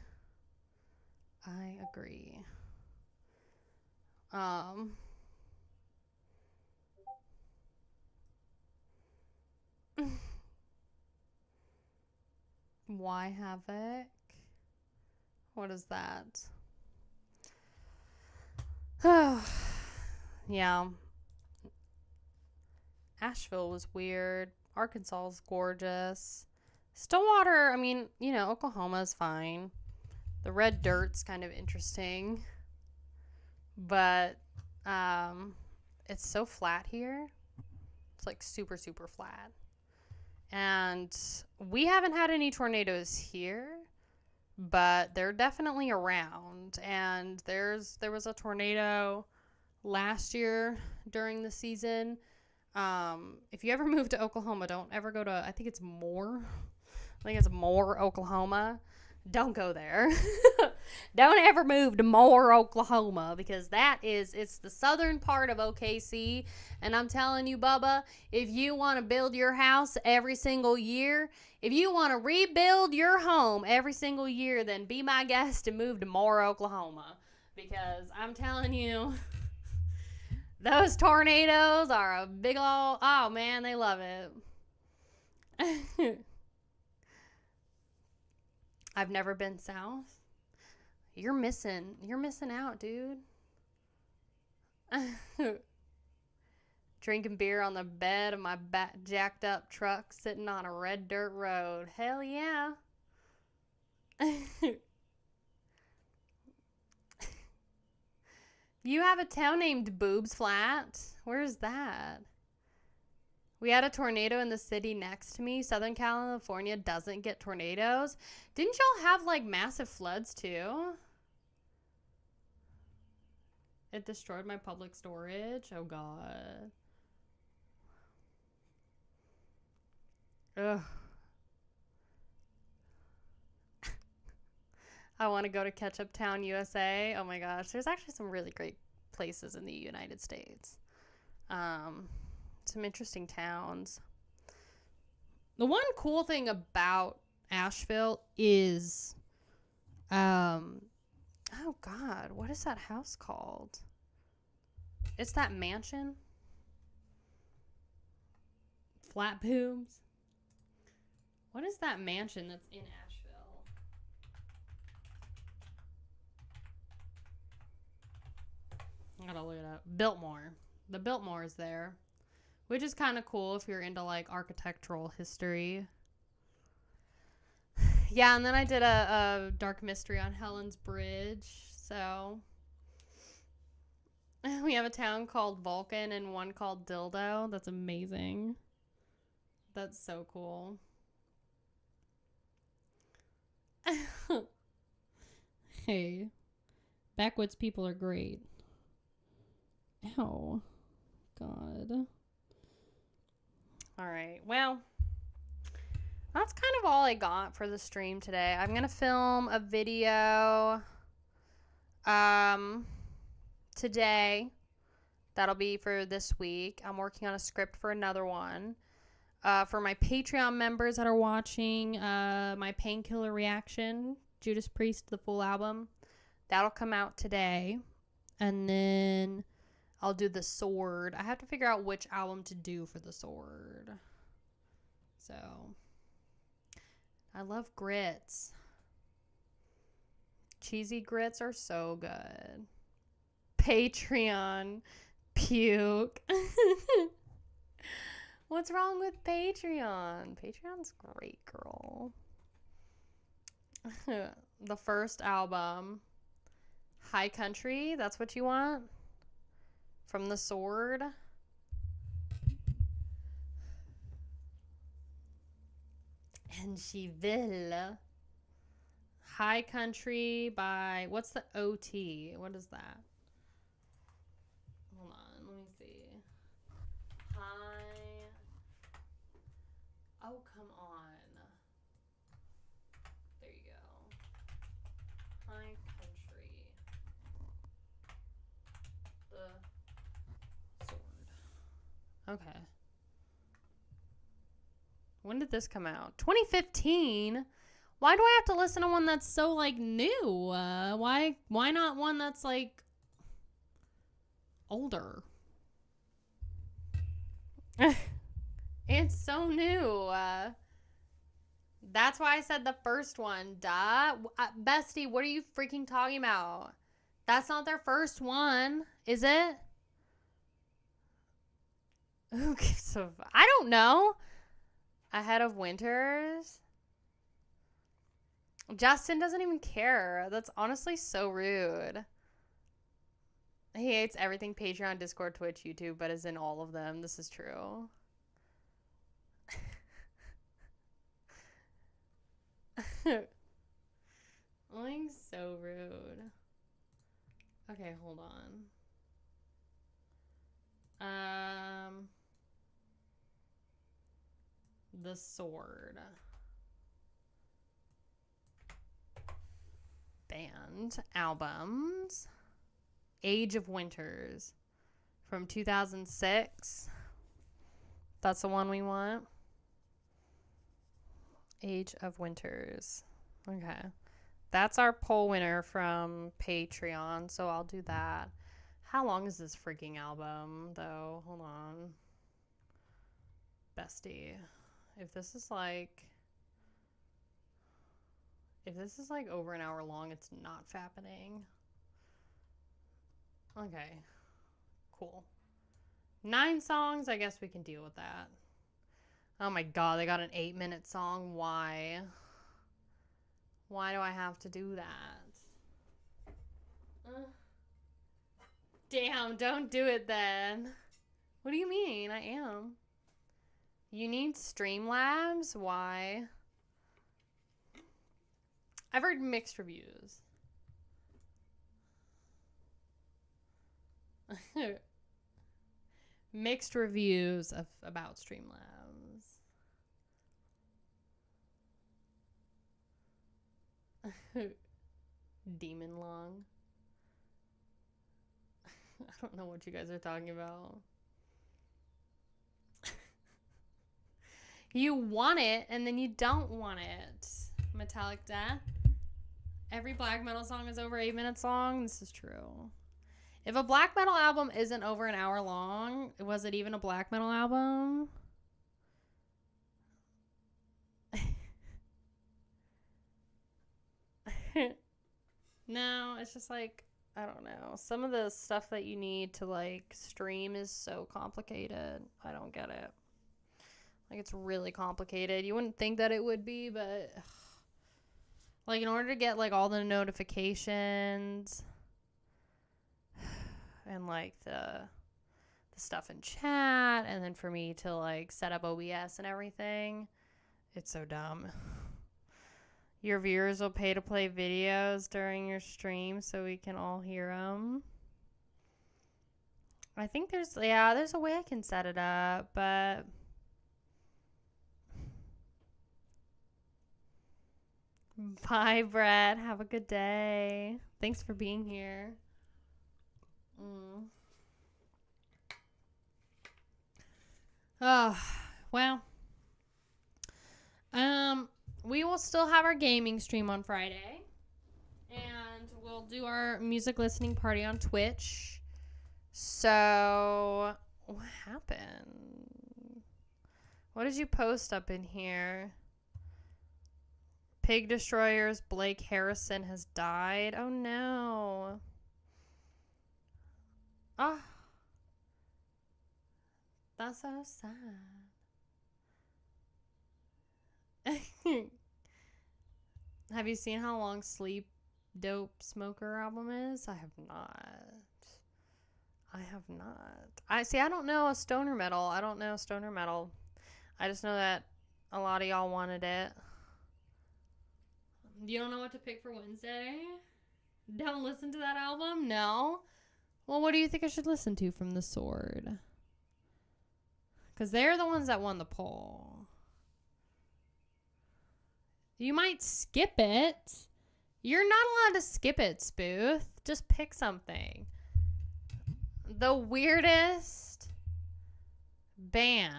Speaker 1: Why Havoc? What is that? Yeah. Asheville was weird. Arkansas is gorgeous. Stillwater, I mean, you know, Oklahoma's fine. The red dirt's kind of interesting. But it's so flat here. It's like super, super flat. And we haven't had any tornadoes here. but they're definitely around. And there was a tornado last year during the season. If you ever move to Oklahoma, don't ever go to, I think it's Moore. I think it's Moore, Oklahoma. Don't go there. Don't ever move to Moore, Oklahoma, because it's the southern part of OKC. And I'm telling you, Bubba, if you want to build your house every single year, if you want to rebuild your home every single year, then be my guest and move to Moore, Oklahoma. Because I'm telling you, those tornadoes are a big old, oh man, they love it. I've never been south. You're missing out, dude. Drinking beer on the bed of my jacked up truck sitting on a red dirt road. Hell yeah. You have a town named Boobs Flat? Where's that? We had a tornado in the city next to me. Southern California doesn't get tornadoes. Didn't y'all have like massive floods too? It destroyed my public storage. Oh God. Ugh. I want to go to Ketchup Town, USA. Oh my gosh. There's actually some really great places in the United States. Some interesting towns. The one cool thing about Asheville is, oh God, what is that house called? It's that mansion. Flat Booms. What is that mansion that's in Asheville? I gotta look it up. Biltmore. The Biltmore is there. Which is kind of cool if you're into, like, architectural history. Yeah, and then I did a dark mystery on Helen's Bridge. So, we have a town called Vulcan and one called Dildo. That's amazing. That's so cool. Hey, backwoods people are great. Ow. God. All right. Well, that's kind of all I got for the stream today. I'm going to film a video today. That'll be for this week. I'm working on a script for another one. For my Patreon members that are watching, my Painkiller reaction, Judas Priest, the full album, that'll come out today. And then I'll do the Sword. I have to figure out which album to do for the Sword. So, I love grits. Cheesy grits are so good. Patreon. Puke. What's wrong with Patreon? Patreon's great, girl. The first album. High Country. That's what you want? From the Sword. And she will. High Country by, what's the OT? What is that? Hold on, let me see. High. Oh, come on. There you go. High Country. The Sword. Okay. When did this come out? 2015? Why do I have to listen to one that's so, like, new? Why not one that's, like, older? It's so new. That's why I said the first one. Duh. Bestie, what are you freaking talking about? That's not their first one, is it? Who gives a... I don't know. Ahead of Winters? Justin doesn't even care. That's honestly so rude. He hates everything Patreon, Discord, Twitch, YouTube, but is in all of them. This is true. The Sword. Band albums. Age of Winters from 2006. That's the one we want. Age of Winters. Okay. That's our poll winner from Patreon, so I'll do that. How long is this freaking album, though? Hold on. Bestie. If this is like over an hour long, it's not happening. Okay. Cool. 9 songs, I guess we can deal with that. Oh my god, they got an 8-minute song. Why? Why do I have to do that? Damn, don't do it then. What do you mean? I am. You need Streamlabs? Why? I've heard mixed reviews. Mixed reviews about Streamlabs. Demon Long. I don't know what you guys are talking about. You want it, and then you don't want it. Metallic Death. Every black metal song is over 8 minutes long. This is true. If a black metal album isn't over an hour long, was it even a black metal album? No, it's just like, I don't know. Some of the stuff that you need to like stream is so complicated. I don't get it. Like, it's really complicated. You wouldn't think that it would be, but like in order to get like all the notifications and like the stuff in chat, and then for me to like set up OBS and everything, it's so dumb. Your viewers will pay to play videos during your stream so we can all hear them. I think there's a way I can set it up, but bye, Brett. Have a good day. Thanks for being here. Oh, well. We will still have our gaming stream on Friday. And we'll do our music listening party on Twitch. So, what happened? What did you post up in here? Pig Destroyers, Blake Harrison has died. Oh no. Ah. That's so sad. Have you seen how long Sleep Dope Smoker album is? I have not. I don't know stoner metal. I don't know stoner metal. I just know that a lot of y'all wanted it. You don't know what to pick for Wednesday? Don't listen to that album? No? Well, what do you think I should listen to from The Sword? Because they're the ones that won the poll. You might skip it. You're not allowed to skip it, Spooth. Just pick something. The weirdest band.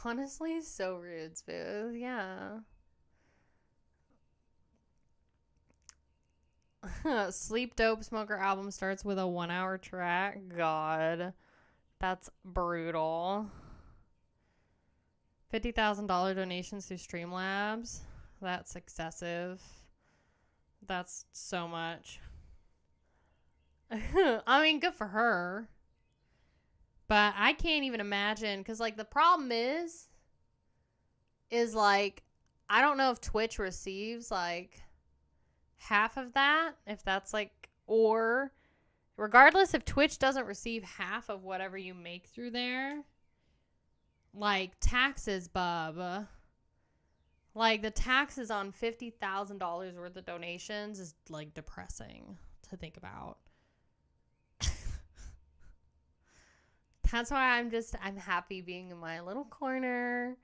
Speaker 1: Honestly, so rude, Spooth. Yeah. Sleep Dope Smoker album starts with a 1-hour track. God. That's brutal. $50,000 donations through Streamlabs. That's excessive. That's so much. I mean, good for her. But I can't even imagine. Because, like, the problem is, like, I don't know if Twitch receives, like, half of that. If that's, like, or regardless, if Twitch doesn't receive half of whatever you make through there, like, taxes, bub. Like, the taxes on $50,000 worth of donations is, like, depressing to think about. That's why I'm happy being in my little corner,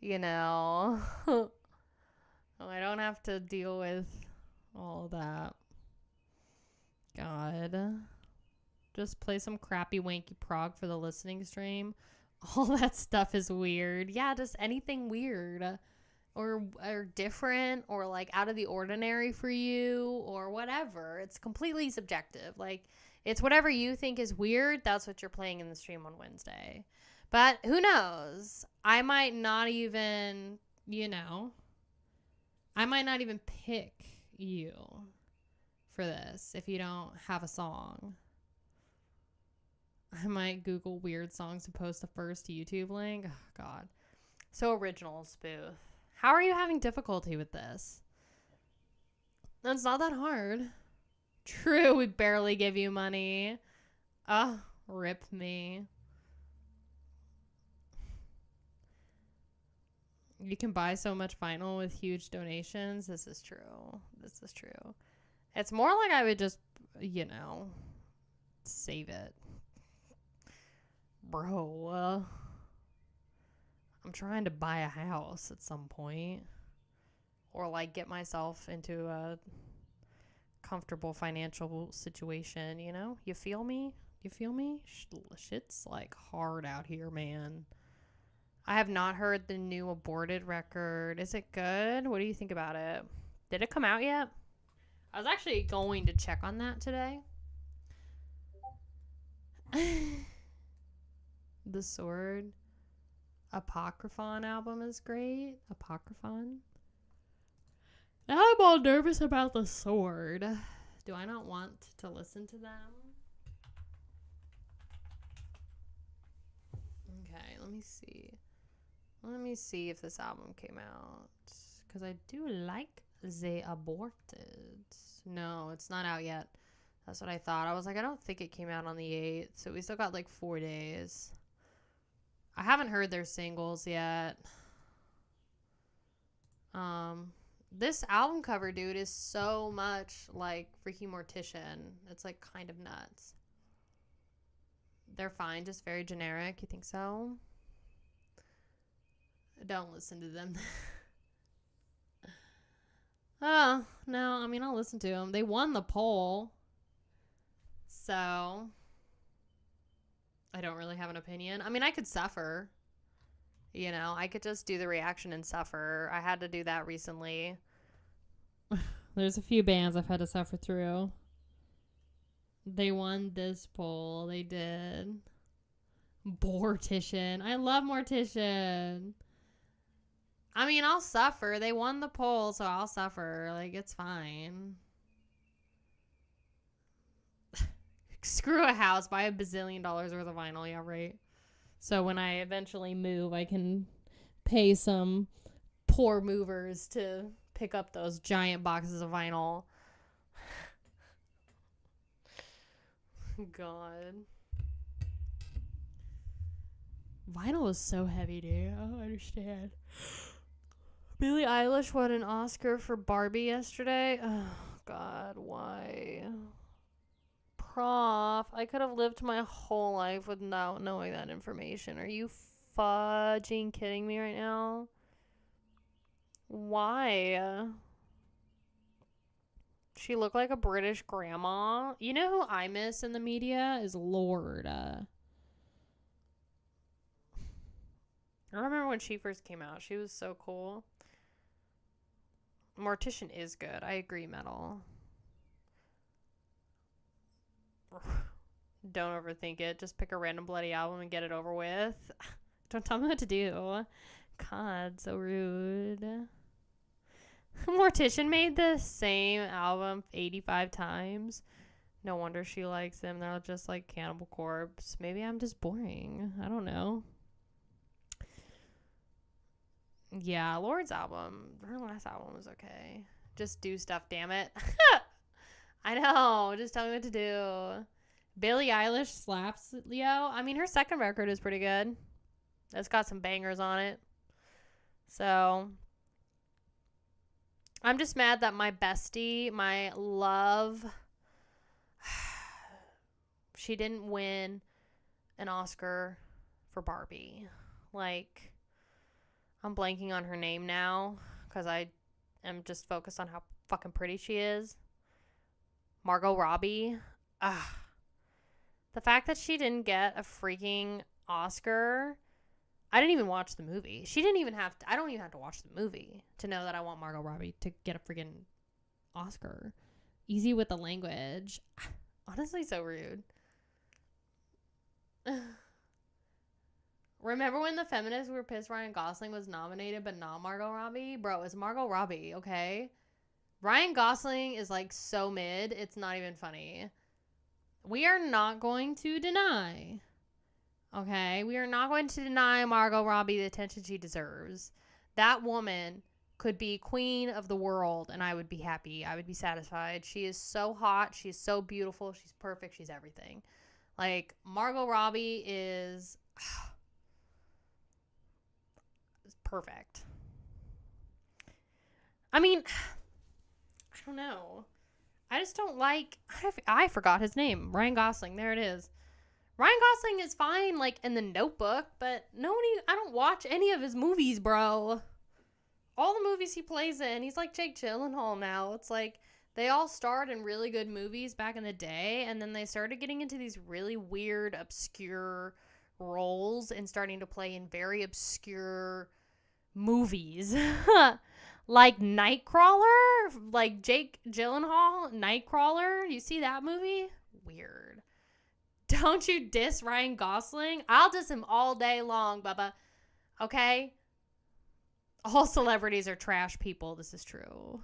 Speaker 1: you know. I don't have to deal with all that. God. Just play some crappy wanky prog for the listening stream. All that stuff is weird. Yeah, just anything weird or different or like out of the ordinary for you or whatever. It's completely subjective. Like, it's whatever you think is weird, that's what you're playing in the stream on Wednesday. But who knows? I might not even, I might not even pick you for this if you don't have a song. I might Google weird songs and post the first YouTube link. Oh, God. So original, Spoof. How are you having difficulty with this? It's not that hard. True, we barely give you money. Rip me. You can buy so much vinyl with huge donations. This is true. It's more like I would just, save it. Bro. I'm trying to buy a house at some point. Or like get myself into a comfortable financial situation, You feel me? Shit's like hard out here, man. I have not heard the new Aborted record. Is it good? What do you think about it? Did it come out yet? I was actually going to check on that today. The Sword Apocryphon album is great. Apocryphon. Now I'm all nervous about The Sword. Do I not want to listen to them? Okay, let me see. Let me see if this album came out. Because I do like The Aborted. No, it's not out yet. That's what I thought. I was like, I don't think it came out on the 8th. So we still got like 4 days. I haven't heard their singles yet. This album cover, dude, is so much like Freaky Mortician. It's like kind of nuts. They're fine, just very generic. You think so? Don't listen to them. Oh, no, I mean, I'll listen to them. They won the poll. So, I don't really have an opinion. I mean, I could suffer. I could just do the reaction and suffer. I had to do that recently. There's a few bands I've had to suffer through. They won this poll. They did. Mortician. I love Mortician. I mean, I'll suffer. They won the poll, so I'll suffer. Like, it's fine. Screw a house. Buy $1 bazillion worth of vinyl. Yeah, right. So when I eventually move, I can pay some poor movers to pick up those giant boxes of vinyl. God. Vinyl is so heavy, dude. I don't understand. Billie Eilish won an Oscar for Barbie yesterday. Oh, God, why? Prof, I could have lived my whole life without knowing that information. Are you fudging kidding me right now? Why? She looked like a British grandma. You know who I miss in the media is Lorde. I remember when she first came out. She was so cool. Mortician is good. I agree, Metal. Don't overthink it. Just pick a random bloody album and get it over with. Don't tell me what to do. God, so rude. Mortician made the same album 85 times. No wonder she likes them. They're just like Cannibal Corpse. Maybe I'm just boring. I don't know. Yeah, Lorde's album, her last album was okay. Just do stuff, damn it. I know. Just tell me what to do. Billie Eilish slaps, Leo. I mean, her second record is pretty good. It's got some bangers on it. So, I'm just mad that my bestie, my love, she didn't win an Oscar for Barbie. Like, I'm blanking on her name now because I am just focused on how fucking pretty she is. Margot Robbie. The fact that she didn't get a freaking Oscar. I didn't even watch the movie. She didn't even have to. I don't even have to watch the movie to know that I want Margot Robbie to get a freaking Oscar. Easy with the language. Honestly, so rude. Remember when the feminists were pissed Ryan Gosling was nominated but not Margot Robbie? Bro, it's Margot Robbie, okay? Ryan Gosling is like so mid, it's not even funny. We are not going to deny, okay? We are not going to deny Margot Robbie the attention she deserves. That woman could be queen of the world and I would be happy. I would be satisfied. She is so hot. She's so beautiful. She's perfect. She's everything. Like, Margot Robbie is perfect. I mean, I don't know. I just don't like... I forgot his name. Ryan Gosling. There it is. Ryan Gosling is fine, like, in The Notebook, but I don't watch any of his movies, bro. All the movies he plays in, he's like Jake Gyllenhaal now. It's like they all starred in really good movies back in the day, and then they started getting into these really weird, obscure roles and starting to play in very obscure movies. Like Nightcrawler, like Jake Gyllenhaal, Nightcrawler. You see that movie? Weird. Don't you diss Ryan Gosling? I'll diss him all day long, Bubba. Okay? All celebrities are trash people. This is true.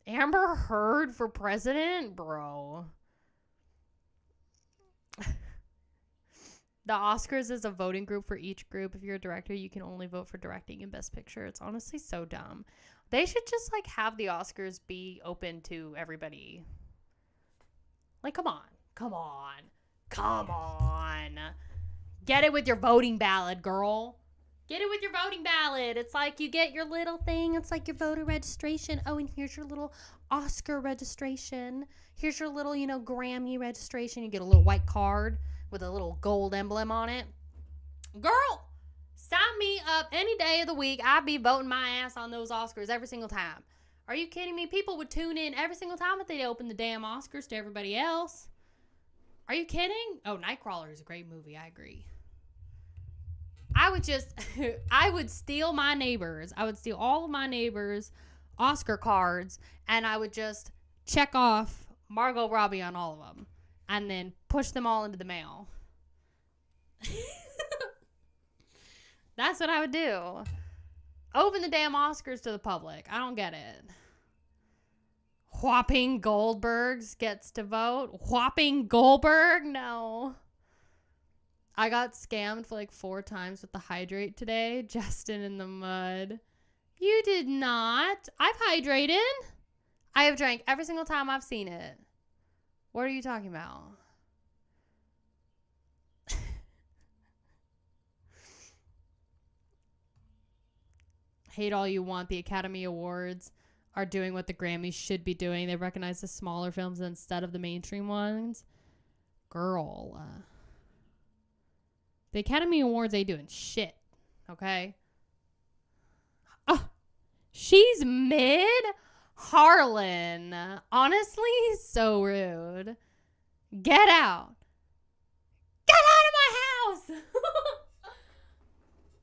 Speaker 1: Amber Heard for president? Bro. The Oscars is a voting group for each group. If you're a director, you can only vote for directing and best picture. It's honestly so dumb. They should just, like, have the Oscars be open to everybody. Like, come on. Come on. Come on. Get it with your voting ballot, girl. Get it with your voting ballot. It's like you get your little thing. It's like your voter registration. Oh, and here's your little Oscar registration. Here's your little, Grammy registration. You get a little white card with a little gold emblem on it. Girl, sign me up any day of the week. I'd be voting my ass on those Oscars every single time. Are you kidding me? People would tune in every single time if they'd open the damn Oscars to everybody else. Are you kidding? Oh, Nightcrawler is a great movie. I agree. I would steal my neighbors. I would steal all of my neighbors' Oscar cards, and I would just check off Margot Robbie on all of them, and then push them all into the mail. That's what I would do. Open the damn Oscars to the public. I don't get it. Whopping Goldbergs gets to vote. Whopping Goldberg? No. I got scammed for like 4 times with the hydrate today. Justin in the mud. You did not. I've hydrated. I have drank every single time I've seen it. What are you talking about? Hate all you want. The Academy Awards are doing what the Grammys should be doing. They recognize the smaller films instead of the mainstream ones. Girl. The Academy Awards ain't doing shit. Okay? Oh, she's mid? Harlan. Honestly, so rude. Get out. Get out of my house!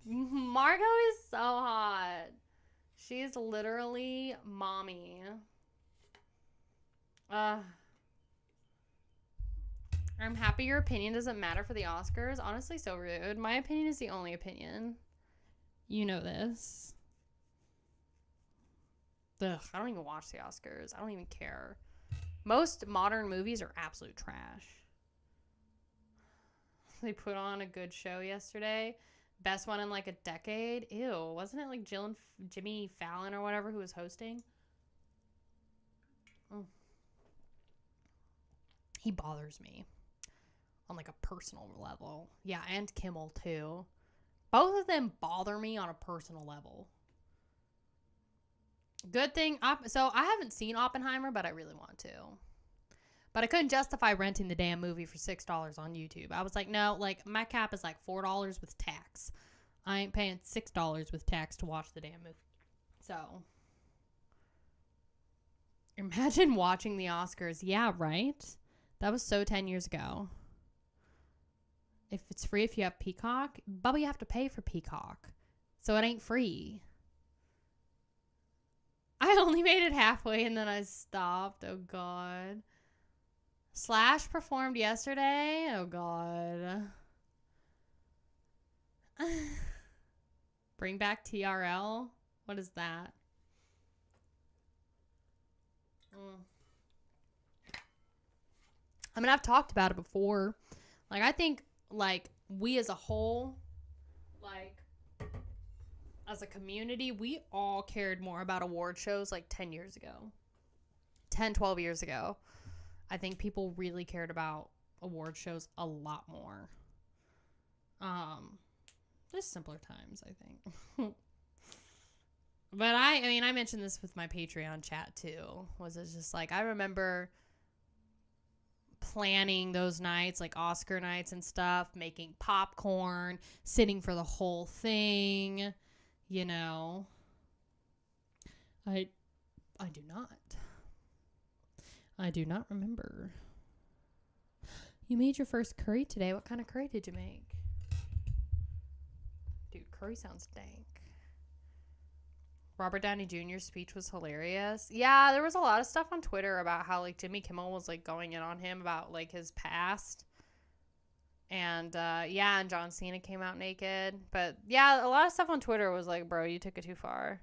Speaker 1: Margot is so hot. She's literally mommy. I'm happy your opinion doesn't matter for the Oscars. Honestly, so rude. My opinion is the only opinion. You know this. Ugh, I don't even watch the Oscars. I don't even care. Most modern movies are absolute trash. They put on a good show yesterday. Best one in like a decade. Ew. Wasn't it like Jill and Jimmy Fallon or whatever who was hosting? He bothers me on like a personal level. Yeah, and Kimmel too. Both of them bother me on a personal level. Good thing. So I haven't seen Oppenheimer, but I really want to. But I couldn't justify renting the damn movie for $6 on YouTube. I was like, no, like my cap is like $4 with tax. I ain't paying $6 with tax to watch the damn movie. So, imagine watching the Oscars. Yeah, right? That was so 10 years ago. If it's free if you have Peacock, but you have to pay for Peacock. So it ain't free. I only made it halfway and then I stopped. Oh, God. Slash performed yesterday. Oh, God. Bring back TRL. What is that? I mean, I've talked about it before. Like, I think, like, we as a whole, like, as a community, we all cared more about award shows, like, 10 years ago. 10, 12 years ago. I think people really cared about award shows a lot more. Just simpler times, I think. But I mean, I mentioned this with my Patreon chat too. Was it just like, I remember planning those nights, like Oscar nights and stuff, making popcorn, sitting for the whole thing, you know. I do not. I do not remember. You made your first curry today. What kind of curry did you make? Dude, curry sounds dank. Robert Downey Jr.'s speech was hilarious. Yeah, there was a lot of stuff on Twitter about how, like, Jimmy Kimmel was, like, going in on him about, like, his past. And, yeah, and John Cena came out naked. But, yeah, a lot of stuff on Twitter was like, bro, you took it too far.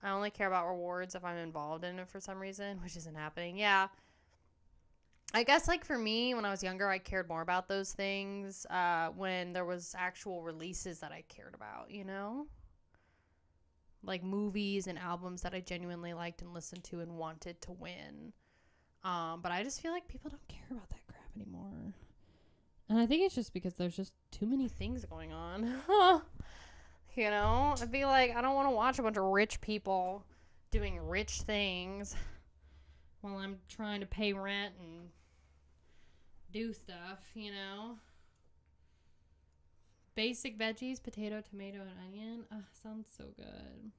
Speaker 1: I only care about rewards if I'm involved in it for some reason, which isn't happening. Yeah. I guess, like, for me, when I was younger, I cared more about those things when there was actual releases that I cared about, you know? Like, movies and albums that I genuinely liked and listened to and wanted to win. But I just feel like people don't care about that crap anymore. And I think it's just because there's just too many things going on. You know? I feel like I don't want to watch a bunch of rich people doing rich things while I'm trying to pay rent and do stuff, you know? Basic veggies, potato, tomato, and onion. Sounds so good.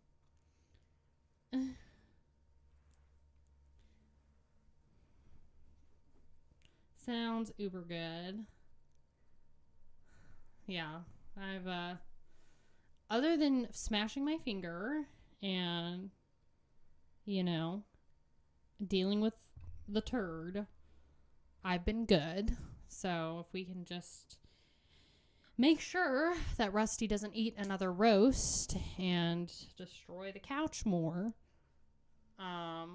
Speaker 1: Sounds uber good. Yeah. I've, other than smashing my finger and, you know, dealing with the turd, I've been good. So if we can just make sure that Rusty doesn't eat another roast and destroy the couch more, I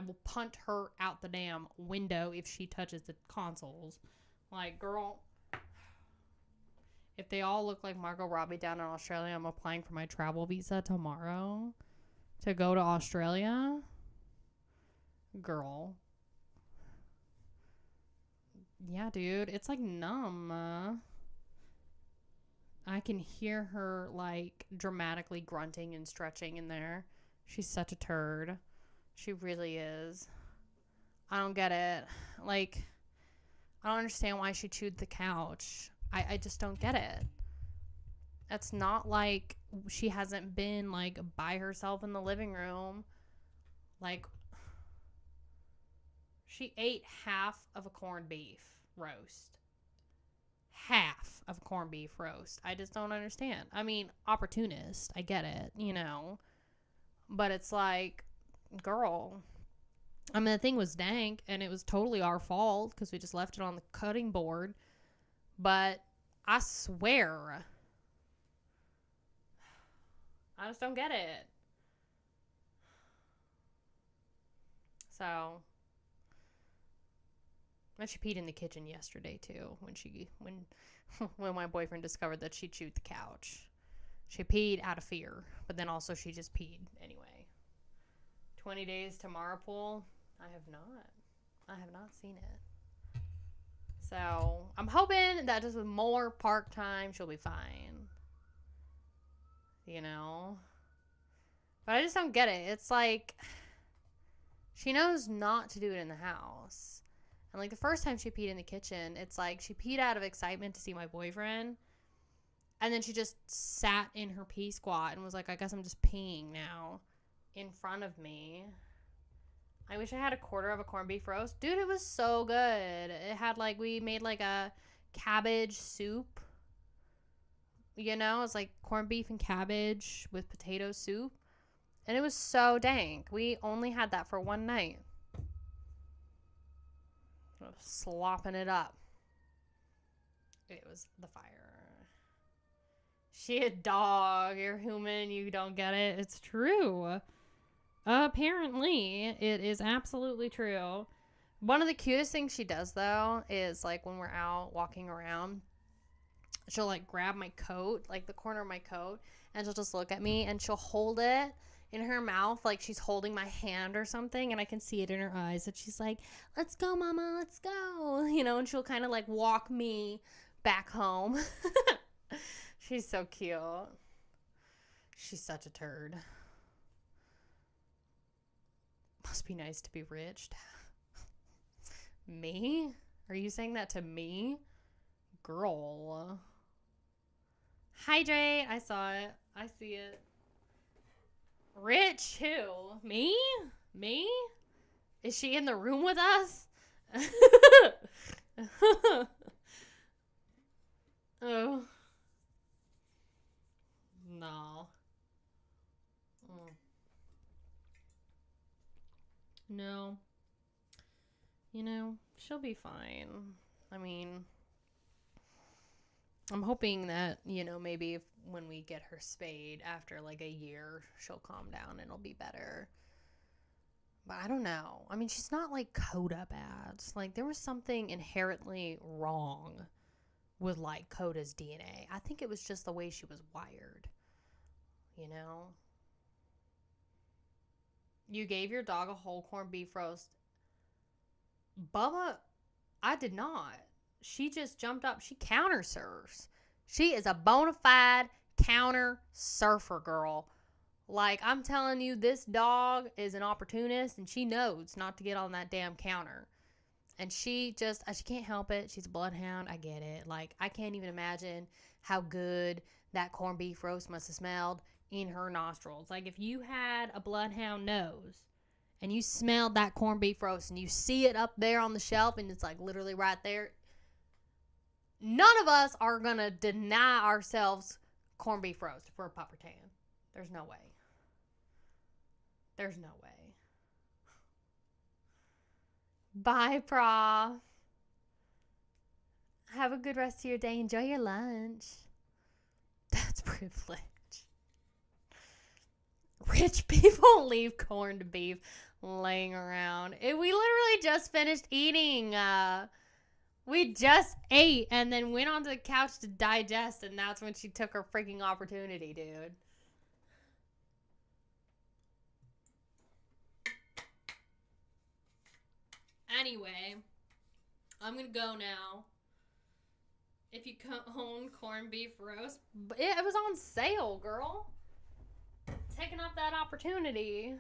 Speaker 1: will punt her out the damn window if she touches the consoles. Like, girl, if they all look like Margot Robbie down in Australia, I'm applying for my travel visa tomorrow to go to Australia. Girl. Yeah, dude. It's like numb. I can hear her, like, dramatically grunting and stretching in there. She's such a turd. She really is. I don't get it. Like, I don't understand why she chewed the couch. I just don't get it. It's not like she hasn't been, like, by herself in the living room. Like, she ate half of a corned beef roast. Half of a corned beef roast. I just don't understand. I mean, opportunist. I get it, you know. But it's like, girl. I mean, the thing was dank, and it was totally our fault because we just left it on the cutting board. But I swear, I just don't get it. So, and she peed in the kitchen yesterday too when my boyfriend discovered that she chewed the couch. She peed out of fear, but then also she just peed anyway. 20 days to Maripol. I have not seen it. So, I'm hoping that just with more park time, she'll be fine. You know? But I just don't get it. It's like, She knows not to do it in the house. And, like, the first time she peed in the kitchen, it's like she peed out of excitement to see my boyfriend. And then she just sat in her pee squat and was like, I guess I'm just peeing now in front of me. I wish I had a quarter of a corned beef roast. Dude, it was so good. It had, like, we made, like, a cabbage soup. You know, it's like corned beef and cabbage with potato soup. And it was so dank. We only had that for one night. Slopping it up. It was the fire. She a dog. You're human. You don't get it. It's true. Apparently, it is absolutely true. One of the cutest things she does, though, is, like, when we're out walking around, she'll, like, grab my coat, like, the corner of my coat, and she'll just look at me, and she'll hold it in her mouth like she's holding my hand or something, and I can see it in her eyes, and she's like, let's go, mama, let's go, you know, and she'll kind of, like, walk me back home. She's so cute. She's such a turd. Must be nice to be rich. Me? Are you saying that to me? Girl. Hydrate. I saw it. I see it. Rich who? Me? Me? Is she in the room with us? Oh. No. No. You know, she'll be fine. I mean, I'm hoping that, you know, maybe if, when we get her spayed after like a year, she'll calm down and it'll be better. But I don't know. I mean, she's not like Coda bad. Like, there was something inherently wrong with like Coda's DNA. I think it was just the way she was wired. You know? You gave your dog a whole corned beef roast. Bubba, I did not. She just jumped up. She counter surfs. She is a bona fide counter surfer girl. Like, I'm telling you, this dog is an opportunist, and she knows not to get on that damn counter. And she can't help it. She's a bloodhound. I get it. Like, I can't even imagine how good that corned beef roast must have smelled in her nostrils. Like, if you had a bloodhound nose and you smelled that corned beef roast and you see it up there on the shelf and it's like literally right there, none of us are going to deny ourselves corned beef roast for a pupper tan. There's no way. There's no way. Bye, Prof. Have a good rest of your day. Enjoy your lunch. That's privilege. Rich people leave corned beef laying around. We literally just finished eating. We just ate and then went onto the couch to digest, and that's when she took her freaking opportunity, dude. Anyway, I'm gonna go now. If you own corned beef roast, it was on sale, girl. Taking up that opportunity.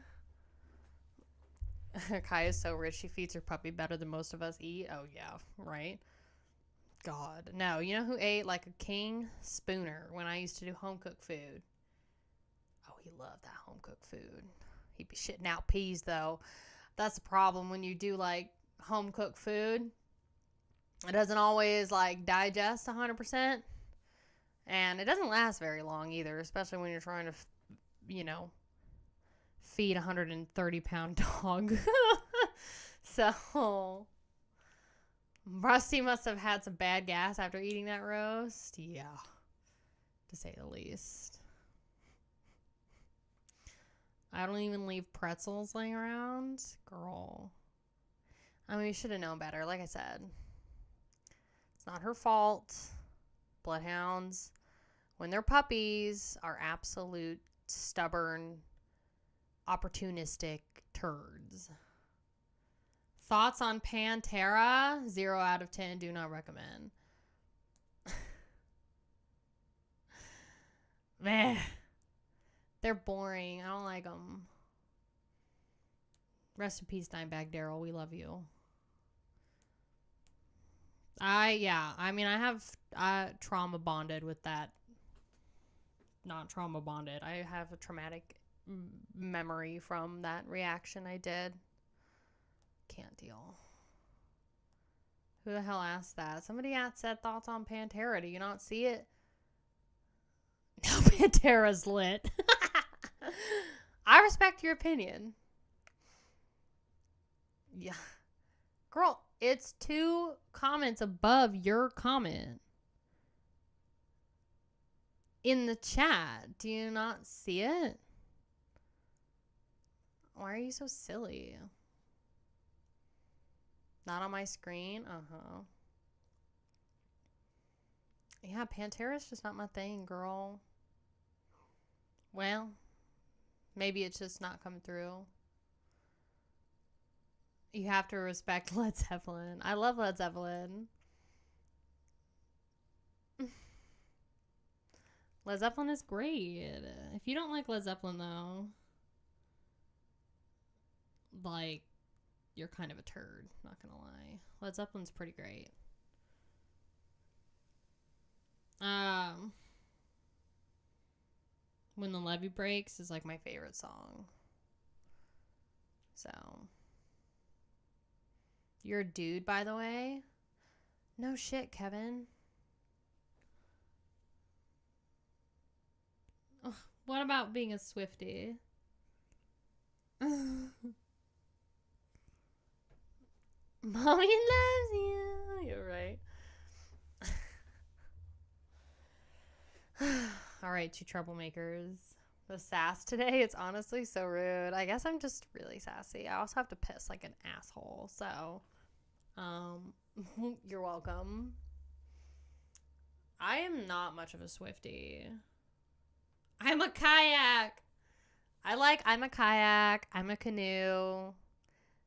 Speaker 1: Kai is so rich, she feeds her puppy better than most of us eat. Oh, yeah, right? God. No, you know who ate like a king? Spooner, when I used to do home-cooked food. Oh, he loved that home-cooked food. He'd be shitting out peas, though. That's the problem when you do, like, home-cooked food. It doesn't always, like, digest 100%. And it doesn't last very long, either, especially when you're trying to, you know, feed a 130-pound dog. So, Rusty must have had some bad gas after eating that roast. Yeah, to say the least. I don't even leave pretzels laying around. Girl. I mean, we should have known better. Like I said, it's not her fault. Bloodhounds, when they're puppies, are absolute stubborn, opportunistic turds. Thoughts on Pantera? 0 out of 10. Do not recommend. Meh. They're boring. I don't like them. Rest in peace, Dimebag Daryl. We love you. I have trauma bonded with that. Not trauma bonded. I have a traumatic memory from that reaction I did. Can't deal. Who the hell asked that? Somebody said thoughts on Pantera. Do you not see it? No, Pantera's lit. I respect your opinion. Yeah. Girl, it's 2 comments above your comment. In the chat. Do you not see it? Why are you so silly? Not on my screen? Uh-huh. Yeah, Pantera's just not my thing, girl. Well, maybe it's just not come through. You have to respect Led Zeppelin. I love Led Zeppelin. Led Zeppelin is great. If you don't like Led Zeppelin, though, like, you're kind of a turd. Not gonna lie. Led Zeppelin's pretty great. When the Levee Breaks is like my favorite song. So, you're a dude, by the way. No shit, Kevin. Oh, what about being a Swiftie? Mommy loves you. You're right. All right, 2 troublemakers. The sass today, it's honestly so rude. I guess I'm just really sassy. I also have to piss like an asshole. So, you're welcome. I am not much of a Swiftie. I'm a kayak. I'm a kayak. I'm a canoe.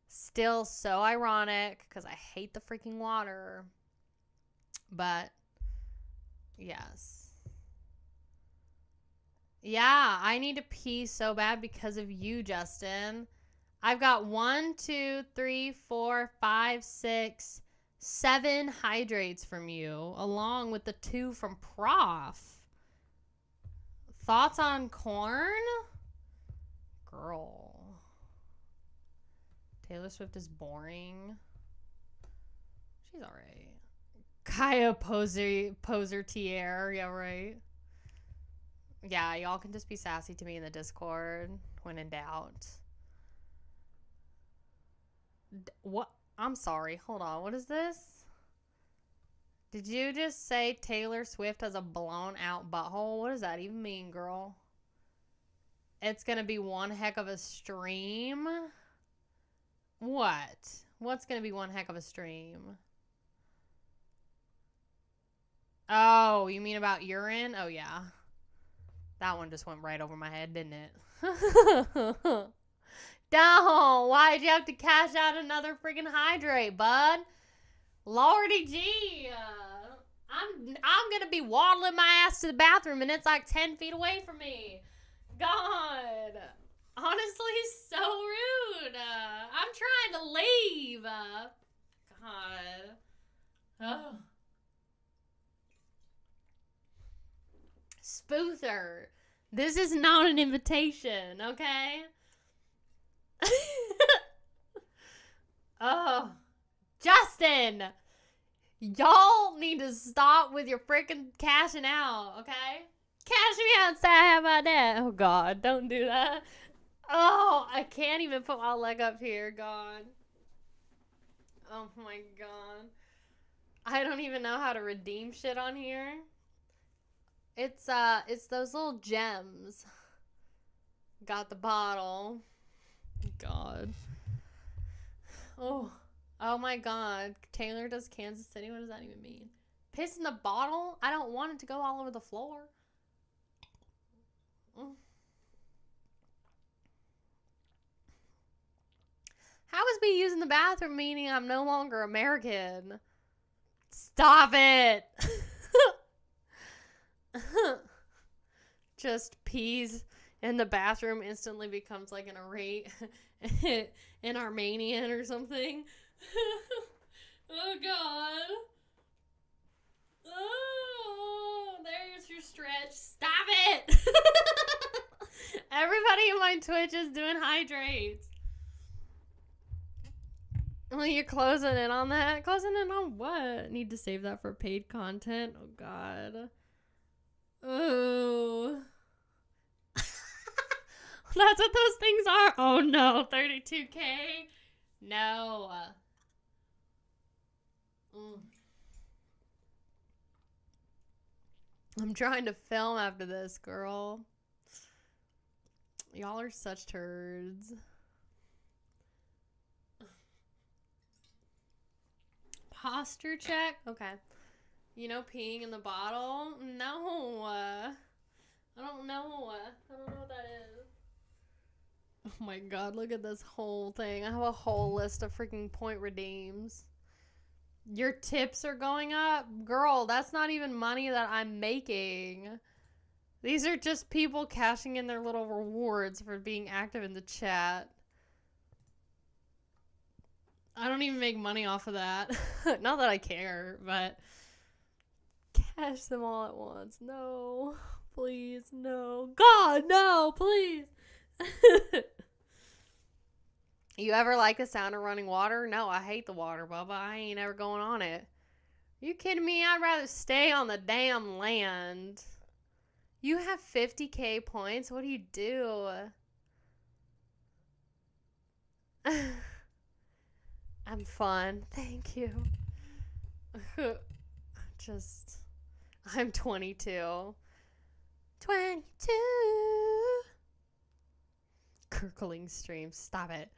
Speaker 1: Still so ironic because I hate the freaking water. But, yes. Yeah, I need to pee so bad because of you, Justin. I've got 1, 2, 3, 4, 5, 6, 7 hydrates from you, along with the 2 from Prof. Thoughts on corn? Girl. Taylor Swift is boring. She's alright. Kaya Poser Tier. Yeah, right. Yeah, y'all can just be sassy to me in the Discord when in doubt. What? I'm sorry. Hold on. What is this? Did you just say Taylor Swift has a blown out butthole? What does that even mean, girl? It's gonna be one heck of a stream? What? What's gonna be one heck of a stream? Oh, you mean about urine? Oh, yeah. That one just went right over my head, didn't it? Don't. Why'd you have to cash out another freaking hydrate, bud? Lordy gee. I'm going to be waddling my ass to the bathroom, and it's like 10 feet away from me. God. Honestly, so rude. I'm trying to leave. God. Oh. Spoother. This is not an invitation, okay? Oh. Justin! Y'all need to stop with your freaking cashing out, okay? Cash me outside, how about that? Oh, God, don't do that. Oh, I can't even put my leg up here, God. Oh, my God. I don't even know how to redeem shit on here. It's those little gems. Got the bottle. God. Oh my God. Taylor does Kansas City. What does that even mean? Piss in the bottle? I don't want it to go all over the floor. How is me using the bathroom meaning I'm no longer American? Stop it. Just pees and the bathroom instantly becomes like an an Armenian or something. Oh God. Oh, there's your stretch. Stop it. Everybody in my Twitch is doing hydrates. Well, you're closing in on that? Closing in on what? Need to save that for paid content? Oh, God. Oh. That's what those things are? Oh, no. 32K? No. I'm trying to film after this, girl. Y'all are such turds. Posture check? Okay. You know, peeing in the bottle? No. I don't know. I don't know what that is. Oh my God, look at this whole thing. I have a whole list of freaking point redeems. Your tips are going up? Girl, that's not even money that I'm making. These are just people cashing in their little rewards for being active in the chat. I don't even make money off of that. Not that I care, but cash them all at once. No, please, no. God, no, please. You ever like the sound of running water? No, I hate the water, Bubba. I ain't ever going on it. Are you kidding me? I'd rather stay on the damn land. You have 50K points? What do you do? I'm fun. Thank you. I'm 22. 22. Kirkling stream. Stop it.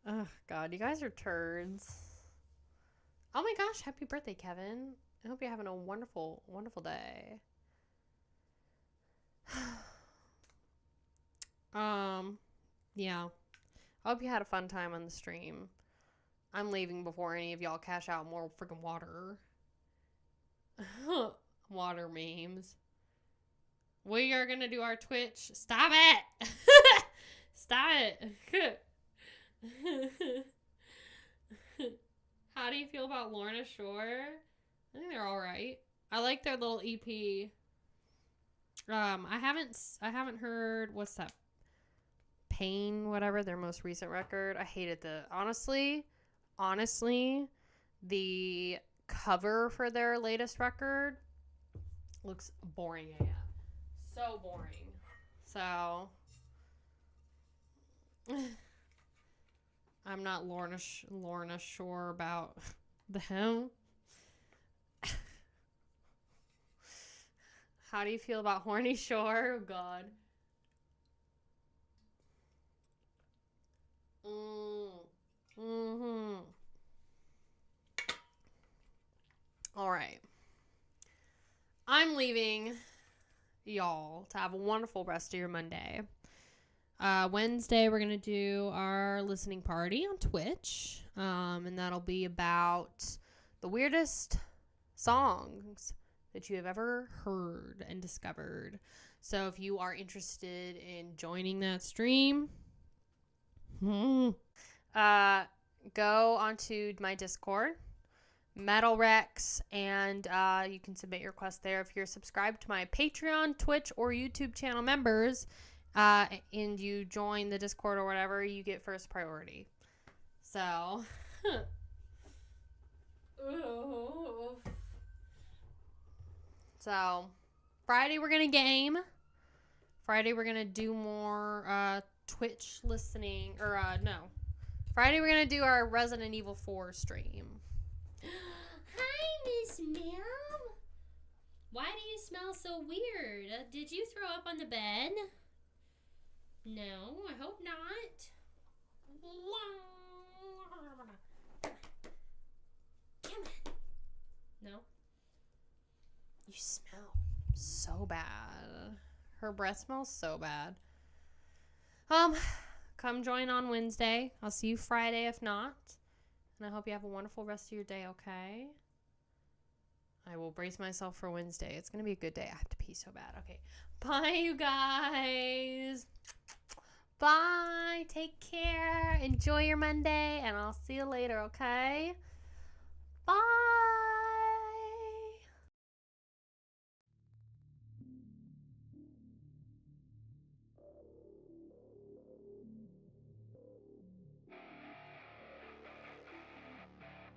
Speaker 1: Oh, God. You guys are turds. Oh, my gosh. Happy birthday, Kevin. I hope you're having a wonderful, wonderful day. Yeah. I hope you had a fun time on the stream. I'm leaving before any of y'all cash out more freaking water. Water memes. We are gonna do our Twitch. Stop it! Stop it! How do you feel about Lorna Shore? I think they're alright. I like their little EP. I haven't heard, what's that? Pain, whatever, their most recent record. I hated honestly, the cover for their latest record looks boring AF. So boring. So, I'm not Lorna Shore about them. How do you feel about Horny Shore? Oh, God. All right. I'm leaving y'all to have a wonderful rest of your Monday. Wednesday, we're going to do our listening party on Twitch. And that'll be about the weirdest songs that you have ever heard and discovered. So if you are interested in joining that stream, go onto my Discord, Metal Rex, and you can submit your request there. If you're subscribed to my Patreon, Twitch, or YouTube channel members, and you join the Discord or whatever, you get first priority. So, so Friday we're gonna game. Friday we're gonna do more Twitch listening, or no. Friday we're gonna do our Resident Evil 4 stream.
Speaker 3: Hi, Miss Ma'am. Why do you smell so weird? Did you throw up on the bed? No, I hope not. Come on. No?
Speaker 1: You smell so bad. Her breath smells so bad. Come join on Wednesday. I'll see you Friday if not. And I hope you have a wonderful rest of your day, okay? I will brace myself for Wednesday. It's going to be a good day. I have to pee so bad. Okay. Bye, you guys. Bye. Take care. Enjoy your Monday, and I'll see you later, okay? Bye.